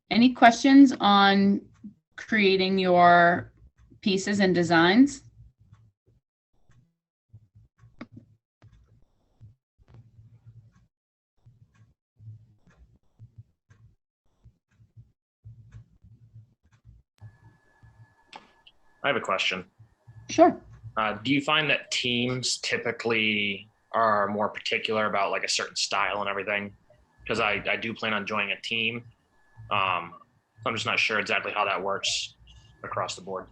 [SPEAKER 6] Any questions on creating your pieces and designs?
[SPEAKER 4] I have a question.
[SPEAKER 6] Sure.
[SPEAKER 4] Do you find that teams typically are more particular about like a certain style and everything? Because I do plan on joining a team. I'm just not sure exactly how that works across the board.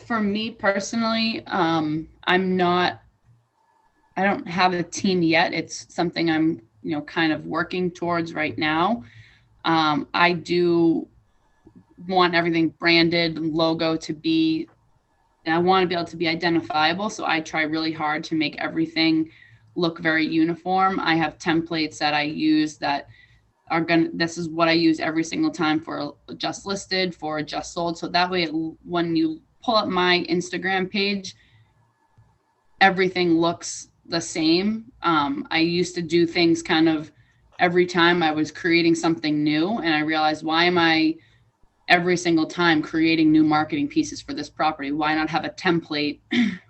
[SPEAKER 6] For me personally, I don't have a team yet. It's something I'm, kind of working towards right now. I do want everything branded, logo to be, and I want to be able to be identifiable. So I try really hard to make everything look very uniform. I have templates that I use that this is what I use every single time for just listed, for just sold. So that way, when you pull up my Instagram page, everything looks the same. I used to do things kind of every time I was creating something new, and I realized, why am I every single time creating new marketing pieces for this property? Why not have a template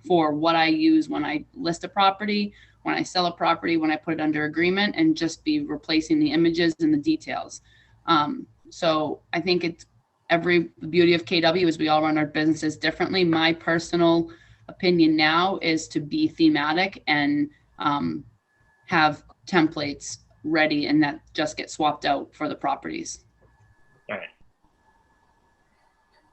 [SPEAKER 6] for what I use when I list a property, when I sell a property, when I put it under agreement, and just be replacing the images and the details. So I think the beauty of KW is we all run our businesses differently. My personal opinion now is to be thematic and have templates ready, and that just get swapped out for the properties.
[SPEAKER 4] All right.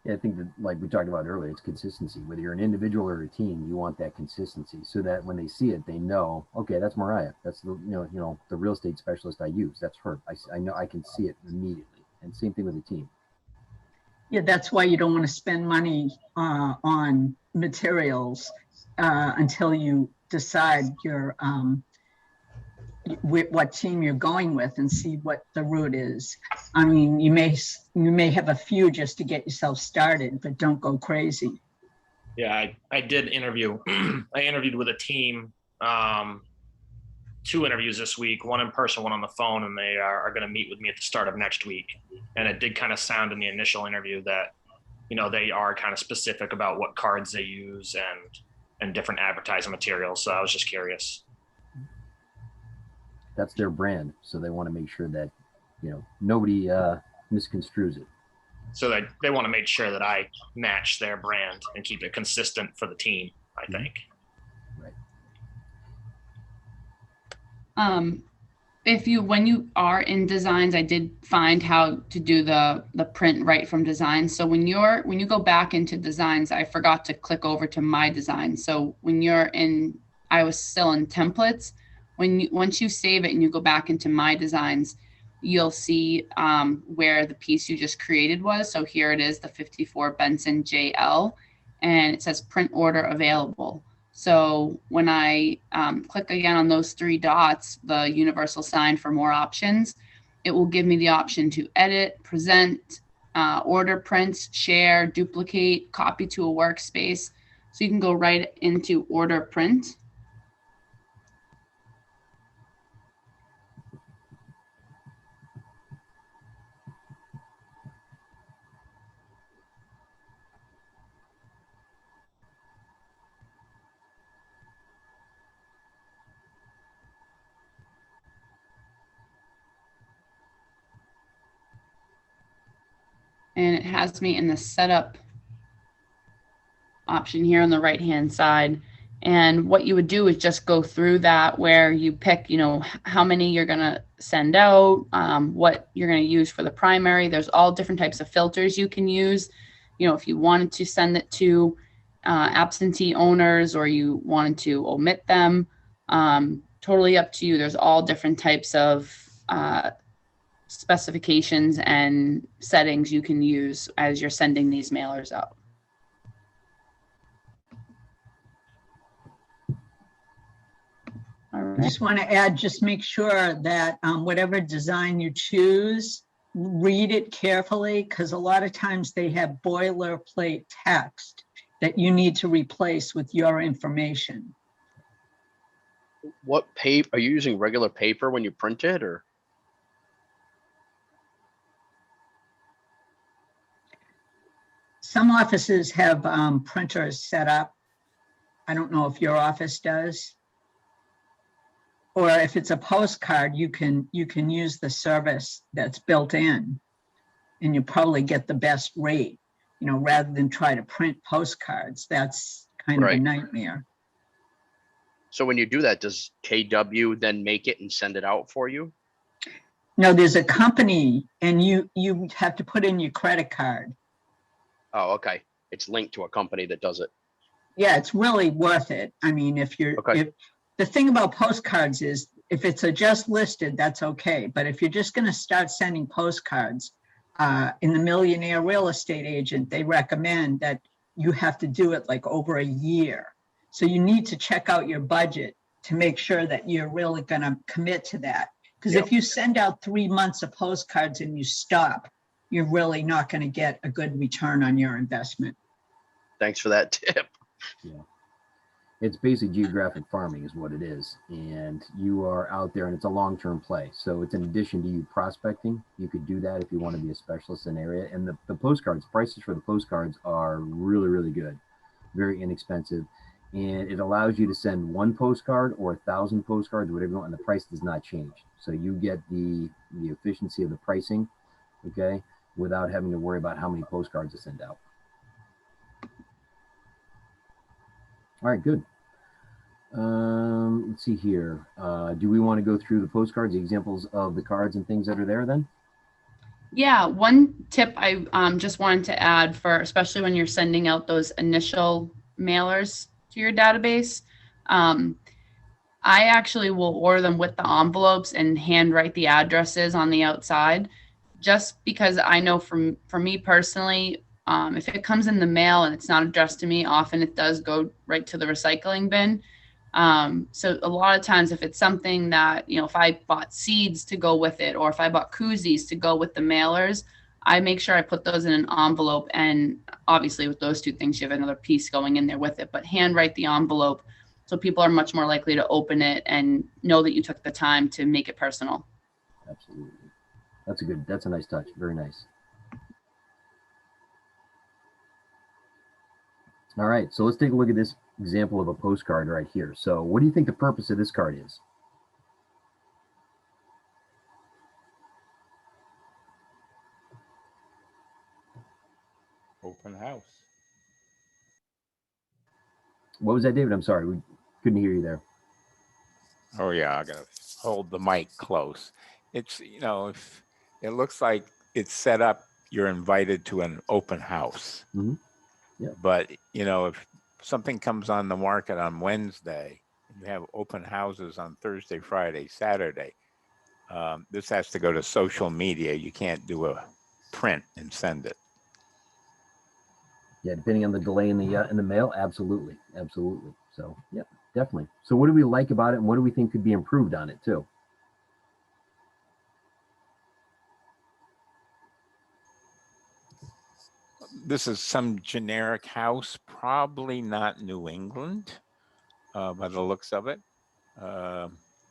[SPEAKER 2] Yeah, I think that, like we talked about earlier, it's consistency. Whether you're an individual or a team, you want that consistency so that when they see it, they know, okay, that's Mariah. That's the the real estate specialist I use. That's her. I know, I can see it immediately. And same thing with the team.
[SPEAKER 5] Yeah, that's why you don't want to spend money on materials until you decide what team you're going with and see what the route is. I mean, you may have a few just to get yourself started, but don't go crazy.
[SPEAKER 4] Yeah, I did interview. I interviewed with a team, 2 interviews this week, one in person, one on the phone, and they are going to meet with me at the start of next week. And it did kind of sound in the initial interview that, they are kind of specific about what cards they use and different advertising materials. So I was just curious.
[SPEAKER 2] That's their brand, so they want to make sure that nobody misconstrues it.
[SPEAKER 4] So they want to make sure that I match their brand and keep it consistent for the team, I think.
[SPEAKER 2] Right.
[SPEAKER 6] When you are in designs, I did find how to do the print right from designs. So when you go back into designs, I forgot to click over to my design. So I was still in templates. Once you save it and you go back into my designs, you'll see where the piece you just created was. So here it is, the 54 Benson JL, and it says print order available. So when I click again on those 3 dots, the universal sign for more options, it will give me the option to edit, present, order prints, share, duplicate, copy to a workspace. So you can go right into order print. And it has me in the setup option here on the right hand side. And what you would do is just go through that where you pick, how many you're going to send out, what you're going to use for the primary. There's all different types of filters you can use. If you wanted to send it to absentee owners or you wanted to omit them, totally up to you. There's all different types of specifications and settings you can use as you're sending these mailers out.
[SPEAKER 5] I just want to add, just make sure that whatever design you choose, read it carefully, because a lot of times they have boilerplate text that you need to replace with your information.
[SPEAKER 1] What paper are you using? Regular paper when you print it, or?
[SPEAKER 5] Some offices have printers set up. I don't know if your office does. Or if it's a postcard, you can use the service that's built in, and you probably get the best rate, rather than try to print postcards. That's kind of a nightmare.
[SPEAKER 1] So when you do that, does KW then make it and send it out for you?
[SPEAKER 5] No, there's a company, and you have to put in your credit card.
[SPEAKER 1] Oh, okay. It's linked to a company that does it.
[SPEAKER 5] Yeah, it's really worth it. I mean, if the thing about postcards is, if it's a just listed, that's okay. But if you're just going to start sending postcards, in the Millionaire Real Estate Agent, they recommend that you have to do it like over a year. So you need to check out your budget to make sure that you're really going to commit to that. Because if you send out 3 months of postcards and you stop, you're really not going to get a good return on your investment.
[SPEAKER 1] Thanks for that tip.
[SPEAKER 2] Yeah. It's basically geographic farming is what it is. And you are out there and it's a long-term play. So it's in addition to you prospecting, you could do that if you want to be a specialist in an area. And the postcards, prices for the postcards are really, really good, very inexpensive. And it allows you to send 1 postcard or 1,000 postcards, whatever you want, and the price does not change. So you get the efficiency of the pricing, okay, without having to worry about how many postcards to send out. All right, good. Let's see here. Do we want to go through the postcards, the examples of the cards and things that are there then?
[SPEAKER 6] Yeah, one tip I just wanted to add for, especially when you're sending out those initial mailers to your database, I actually will order them with the envelopes and handwrite the addresses on the outside, just because I know for me personally, if it comes in the mail and it's not addressed to me, often it does go right to the recycling bin. So a lot of times if it's something that, if I bought seeds to go with it, or if I bought koozies to go with the mailers, I make sure I put those in an envelope. And obviously with those 2 things, you have another piece going in there with it, but handwrite the envelope so people are much more likely to open it and know that you took the time to make it personal.
[SPEAKER 2] Absolutely. That's a nice touch. Very nice. All right, so let's take a look at this example of a postcard right here. So what do you think the purpose of this card is?
[SPEAKER 3] Open house.
[SPEAKER 2] What was that, David? I'm sorry, we couldn't hear you there.
[SPEAKER 3] Oh yeah, I gotta hold the mic close. It's, if it looks like it's set up, you're invited to an open house.
[SPEAKER 2] Mm-hmm. Yeah.
[SPEAKER 3] But, if something comes on the market on Wednesday, and you have open houses on Thursday, Friday, Saturday, this has to go to social media. You can't do a print and send it.
[SPEAKER 2] Yeah, depending on the delay in the mail, absolutely. So yeah, definitely. So what do we like about it, and what do we think could be improved on it too?
[SPEAKER 3] This is some generic house, probably not New England, by the looks of it.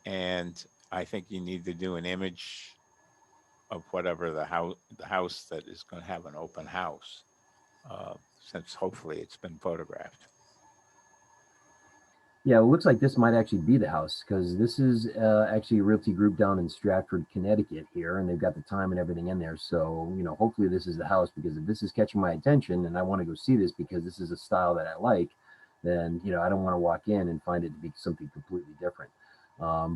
[SPEAKER 3] And I think you need to do an image of whatever the house that is going to have an open house, since hopefully it's been photographed.
[SPEAKER 2] Yeah, it looks like this might actually be the house, because this is actually a realty group down in Stratford, Connecticut here, and they've got the time and everything in there. So, hopefully this is the house, because if this is catching my attention and I want to go see this because this is a style that I like, then, you know, I don't want to walk in and find it to be something completely different.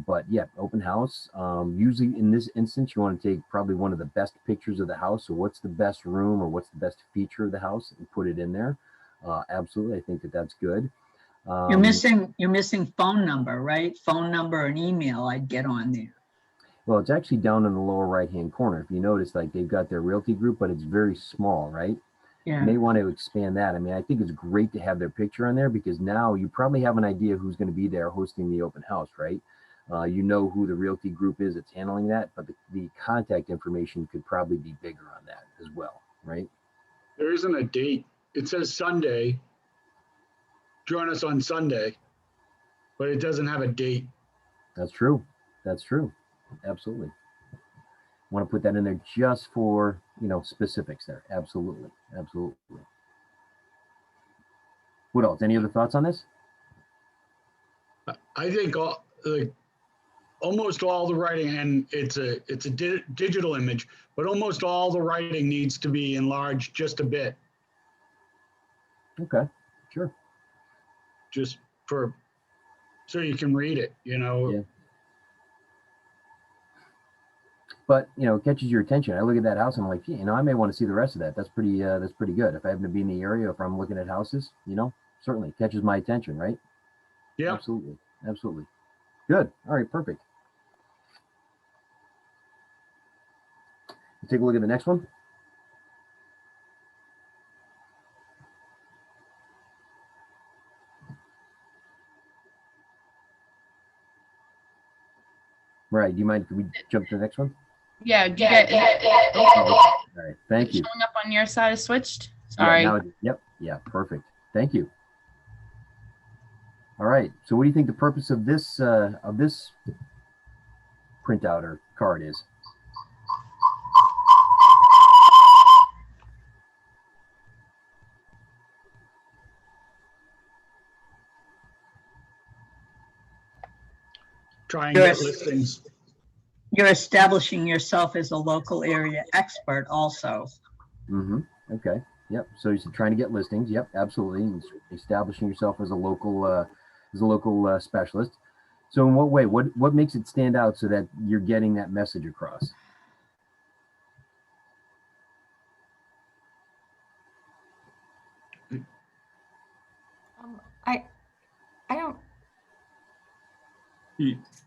[SPEAKER 2] But yeah, open house. Usually in this instance, you want to take probably one of the best pictures of the house. So what's the best room or what's the best feature of the house and put it in there. Absolutely. I think that that's good.
[SPEAKER 5] You're missing phone number, right? Phone number and email I'd get on there.
[SPEAKER 2] Well, it's actually down in the lower right-hand corner. If you notice, like they've got their realty group, but it's very small, right?
[SPEAKER 5] Yeah.
[SPEAKER 2] You may want to expand that. I mean, I think it's great to have their picture on there because now you probably have an idea who's going to be there hosting the open house, right? You know who the realty group is that's handling that, but the contact information could probably be bigger on that as well, right?
[SPEAKER 7] There isn't a date. It says Sunday. Join us on Sunday, but it doesn't have a date.
[SPEAKER 2] That's true. That's true. Absolutely. Want to put that in there just for, you know, specifics there. Absolutely. Absolutely. What else? Any other thoughts on this?
[SPEAKER 7] I think almost all the writing, and it's a digital image, but almost all the writing needs to be enlarged just a bit.
[SPEAKER 2] Okay, sure.
[SPEAKER 7] Just so you can read it, you know.
[SPEAKER 2] Yeah. But, you know, it catches your attention. I look at that house and I'm like, you know, I may want to see the rest of that. That's pretty good. If I happen to be in the area, if I'm looking at houses, you know, certainly catches my attention, right?
[SPEAKER 7] Yeah.
[SPEAKER 2] Absolutely. Absolutely. Good. All right, perfect. Take a look at the next one. Right. Do you mind? Can we jump to the next one?
[SPEAKER 6] Yeah. Do you get?
[SPEAKER 2] All right. Thank you.
[SPEAKER 6] Showing up on your side is switched. Sorry.
[SPEAKER 2] Yeah, yep. Yeah. Perfect. Thank you. All right. So, what do you think the purpose of this printout or card is?
[SPEAKER 7] Try and get listings.
[SPEAKER 5] You're establishing yourself as a local area expert also.
[SPEAKER 2] Mm-hmm. Okay. Yep. So you're trying to get listings. Yep. Absolutely. And establishing yourself as a local specialist. So in what way? What makes it stand out so that you're getting that message across?
[SPEAKER 10] I don't.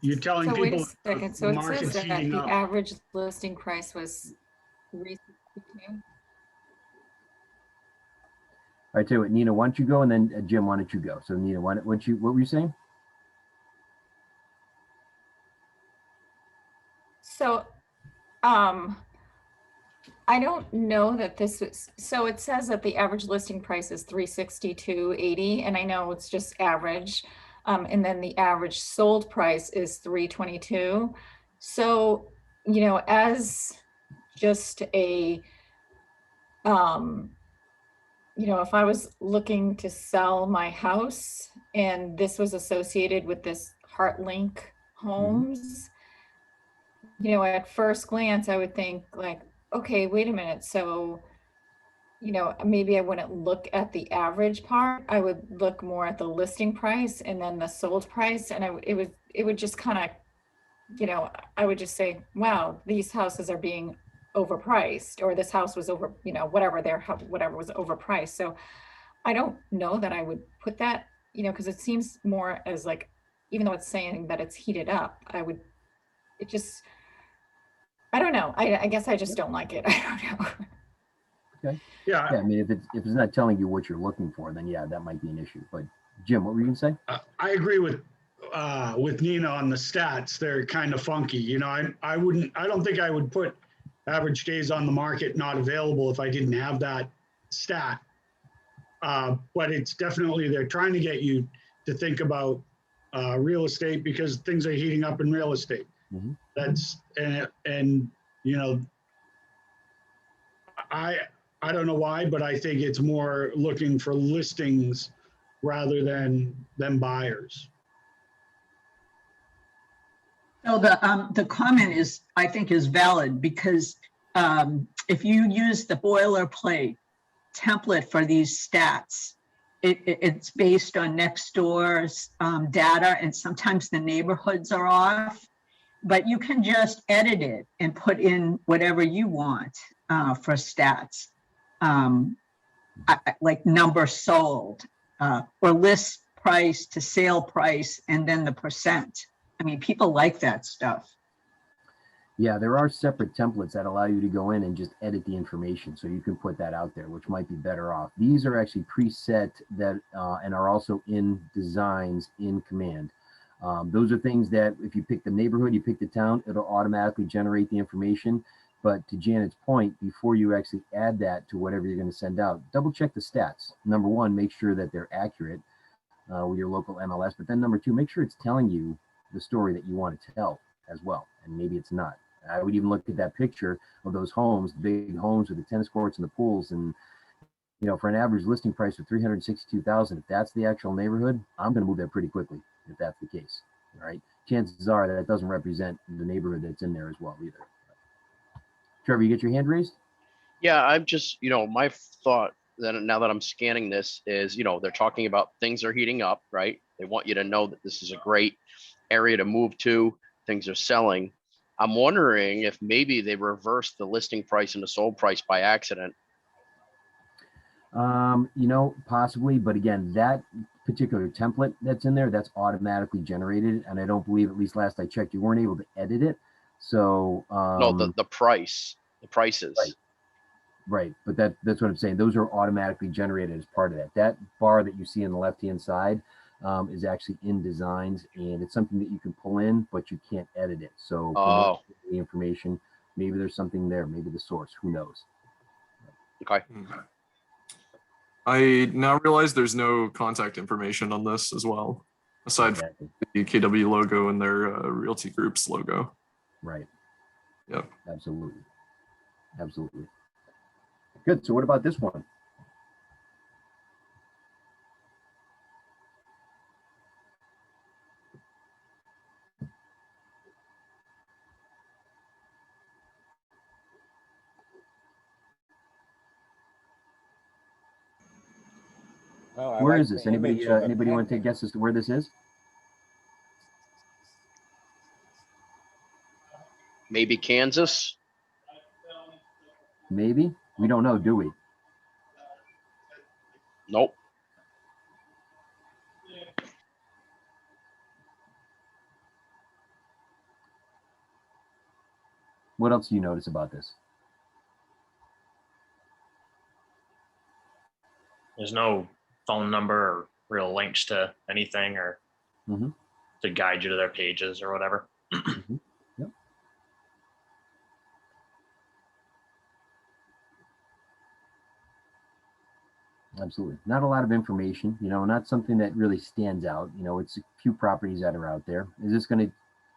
[SPEAKER 7] You're telling
[SPEAKER 10] So wait a
[SPEAKER 7] people
[SPEAKER 10] second. So it says that the average listing price was $362.
[SPEAKER 2] All right, tell you what, Nina, why don't you go, and then Jim, why don't you go? So Nina, what were you saying?
[SPEAKER 10] So, I don't know that this was, so it says that the average listing price is $362.80, and I know it's just average. And then the average sold price is $322. So, you know, as just a, you know, if I was looking to sell my house and this was associated with this HeartLink Homes, you know, at first glance, I would think like, okay, wait a minute. So, you know, maybe I wouldn't look at the average part. I would look more at the listing price and then the sold price. And it would just kind of, you know, I would just say, wow, these houses are being overpriced, or this house was over, you know, whatever was overpriced. So I don't know that I would put that, you know, because it seems more as like, even though it's saying that it's heated up, I don't know. I guess I just don't like it. I don't know.
[SPEAKER 2] Okay. Yeah. I mean, if it's not telling you what you're looking for, then yeah, that might be an issue. But Jim, what were you gonna say?
[SPEAKER 7] I agree with Nina on the stats. They're kind of funky. You know, I don't think I would put average days on the market not available if I didn't have that stat. But it's definitely, they're trying to get you to think about real estate because things are heating up in real estate. That's, and you know, I don't know why, but I think it's more looking for listings rather than buyers.
[SPEAKER 5] So the comment is, I think, is valid because if you use the boilerplate template for these stats, it's based on next door's data, and sometimes the neighborhoods are off. But you can just edit it and put in whatever you want for stats, like number sold or list price to sale price, and then the percent. I mean, people like that stuff.
[SPEAKER 2] Yeah, there are separate templates that allow you to go in and just edit the information. So you can put that out there, which might be better off. These are actually preset that and are also in designs in Command. Those are things that if you pick the neighborhood, you pick the town, it'll automatically generate the information. But to Janet's point, before you actually add that to whatever you're going to send out, double check the stats. Number one, make sure that they're accurate with your local MLS. But then number two, make sure it's telling you the story that you want to tell as well. And maybe it's not. I would even look at that picture of those homes, the big homes with the tennis courts and the pools. And, you know, for an average listing price of $362,000, if that's the actual neighborhood, I'm going to move there pretty quickly if that's the case. All right. Chances are that it doesn't represent the neighborhood that's in there as well either. Trevor, you get your hand raised?
[SPEAKER 1] Yeah, I'm just, my thought that now that I'm scanning this is, they're talking about things are heating up, right? They want you to know that this is a great area to move to. Things are selling. I'm wondering if maybe they reversed the listing price and the sold price by accident.
[SPEAKER 2] Possibly, but again, that particular template that's in there, that's automatically generated. And I don't believe, at least last I checked, you weren't able to edit it. So
[SPEAKER 1] no, the prices.
[SPEAKER 2] Right. But that's what I'm saying. Those are automatically generated as part of that. That bar that you see on the left-hand side is actually in designs, and it's something that you can pull in, but you can't edit it. So the information, maybe there's something there, maybe the source, who knows?
[SPEAKER 1] Okay.
[SPEAKER 9] I now realize there's no contact information on this as well, aside from the KW logo and their Realty Group's logo.
[SPEAKER 2] Right.
[SPEAKER 9] Yep.
[SPEAKER 2] Absolutely. Absolutely. Good. So what about this one?
[SPEAKER 3] Well,
[SPEAKER 2] where is this? Anybody want to take a guess as to where this is?
[SPEAKER 1] Maybe Kansas.
[SPEAKER 2] Maybe. We don't know, do we?
[SPEAKER 1] Nope.
[SPEAKER 2] What else do you notice about this?
[SPEAKER 4] There's no phone number or real links to anything or to guide you to their pages or whatever.
[SPEAKER 2] Yep. Absolutely. Not a lot of information, not something that really stands out. It's a few properties that are out there. Is this going to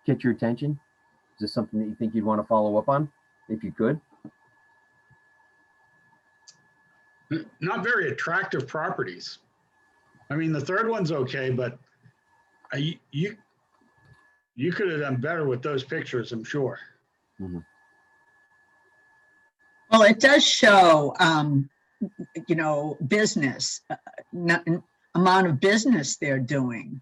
[SPEAKER 2] catch your attention? Is this something that you think you'd want to follow up on if you could?
[SPEAKER 7] Not very attractive properties. I mean, the third one's okay, but you could have done better with those pictures, I'm sure.
[SPEAKER 5] Well, it does show, business, amount of business they're doing,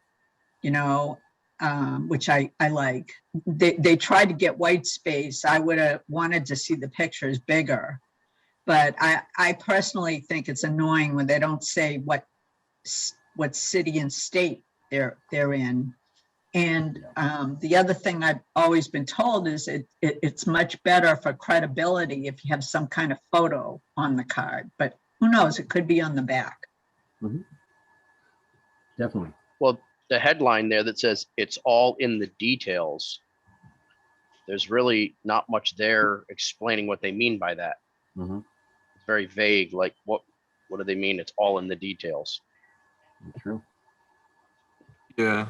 [SPEAKER 5] which I like. They tried to get white space. I would have wanted to see the pictures bigger. But I personally think it's annoying when they don't say what city and state they're in. And the other thing I've always been told is it's much better for credibility if you have some kind of photo on the card. But who knows? It could be on the back.
[SPEAKER 2] Definitely.
[SPEAKER 1] Well, the headline there that says it's all in the details. There's really not much there explaining what they mean by that. It's very vague. Like what do they mean? It's all in the details.
[SPEAKER 2] True.
[SPEAKER 9] Yeah.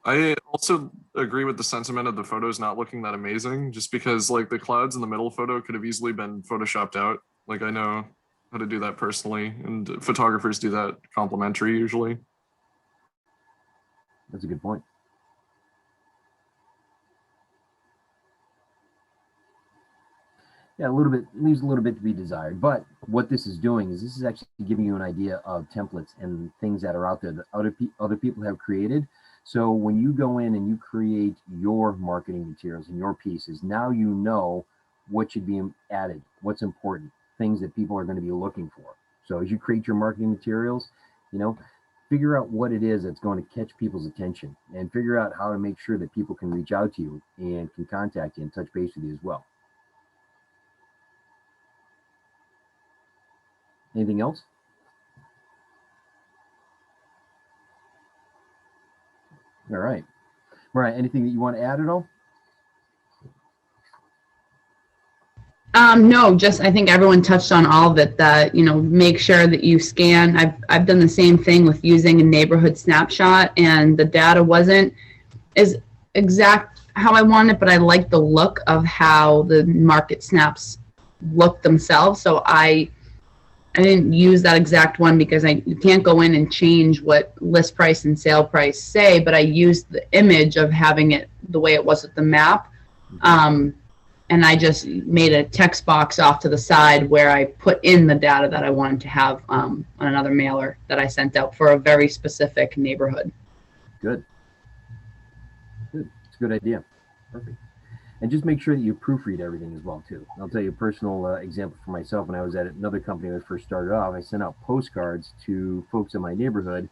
[SPEAKER 9] I also agree with the sentiment of the photos not looking that amazing, just because like the clouds in the middle photo could have easily been photoshopped out. Like I know how to do that personally, and photographers do that complimentary usually.
[SPEAKER 2] That's a good point. Yeah, a little bit leaves a little bit to be desired. But what this is doing is this is actually giving you an idea of templates and things that are out there that other people have created. So when you go in and you create your marketing materials and your pieces, now you know what should be added, what's important, things that people are going to be looking for. So as you create your marketing materials, you know, figure out what it is that's going to catch people's attention and figure out how to make sure that people can reach out to you and can contact you and touch base with you as well. Anything else? All right. Mariah, anything that you want to add at all?
[SPEAKER 6] No, just I think everyone touched on all of it. That make sure that you scan. I've done the same thing with using a neighborhood snapshot, and the data wasn't as exact how I want it, but I like the look of how the market snaps look themselves. So I didn't use that exact one because you can't go in and change what list price and sale price say, but I used the image of having it the way it was with the map. And I just made a text box off to the side where I put in the data that I wanted to have on another mailer that I sent out for a very specific neighborhood.
[SPEAKER 2] Good. Good. It's a good idea. Perfect. And just make sure that you proofread everything as well too. I'll tell you a personal example for myself. When I was at another company when I first started off, I sent out postcards to folks in my neighborhood,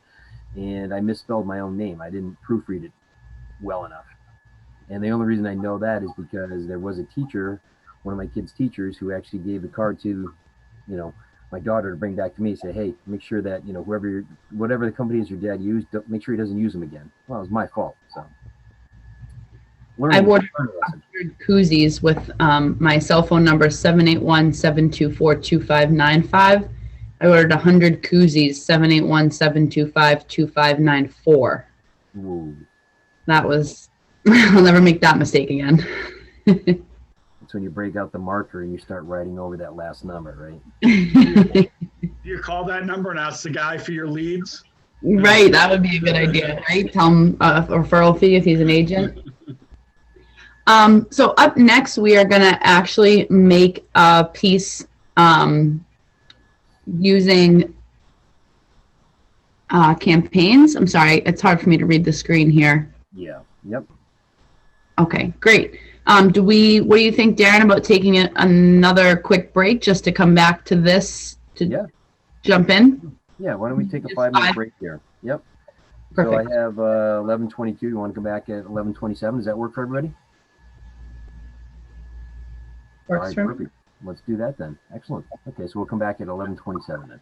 [SPEAKER 2] and I misspelled my own name. I didn't proofread it well enough. And the only reason I know that is because there was a teacher, one of my kids' teachers, who actually gave the card to, my daughter to bring back to me. Say, hey, make sure that whatever the company is your dad used, make sure he doesn't use them again. Well, it was my fault. So.
[SPEAKER 6] I ordered 100 koozies with my cell phone number 781-724-2595. I ordered 100 koozies 781-725-2594.
[SPEAKER 2] Ooh.
[SPEAKER 6] That was I'll never make that mistake again.
[SPEAKER 2] It's when you break out the marker and you start writing over that last number, right?
[SPEAKER 7] Do you call that number and ask the guy for your leads?
[SPEAKER 6] Right, that would be a good idea, right? Tell him a referral fee if he's an agent. So up next, we are going to actually make a piece using campaigns. I'm sorry, it's hard for me to read the screen here.
[SPEAKER 2] Yeah. Yep.
[SPEAKER 6] Okay, great. What do you think, Darren, about taking another quick break just to come back to this jump in?
[SPEAKER 2] Yeah, why don't we take a 5-minute break here? Yep.
[SPEAKER 6] Perfect.
[SPEAKER 2] So I have 11:22. You want to come back at 11:27? Does that work for everybody?
[SPEAKER 6] Works
[SPEAKER 2] All right,
[SPEAKER 6] for me.
[SPEAKER 2] perfect. Let's do that then. Excellent. Okay, so we'll come back at 11:27 then.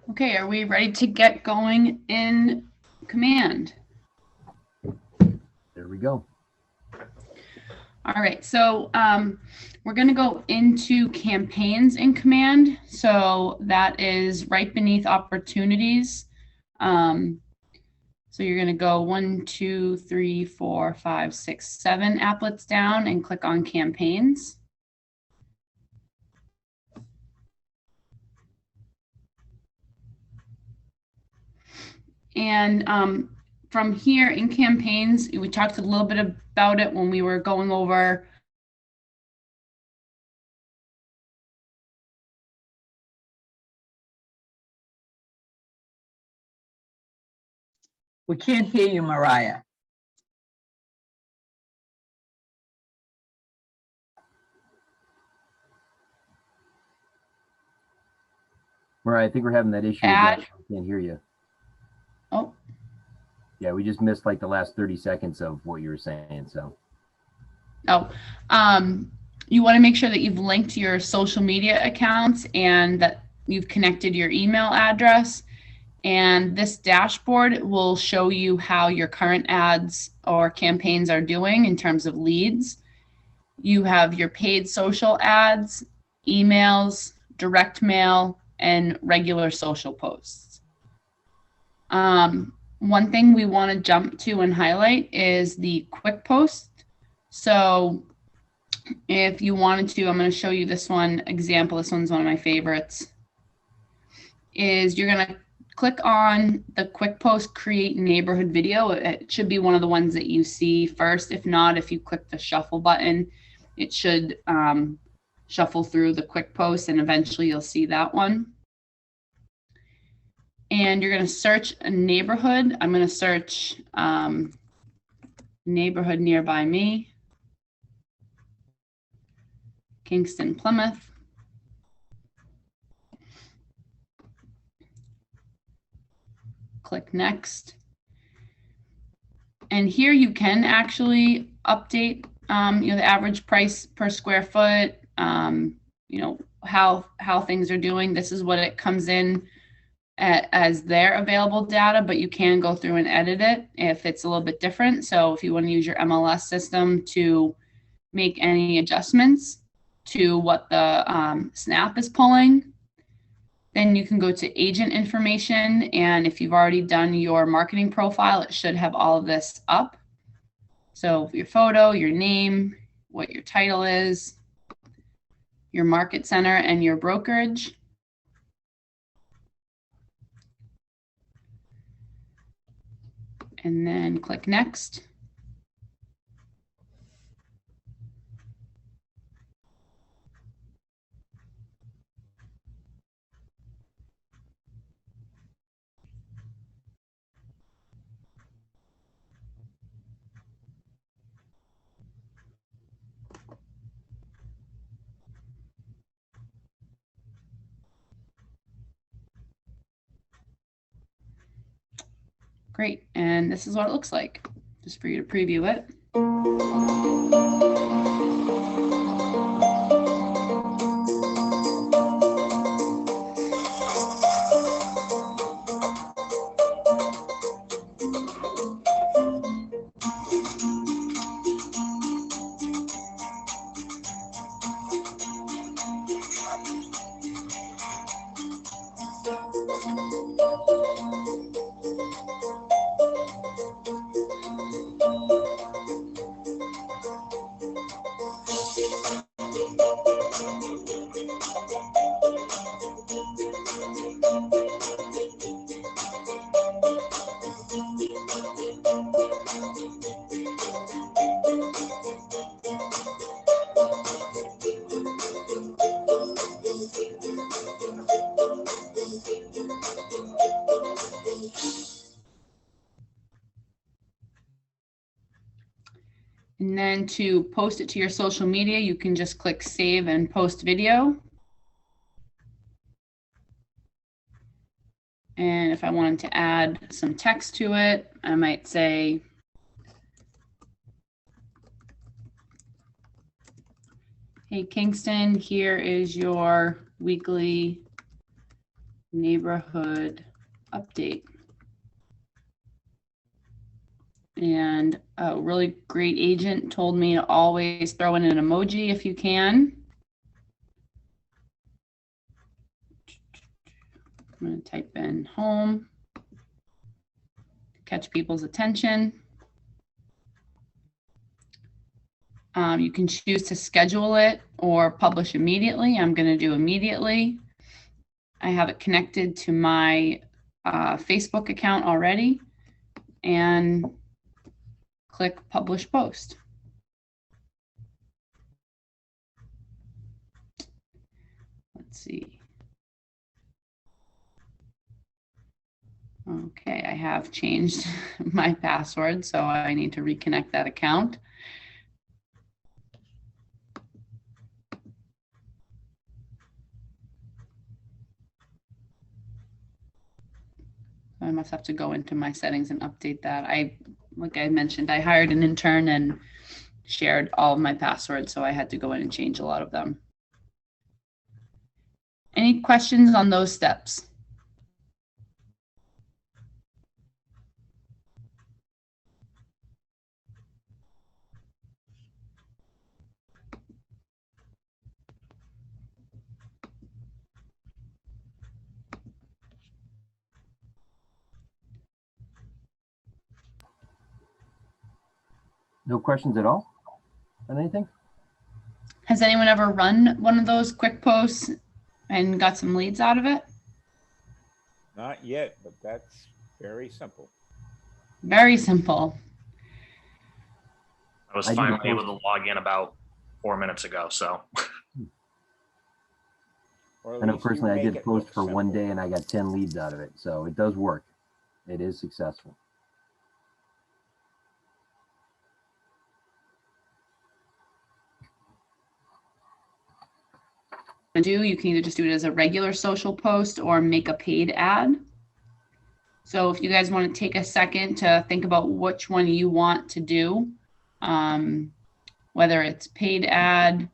[SPEAKER 6] Okay, are we ready to get going in Command?
[SPEAKER 2] There we go.
[SPEAKER 6] All right, so we're going to go into campaigns in Command. So that is right beneath opportunities. So you're going to go 1, 2, 3, 4, 5, 6, 7 applets down and click on campaigns. And from here in campaigns, we talked a little bit about it when we were going over
[SPEAKER 5] We can't hear you, Mariah.
[SPEAKER 2] Mariah, I think we're having that issue
[SPEAKER 6] Add.
[SPEAKER 2] again. I can't hear you.
[SPEAKER 6] Oh.
[SPEAKER 2] Yeah, we just missed like the last 30 seconds of what you were saying. So.
[SPEAKER 6] Oh, you want to make sure that you've linked your social media accounts and that you've connected your email address. And this dashboard will show you how your current ads or campaigns are doing in terms of leads. You have your paid social ads, emails, direct mail, and regular social posts. One thing we want to jump to and highlight is the quick post. So if you wanted to, I'm going to show you this one example. This one's one of my favorites. Is you're going to click on the quick post create neighborhood video. It should be one of the ones that you see first. If not, if you click the shuffle button, it should shuffle through the quick post and eventually you'll see that one. And you're going to search a neighborhood. I'm going to search neighborhood nearby me. Kingston, Plymouth. Click next. And here you can actually update, the average price per square foot, how things are doing. This is what it comes in as their available data, but you can go through and edit it if it's a little bit different. So if you want to use your MLS system to make any adjustments to what the SNAP is pulling, then you can go to agent information. And if you've already done your marketing profile, it should have all of this up. So your photo, your name, what your title is, your market center, and your brokerage. And then click next. Great, and this is what it looks like, just for you to preview it. And then to post it to your social media, you can just click save and post video. And if I wanted to add some text to it, I might say, hey, Kingston, here is your weekly neighborhood update. And a really great agent told me to always throw in an emoji if you can. I'm going to type in home, catch people's attention. You can choose to schedule it or publish immediately. I'm going to do immediately. I have it connected to my Facebook account already, and click publish post. Let's see. Okay, I have changed my password, so I need to reconnect that account. I must have to go into my settings and update that. Like I mentioned, I hired an intern and shared all of my passwords, so I had to go in and change a lot of them. Any questions on those steps?
[SPEAKER 2] No questions at all on anything?
[SPEAKER 6] Has anyone ever run one of those quick posts and got some leads out of it?
[SPEAKER 3] Not yet, but that's very simple.
[SPEAKER 6] Very simple.
[SPEAKER 4] I was finally able to log in about 4 minutes ago, so.
[SPEAKER 2] I know personally, I did post for one day and I got 10 leads out of it. So it does work. It is successful.
[SPEAKER 6] You can either just do it as a regular social post or make a paid ad. So if you guys want to take a second to think about which one you want to do, whether it's paid ad,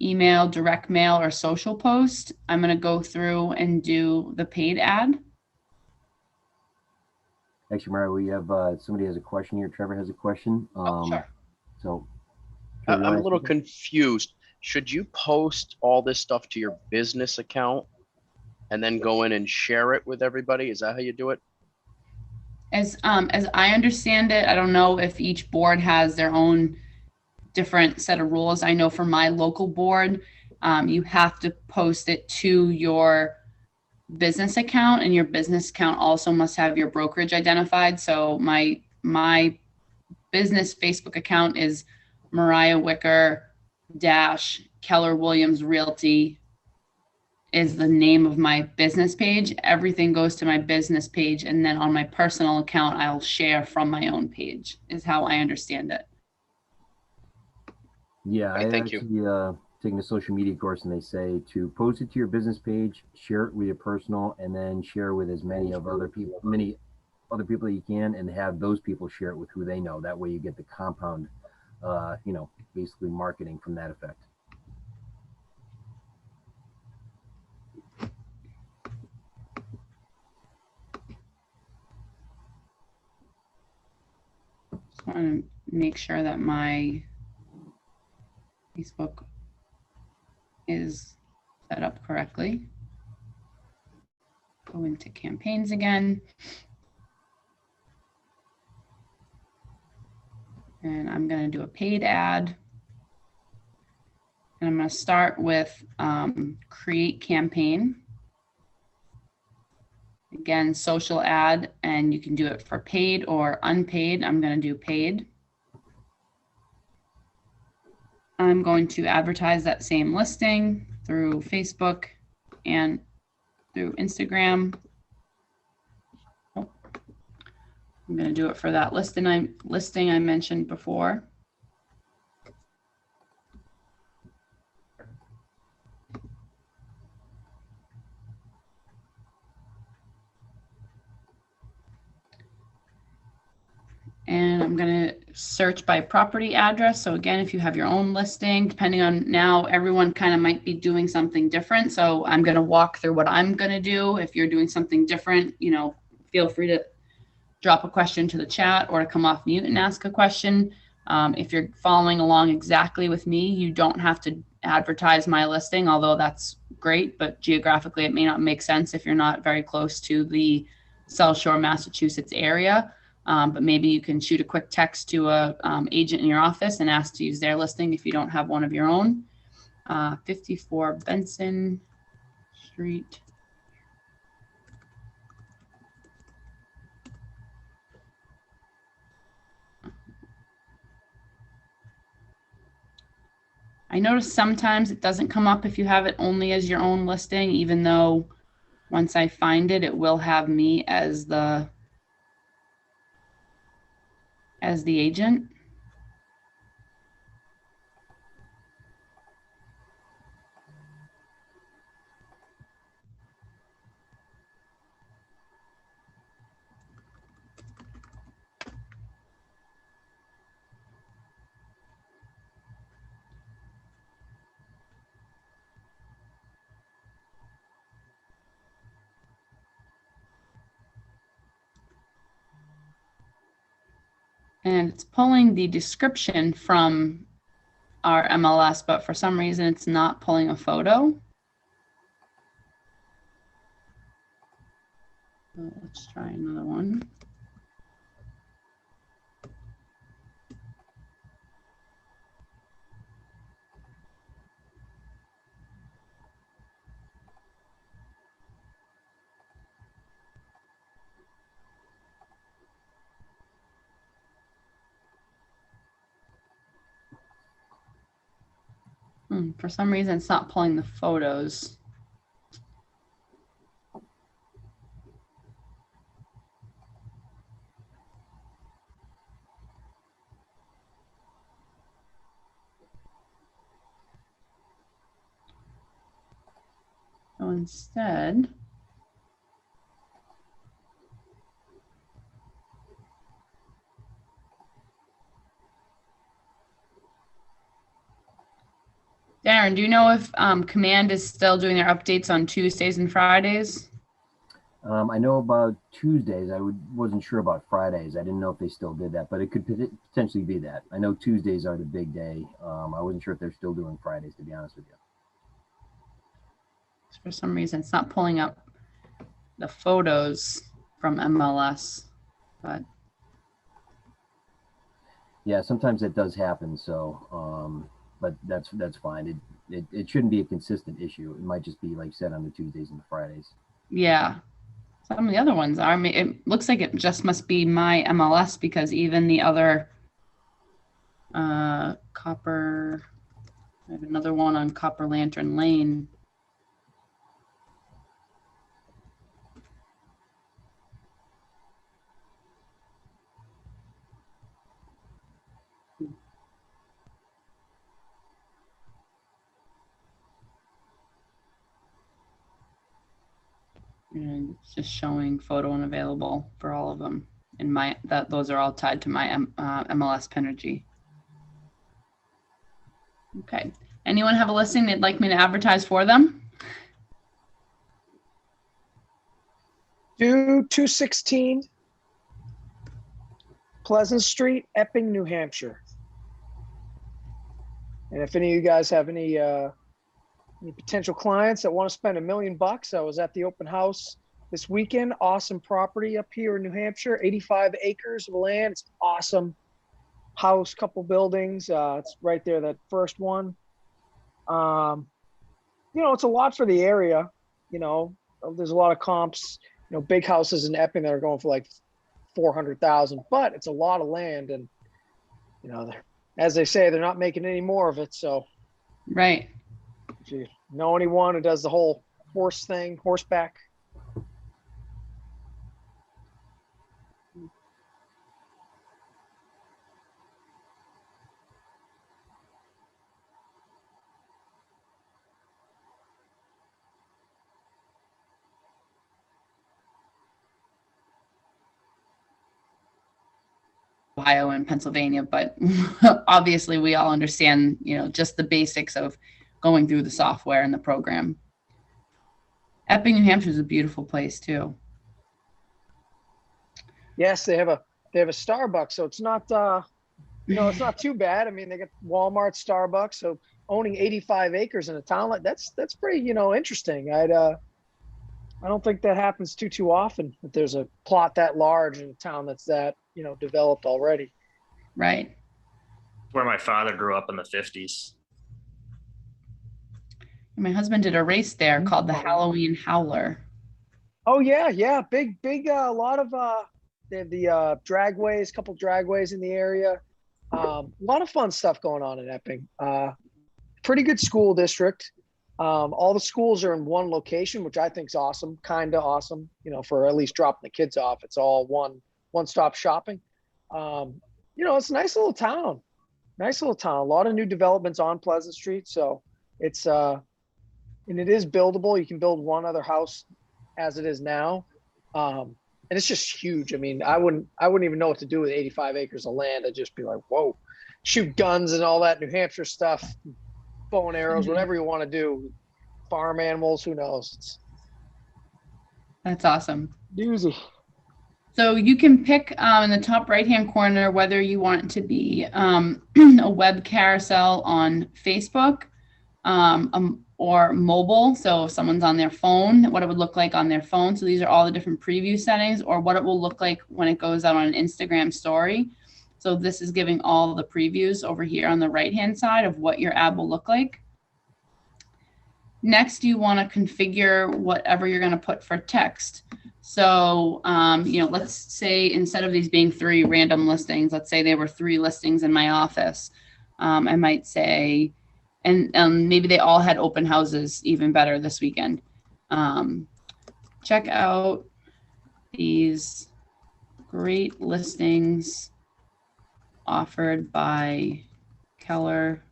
[SPEAKER 6] email, direct mail, or social post, I'm going to go through and do the paid ad.
[SPEAKER 2] Actually, Mario, we have somebody has a question here. Trevor has a question.
[SPEAKER 6] Sure.
[SPEAKER 2] So
[SPEAKER 1] I'm a little confused. Should you post all this stuff to your business account and then go in and share it with everybody? Is that how you do it?
[SPEAKER 6] As I understand it, I don't know if each board has their own different set of rules. I know for my local board, you have to post it to your business account, and your business account also must have your brokerage identified. So my business Facebook account is Mariah Wicker Keller Williams Realty is the name of my business page. Everything goes to my business page, and then on my personal account, I'll share from my own page, is how I understand it.
[SPEAKER 2] Yeah, I actually taken a social media course, and they say to post it to your business page, share it with your personal, and then share with as many other people that you can, and have those people share it with who they know. That way you get the compound, basically marketing from that effect.
[SPEAKER 6] I want to make sure that my Facebook is set up correctly. Go into campaigns again. And I'm going to do a paid ad. And I'm going to start with create campaign. Again, social ad, and you can do it for paid or unpaid. I'm going to do paid. I'm going to advertise that same listing through Facebook and through Instagram. I'm going to do it for that listing I mentioned before. And I'm going to search by property address. So again, if you have your own listing, depending on now, everyone kind of might be doing something different. So I'm going to walk through what I'm going to do. If you're doing something different, feel free to drop a question to the chat or to come off mute and ask a question. If you're following along exactly with me, you don't have to advertise my listing, although that's great, but geographically it may not make sense if you're not very close to the South Shore, Massachusetts area. But maybe you can shoot a quick text to a agent in your office and ask to use their listing if you don't have one of your own. 54 Benson Street. I notice sometimes it doesn't come up if you have it only as your own listing, even though once I find it, it will have me as the agent. And it's pulling the description from our MLS, but for some reason it's not pulling a photo. So let's try another one. For some reason, it's not pulling the photos. So instead, Darren, do you know if Command is still doing their updates on Tuesdays and Fridays?
[SPEAKER 2] I know about Tuesdays. Wasn't sure about Fridays. I didn't know if they still did that, but it could potentially be that. I know Tuesdays are the big day. I wasn't sure if they're still doing Fridays, to be honest with you.
[SPEAKER 6] For some reason, it's not pulling up the photos from MLS, but
[SPEAKER 2] yeah, sometimes that does happen. So, but that's fine. It shouldn't be a consistent issue. It might just be like said on the Tuesdays and the Fridays.
[SPEAKER 6] yeah. Some of the other ones are. I mean, it looks like it just must be my MLS because even the other Copper, I have another one on Copper Lantern Lane. And it's just showing photo unavailable for all of them. And those are all tied to my MLS Pinergy. Okay. Anyone have a listing they'd like me to advertise for them?
[SPEAKER 8] Do 216 Pleasant Street, Epping, New Hampshire. And if any of you guys have any potential clients that want to spend $1 million, I was at the open house this weekend. Awesome property up here in New Hampshire, 85 acres of land. It's awesome house, couple buildings. It's right there, that first one. It's a lot for the area. There's a lot of comps. Big houses in Epping that are going for like 400,000, but it's a lot of land, and as they say, they're not making any more of it. So,
[SPEAKER 6] right.
[SPEAKER 8] If you know anyone who does the whole horseback.
[SPEAKER 6] Ohio and Pennsylvania, but obviously we all understand, just the basics of going through the software and the program. Epping, New Hampshire is a beautiful place too.
[SPEAKER 8] Yes, they have a Starbucks, so it's not it's not too bad. I mean, they got Walmart, Starbucks, so owning 85 acres in a town like that's pretty interesting. I don't think that happens too often, that there's a plot that large in a town that's that developed already.
[SPEAKER 6] Right.
[SPEAKER 4] Where my father grew up in the 50s.
[SPEAKER 6] My husband did a race there called the Halloween Howler.
[SPEAKER 8] Oh yeah, big a lot of they have the dragways, couple dragways in the area. A lot of fun stuff going on in Epping. Pretty good school district. All the schools are in one location, which I think is awesome, kind of awesome, for at least dropping the kids off. It's all one-stop shopping. It's a nice little town. A lot of new developments on Pleasant Street. So it's, and it is buildable. You can build one other house as it is now. And it's just huge. I mean, I wouldn't even know what to do with 85 acres of land. I'd just be like, whoa, shoot guns and all that New Hampshire stuff, bow and arrows, whatever you want to do, farm animals, who knows?
[SPEAKER 6] That's awesome.
[SPEAKER 8] Doozy.
[SPEAKER 6] So you can pick in the top right-hand corner whether you want it to be a web carousel on Facebook or mobile. So if someone's on their phone, what it would look like on their phone. So these are all the different preview settings, or what it will look like when it goes out on an Instagram story. So this is giving all the previews over here on the right-hand side of what your ad will look like. Next, you want to configure whatever you're going to put for text. So, let's say instead of these being 3 random listings, let's say there were 3 listings in my office. I might say, and maybe they all had open houses, even better this weekend. Check out these great listings offered by Keller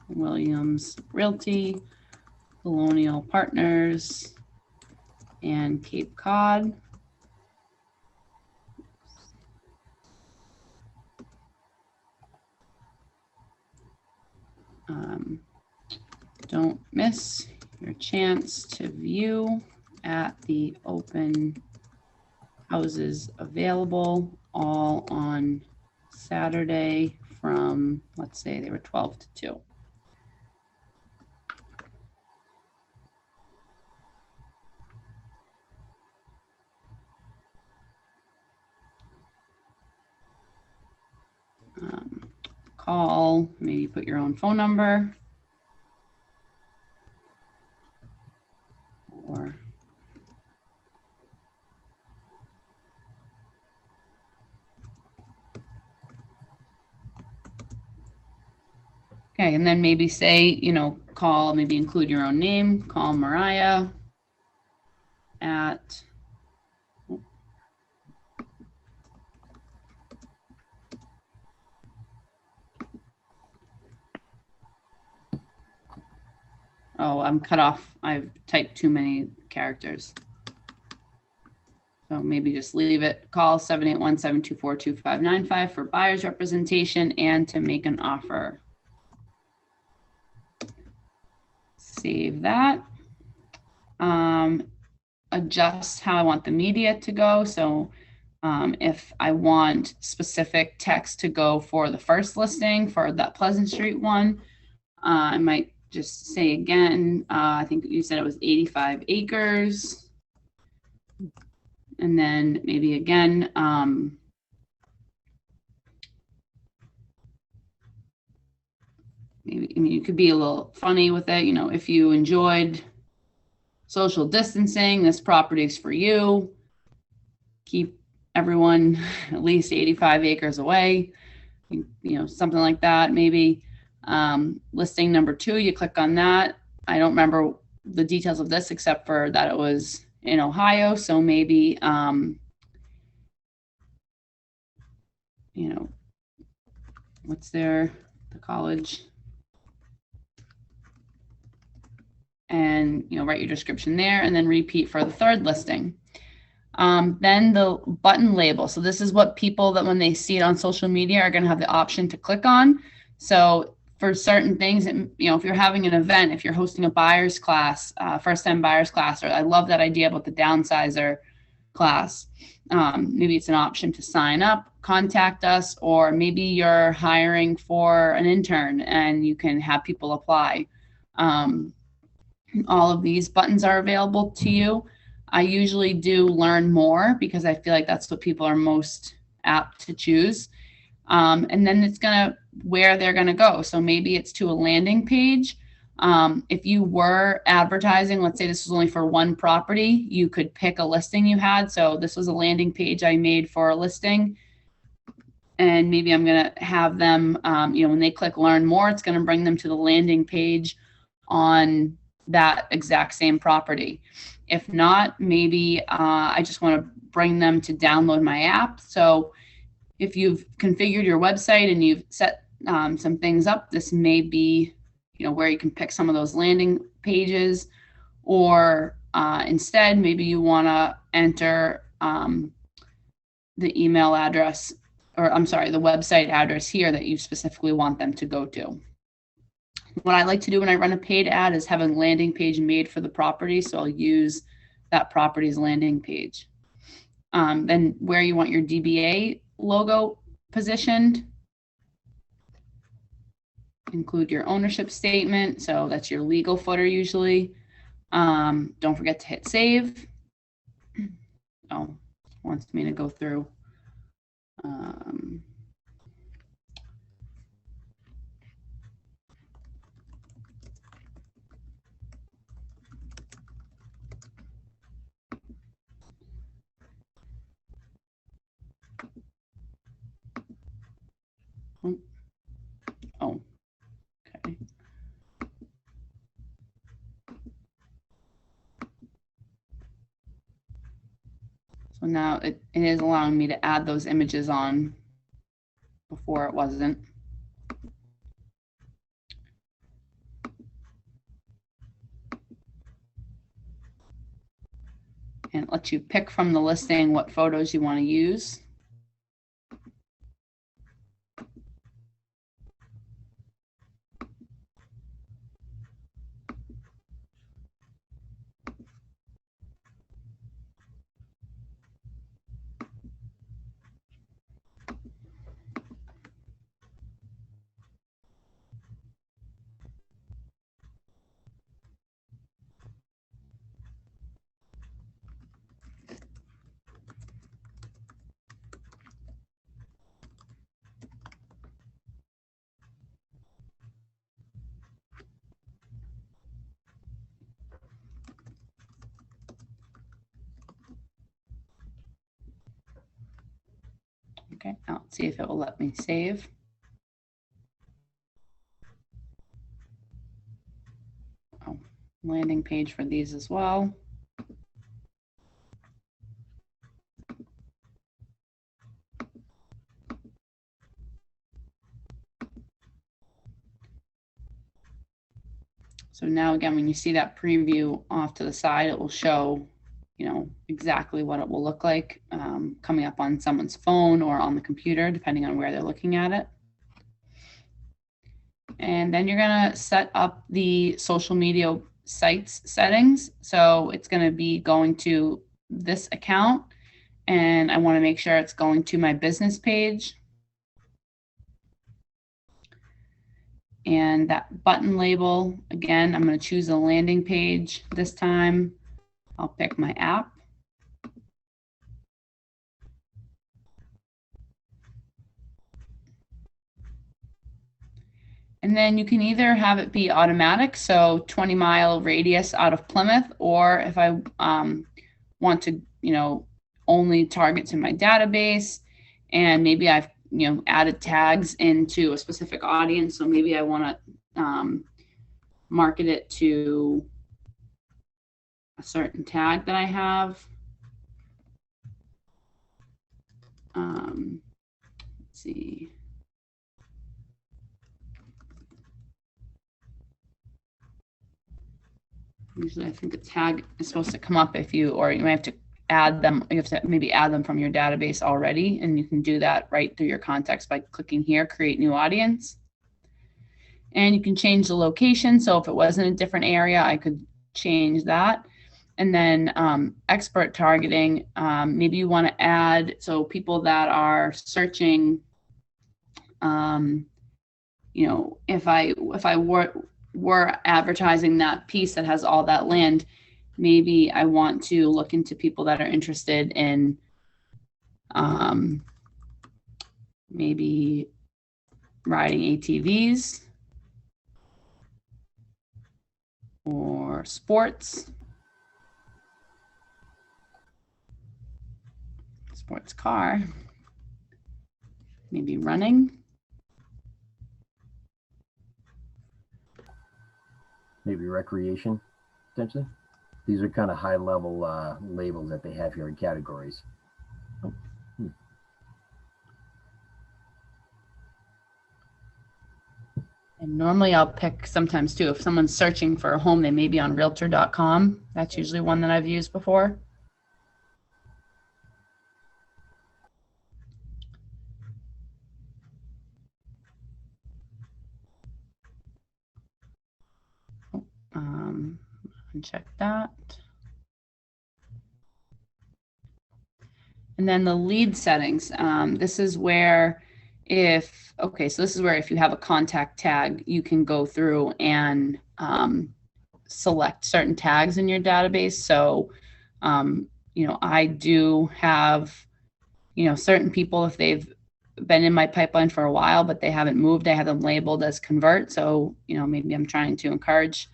[SPEAKER 6] Williams Realty, Colonial Partners, and Cape Cod. Don't miss your chance to view at the open houses available, all on Saturday from, let's say they were 12 to 2. Call, maybe put your own phone number. Or okay, and then maybe say, call, maybe include your own name, call Mariah at oh, I'm cut off. I've typed too many characters. So maybe just leave it. Call 781-724-2595 for buyer's representation and to make an offer. Save that. Adjust how I want the media to go. So if I want specific text to go for the first listing for that Pleasant Street one, I might just say again, I think you said it was 85 acres. And then maybe again, maybe, you could be a little funny with it. If you enjoyed social distancing, this property is for you. Keep everyone at least 85 acres away, something like that, maybe. Listing number 2, you click on that. I don't remember the details of this except for that it was in Ohio. So maybe, what's the college? And, write your description there and then repeat for the 3rd listing. Then the button label. So this is what people that when they see it on social media are going to have the option to click on. So for certain things, if you're having an event, if you're hosting a buyer's class, first-time buyer's class, or I love that idea about the downsizer class. Maybe it's an option to sign up, contact us, or maybe you're hiring for an intern and you can have people apply. All of these buttons are available to you. I usually do learn more because I feel like that's what people are most apt to choose. And then it's where they're gonna go. So maybe it's to a landing page. If you were advertising, let's say this was only for one property, you could pick a listing you had. So this was a landing page I made for a listing. And maybe I'm gonna have them, when they click learn more, it's gonna bring them to the landing page on that exact same property. If not, maybe I just want to bring them to download my app. So if you've configured your website and you've set some things up, this may be where you can pick some of those landing pages, or instead maybe you want to enter the email address, or I'm sorry, the website address here that you specifically want them to go to. What I like to do when I run a paid ad is have a landing page made for the property. So I'll use that property's landing page. Then where you want your DBA logo positioned, include your ownership statement. So that's your legal footer usually. Don't forget to hit save. Oh, wants me to go through. Oh, okay. So now it is allowing me to add those images on. Before it wasn't. And it lets you pick from the listing what photos you want to use. Okay, now let's see if it will let me save. Oh, landing page for these as well. So now again, when you see that preview off to the side, it will show, exactly what it will look like coming up on someone's phone or on the computer, depending on where they're looking at it. And then you're gonna set up the social media sites settings. So it's gonna be going to this account, and I wanna make sure it's going to my business page. And that button label, again, I'm going to choose a landing page this time. I'll pick my app. And then you can either have it be automatic, so 20-mile radius out of Plymouth, or if I want to, only target to my database, and maybe I've added tags into a specific audience. So maybe I want to market it to a certain tag that I have. Let's see. Usually I think a tag is supposed to come up if you, or you might have to add them. You have to maybe add them from your database already, and you can do that right through your contacts by clicking here, create new audience. And you can change the location. So if it was in a different area, I could change that. And then expert targeting, maybe you want to add, so people that are searching, you know, if I were advertising that piece that has all that land, maybe I want to look into people that are interested in maybe riding ATVs or sports car, maybe running.
[SPEAKER 2] Maybe recreation, potentially. These are kind of high level labels that they have here in categories.
[SPEAKER 6] And normally I'll pick sometimes too, if someone's searching for a home, they may be on realtor.com. That's usually one that I've used before. Check that. And then the lead settings. This is where this is where if you have a contact tag, you can go through and select certain tags in your database. So, you know, I do have, you know, certain people, if they've been in my pipeline for a while, but they haven't moved, I have them labeled as convert. So, you know, maybe I'm trying to encourage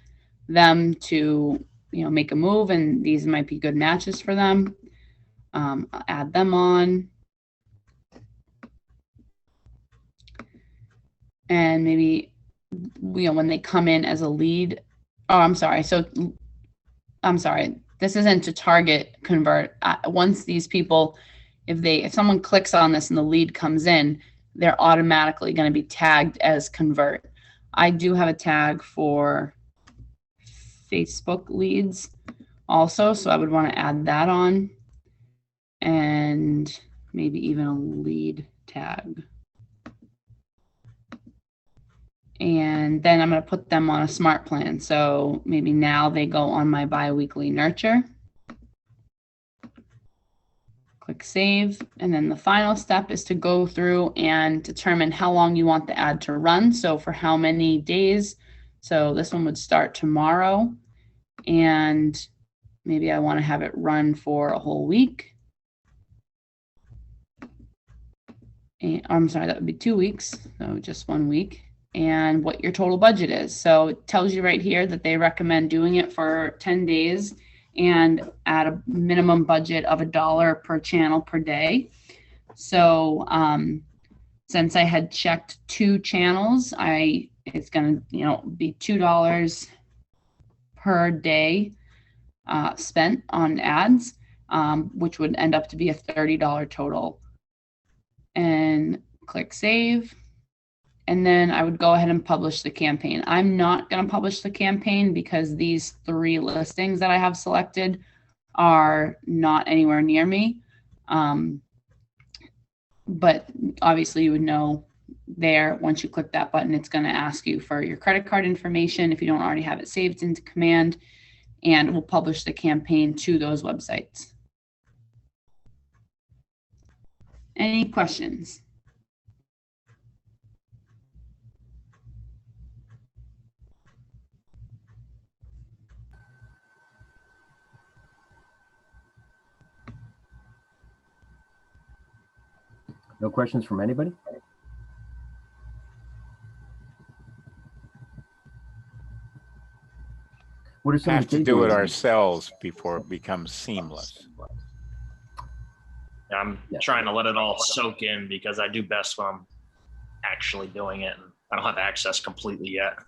[SPEAKER 6] them to, you know, make a move, and these might be good matches for them. I'll add them on. And maybe, you know, when they come in as a lead, I'm sorry. This isn't to target convert. Once these people, if someone clicks on this and the lead comes in, they're automatically going to be tagged as convert. I do have a tag for Facebook leads also, so I would want to add that on, and maybe even a lead tag. And then I'm going to put them on a smart plan. So maybe now they go on my biweekly nurture. Click save. And then the final step is to go through and determine how long you want the ad to run. So for how many days. So this one would start tomorrow, and maybe I want to have it run for a whole week. And, I'm sorry, that would be 2 weeks. So just 1 week. And what your total budget is. So it tells you right here that they recommend doing it for 10 days and at a minimum budget of $1 per channel per day. So since I had checked 2 channels, it's going to, you know, be $2 per day spent on ads, which would end up to be a $30 total. And click save. And then I would go ahead and publish the campaign. I'm not going to publish the campaign because these 3 listings that I have selected are not anywhere near me. But obviously you would know there, once you click that button, it's going to ask you for your credit card information if you don't already have it saved into command, and we'll publish the campaign to those websites. Any questions?
[SPEAKER 2] No questions from anybody? What are some
[SPEAKER 3] Have
[SPEAKER 2] of the
[SPEAKER 3] to do it
[SPEAKER 2] takeaways?
[SPEAKER 3] ourselves before it becomes seamless.
[SPEAKER 4] I'm trying to let it all soak in because I do best when I'm actually doing it, and I don't have access completely yet.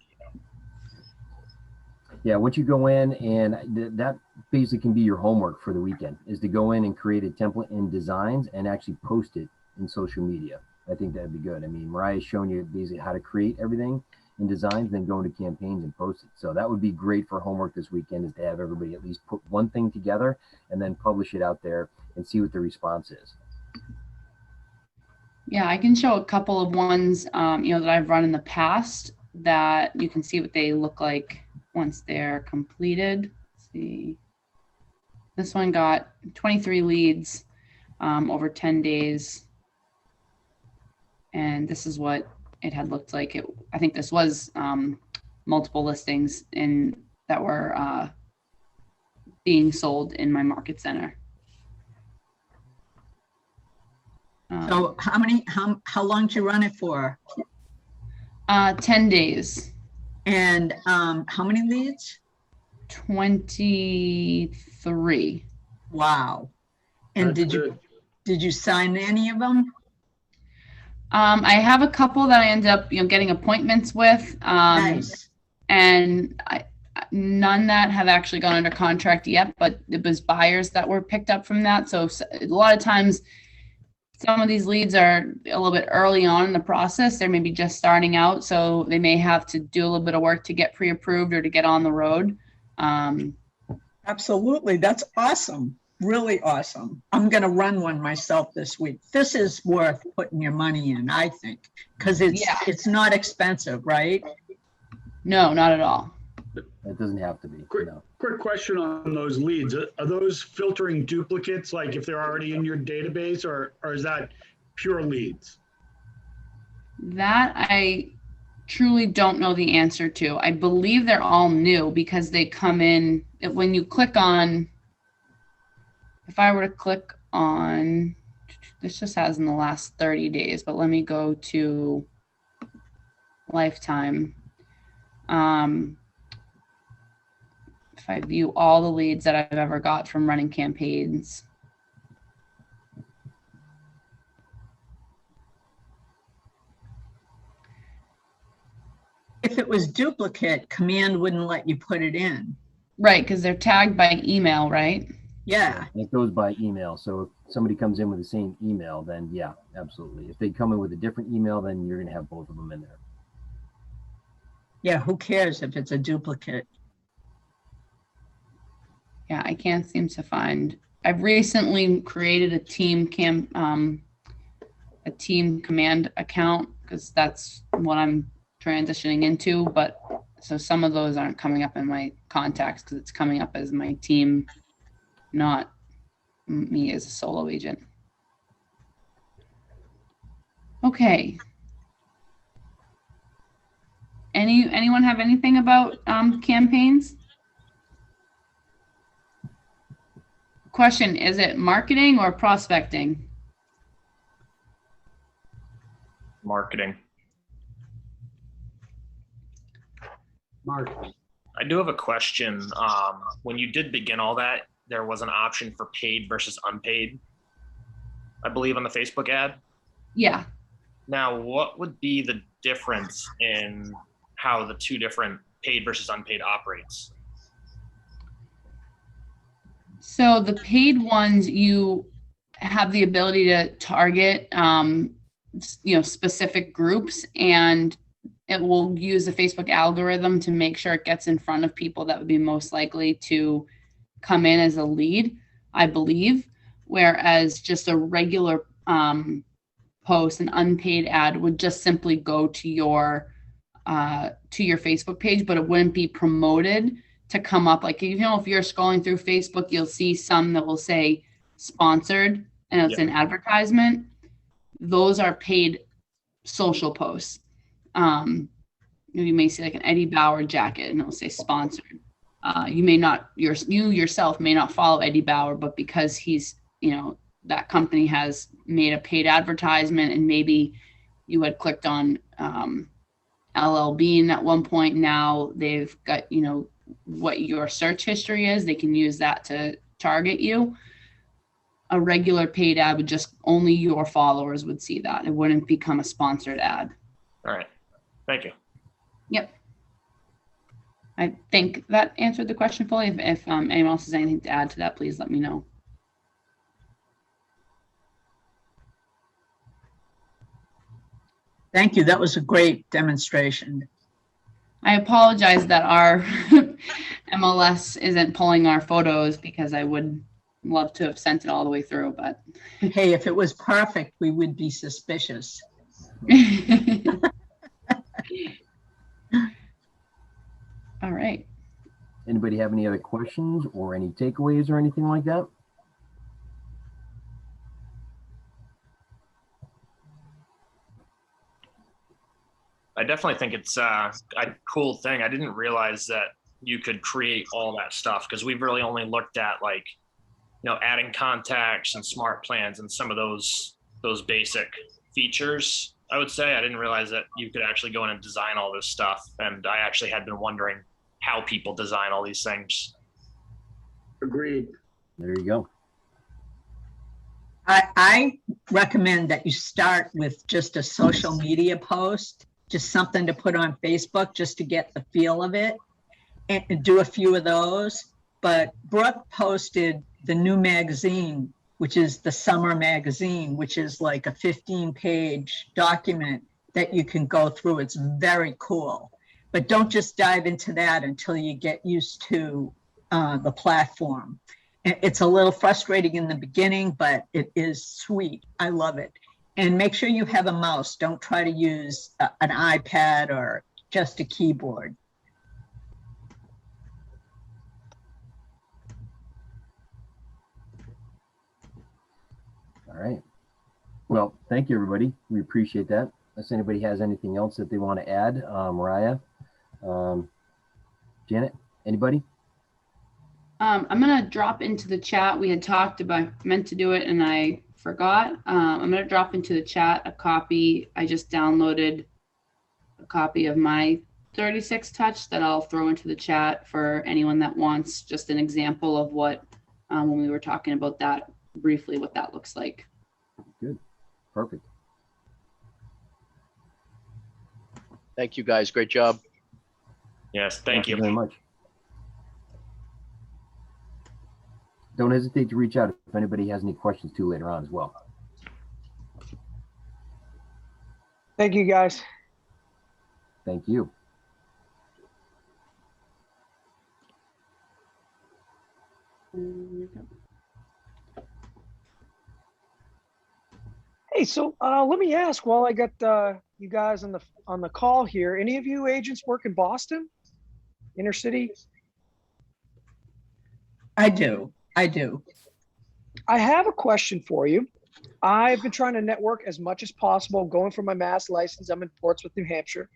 [SPEAKER 2] Yeah, once you go in, and that basically can be your homework for the weekend, is to go in and create a template in Designs and actually post it in social media. I think that'd be good. I mean, Mariah's showing you basically how to create everything, and designs, then go into campaigns and post it. So that would be great for homework this weekend, is to have everybody at least put one thing together and then publish it out there and see what the response is.
[SPEAKER 6] Yeah, I can show a couple of ones, that I've run in the past that you can see what they look like once they're completed. Let's see. This one got 23 leads over 10 days. And this is what it had looked like. I think this was multiple listings that were being sold in my market center.
[SPEAKER 5] So how long did you run it for?
[SPEAKER 6] 10 days.
[SPEAKER 5] And how many leads?
[SPEAKER 6] 23.
[SPEAKER 5] Wow. And did you sign any of them?
[SPEAKER 6] I have a couple that I ended up, getting appointments with.
[SPEAKER 5] Nice.
[SPEAKER 6] And none that have actually gone under contract yet, but it was buyers that were picked up from that. So a lot of times, some of these leads are a little bit early on in the process. They're maybe just starting out, so they may have to do a little bit of work to get pre-approved or to get on the road.
[SPEAKER 5] Absolutely. That's awesome. Really awesome. I'm going to run one myself this week. This is worth putting your money in, I think, because it's not expensive, right?
[SPEAKER 6] No, not at all.
[SPEAKER 2] It doesn't have to be.
[SPEAKER 7] Quick question on those leads. Are those filtering duplicates, like if they're already in your database, or is that pure leads?
[SPEAKER 6] That I truly don't know the answer to. I believe they're all new because they come in when you click on, if I were to click on, this just has in the last 30 days, but let me go to lifetime. If I view all the leads that I've ever got from running campaigns.
[SPEAKER 5] If it was duplicate, command wouldn't let you put it in.
[SPEAKER 6] Right, because they're tagged by email, right?
[SPEAKER 5] Yeah.
[SPEAKER 2] It goes by email. So if somebody comes in with the same email, then yeah, absolutely. If they come in with a different email, then you're going to have both of them in there.
[SPEAKER 5] Yeah, who cares if it's a duplicate?
[SPEAKER 6] Yeah, I can't seem to find. I've recently created a team command account because that's what I'm transitioning into. But so some of those aren't coming up in my contacts because it's coming up as my team, not me as a solo agent. Okay. Anyone have anything about campaigns? Question, is it marketing or prospecting?
[SPEAKER 4] Marketing.
[SPEAKER 7] Marketing.
[SPEAKER 4] I do have a question. When you did begin all that, there was an option for paid versus unpaid, I believe, on the Facebook ad.
[SPEAKER 6] Yeah.
[SPEAKER 4] Now, what would be the difference in how the two different paid versus unpaid operates?
[SPEAKER 6] So the paid ones, you have the ability to target, specific groups, and it will use the Facebook algorithm to make sure it gets in front of people that would be most likely to come in as a lead, I believe. Whereas just a regular post, an unpaid ad, would just simply go to your Facebook page, but it wouldn't be promoted to come up. Like, if you're scrolling through Facebook, you'll see some that will say sponsored and it's an advertisement. Those are paid social posts. You may see like an Eddie Bauer jacket and it'll say sponsored. You may not, you yourself may not follow Eddie Bauer, but because he's, that company has made a paid advertisement, and maybe you had clicked on LL Bean at one point. Now they've got, what your search history is. They can use that to target you. A regular paid ad would just, only your followers would see that. It wouldn't become a sponsored ad.
[SPEAKER 4] All right. Thank you.
[SPEAKER 6] Yep. I think that answered the question fully. If anyone else has anything to add to that, please let me know.
[SPEAKER 5] Thank you. That was a great demonstration.
[SPEAKER 6] I apologize that our MLS isn't pulling our photos because I would love to have sent it all the way through, but.
[SPEAKER 5] Hey, if it was perfect, we would be suspicious.
[SPEAKER 6] All right.
[SPEAKER 2] Anybody have any other questions or any takeaways or anything like that?
[SPEAKER 4] I definitely think it's a cool thing. I didn't realize that you could create all that stuff because we've really only looked at like, adding contacts and smart plans and some of those basic features. I would say I didn't realize that you could actually go in and design all this stuff. And I actually had been wondering how people design all these things.
[SPEAKER 7] Agreed.
[SPEAKER 2] There you go.
[SPEAKER 5] I recommend that you start with just a social media post, just something to put on Facebook just to get the feel of it, and do a few of those. But Brooke posted the new magazine, which is the summer magazine, which is like a 15-page document that you can go through. It's very cool. But don't just dive into that until you get used to the platform. It's a little frustrating in the beginning, but it is sweet. I love it. And make sure you have a mouse. Don't try to use an iPad or just a keyboard.
[SPEAKER 2] All right. Well, thank you, everybody. We appreciate that. Unless anybody has anything else that they want to add, Mariah, Janet, anybody?
[SPEAKER 6] I'm going to drop into the chat. We had talked about, meant to do it and I forgot. I'm going to drop into the chat a copy. I just downloaded a copy of my 36 touch that I'll throw into the chat for anyone that wants just an example of what, when we were talking about that briefly, what that looks like.
[SPEAKER 2] Good. Perfect.
[SPEAKER 1] Thank you, guys. Great job.
[SPEAKER 4] Yes, thank you
[SPEAKER 2] very much. Don't hesitate to reach out if anybody has any questions too later on as well.
[SPEAKER 8] Thank you, guys.
[SPEAKER 2] Thank you.
[SPEAKER 8] Hey, so let me ask, while I got you guys on the call here, any of you agents work in Boston, inner city?
[SPEAKER 5] I do.
[SPEAKER 8] I have a question for you. I've been trying to network as much as possible, going for my mass license. I'm in Portsmouth, New Hampshire.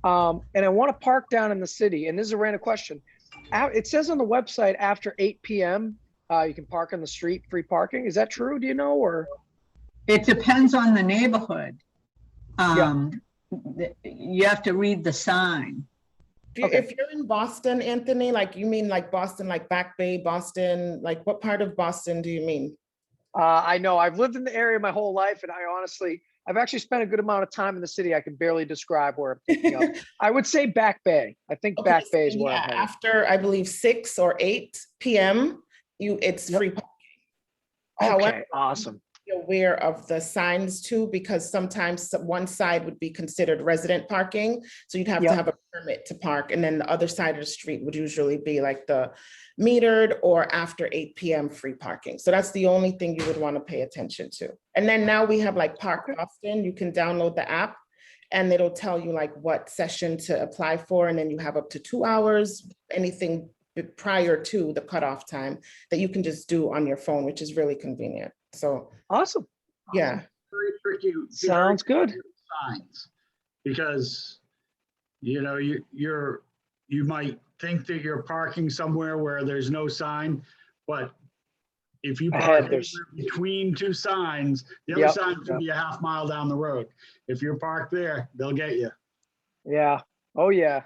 [SPEAKER 8] And I want to park down in the city. And this is a random question. It says on the website after 8 p.m., you can park on the street, free parking. Is that true? Do you know? Or
[SPEAKER 5] it depends on the neighborhood. You have to read the sign.
[SPEAKER 14] If you're in Boston, Anthony, like you mean like Boston, like Back Bay, Boston, like what part of Boston do you mean?
[SPEAKER 8] I know I've lived in the area my whole life, and I've actually spent a good amount of time in the city. I can barely describe where I'm thinking of. I would say Back Bay. I think Back Bay is where I'm headed.
[SPEAKER 14] After, I believe, 6 or 8 p.m., it's free parking.
[SPEAKER 8] Okay,
[SPEAKER 14] However,
[SPEAKER 8] awesome.
[SPEAKER 14] Be aware of the signs too, because sometimes one side would be considered resident parking. So you'd have to have a permit to park. And then the other side of the street would usually be like the metered or after 8 p.m. free parking. So that's the only thing you would want to pay attention to. And then now we have like Park Boston. You can download the app and it'll tell you like what session to apply for. And then you have up to 2 hours, anything prior to the cutoff time that you can just do on your phone, which is really convenient. So
[SPEAKER 8] awesome.
[SPEAKER 14] Yeah.
[SPEAKER 7] Very tricky.
[SPEAKER 8] Sounds good.
[SPEAKER 7] Signs, because you know you might think that you're parking somewhere where there's no sign, but if you park between 2 signs, the other sign could be a half mile down the road. If you're parked there, they'll get you.
[SPEAKER 8] Yeah. Oh yeah.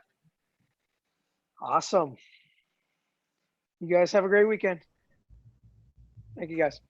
[SPEAKER 8] Awesome. You guys have a great weekend. Thank you, guys.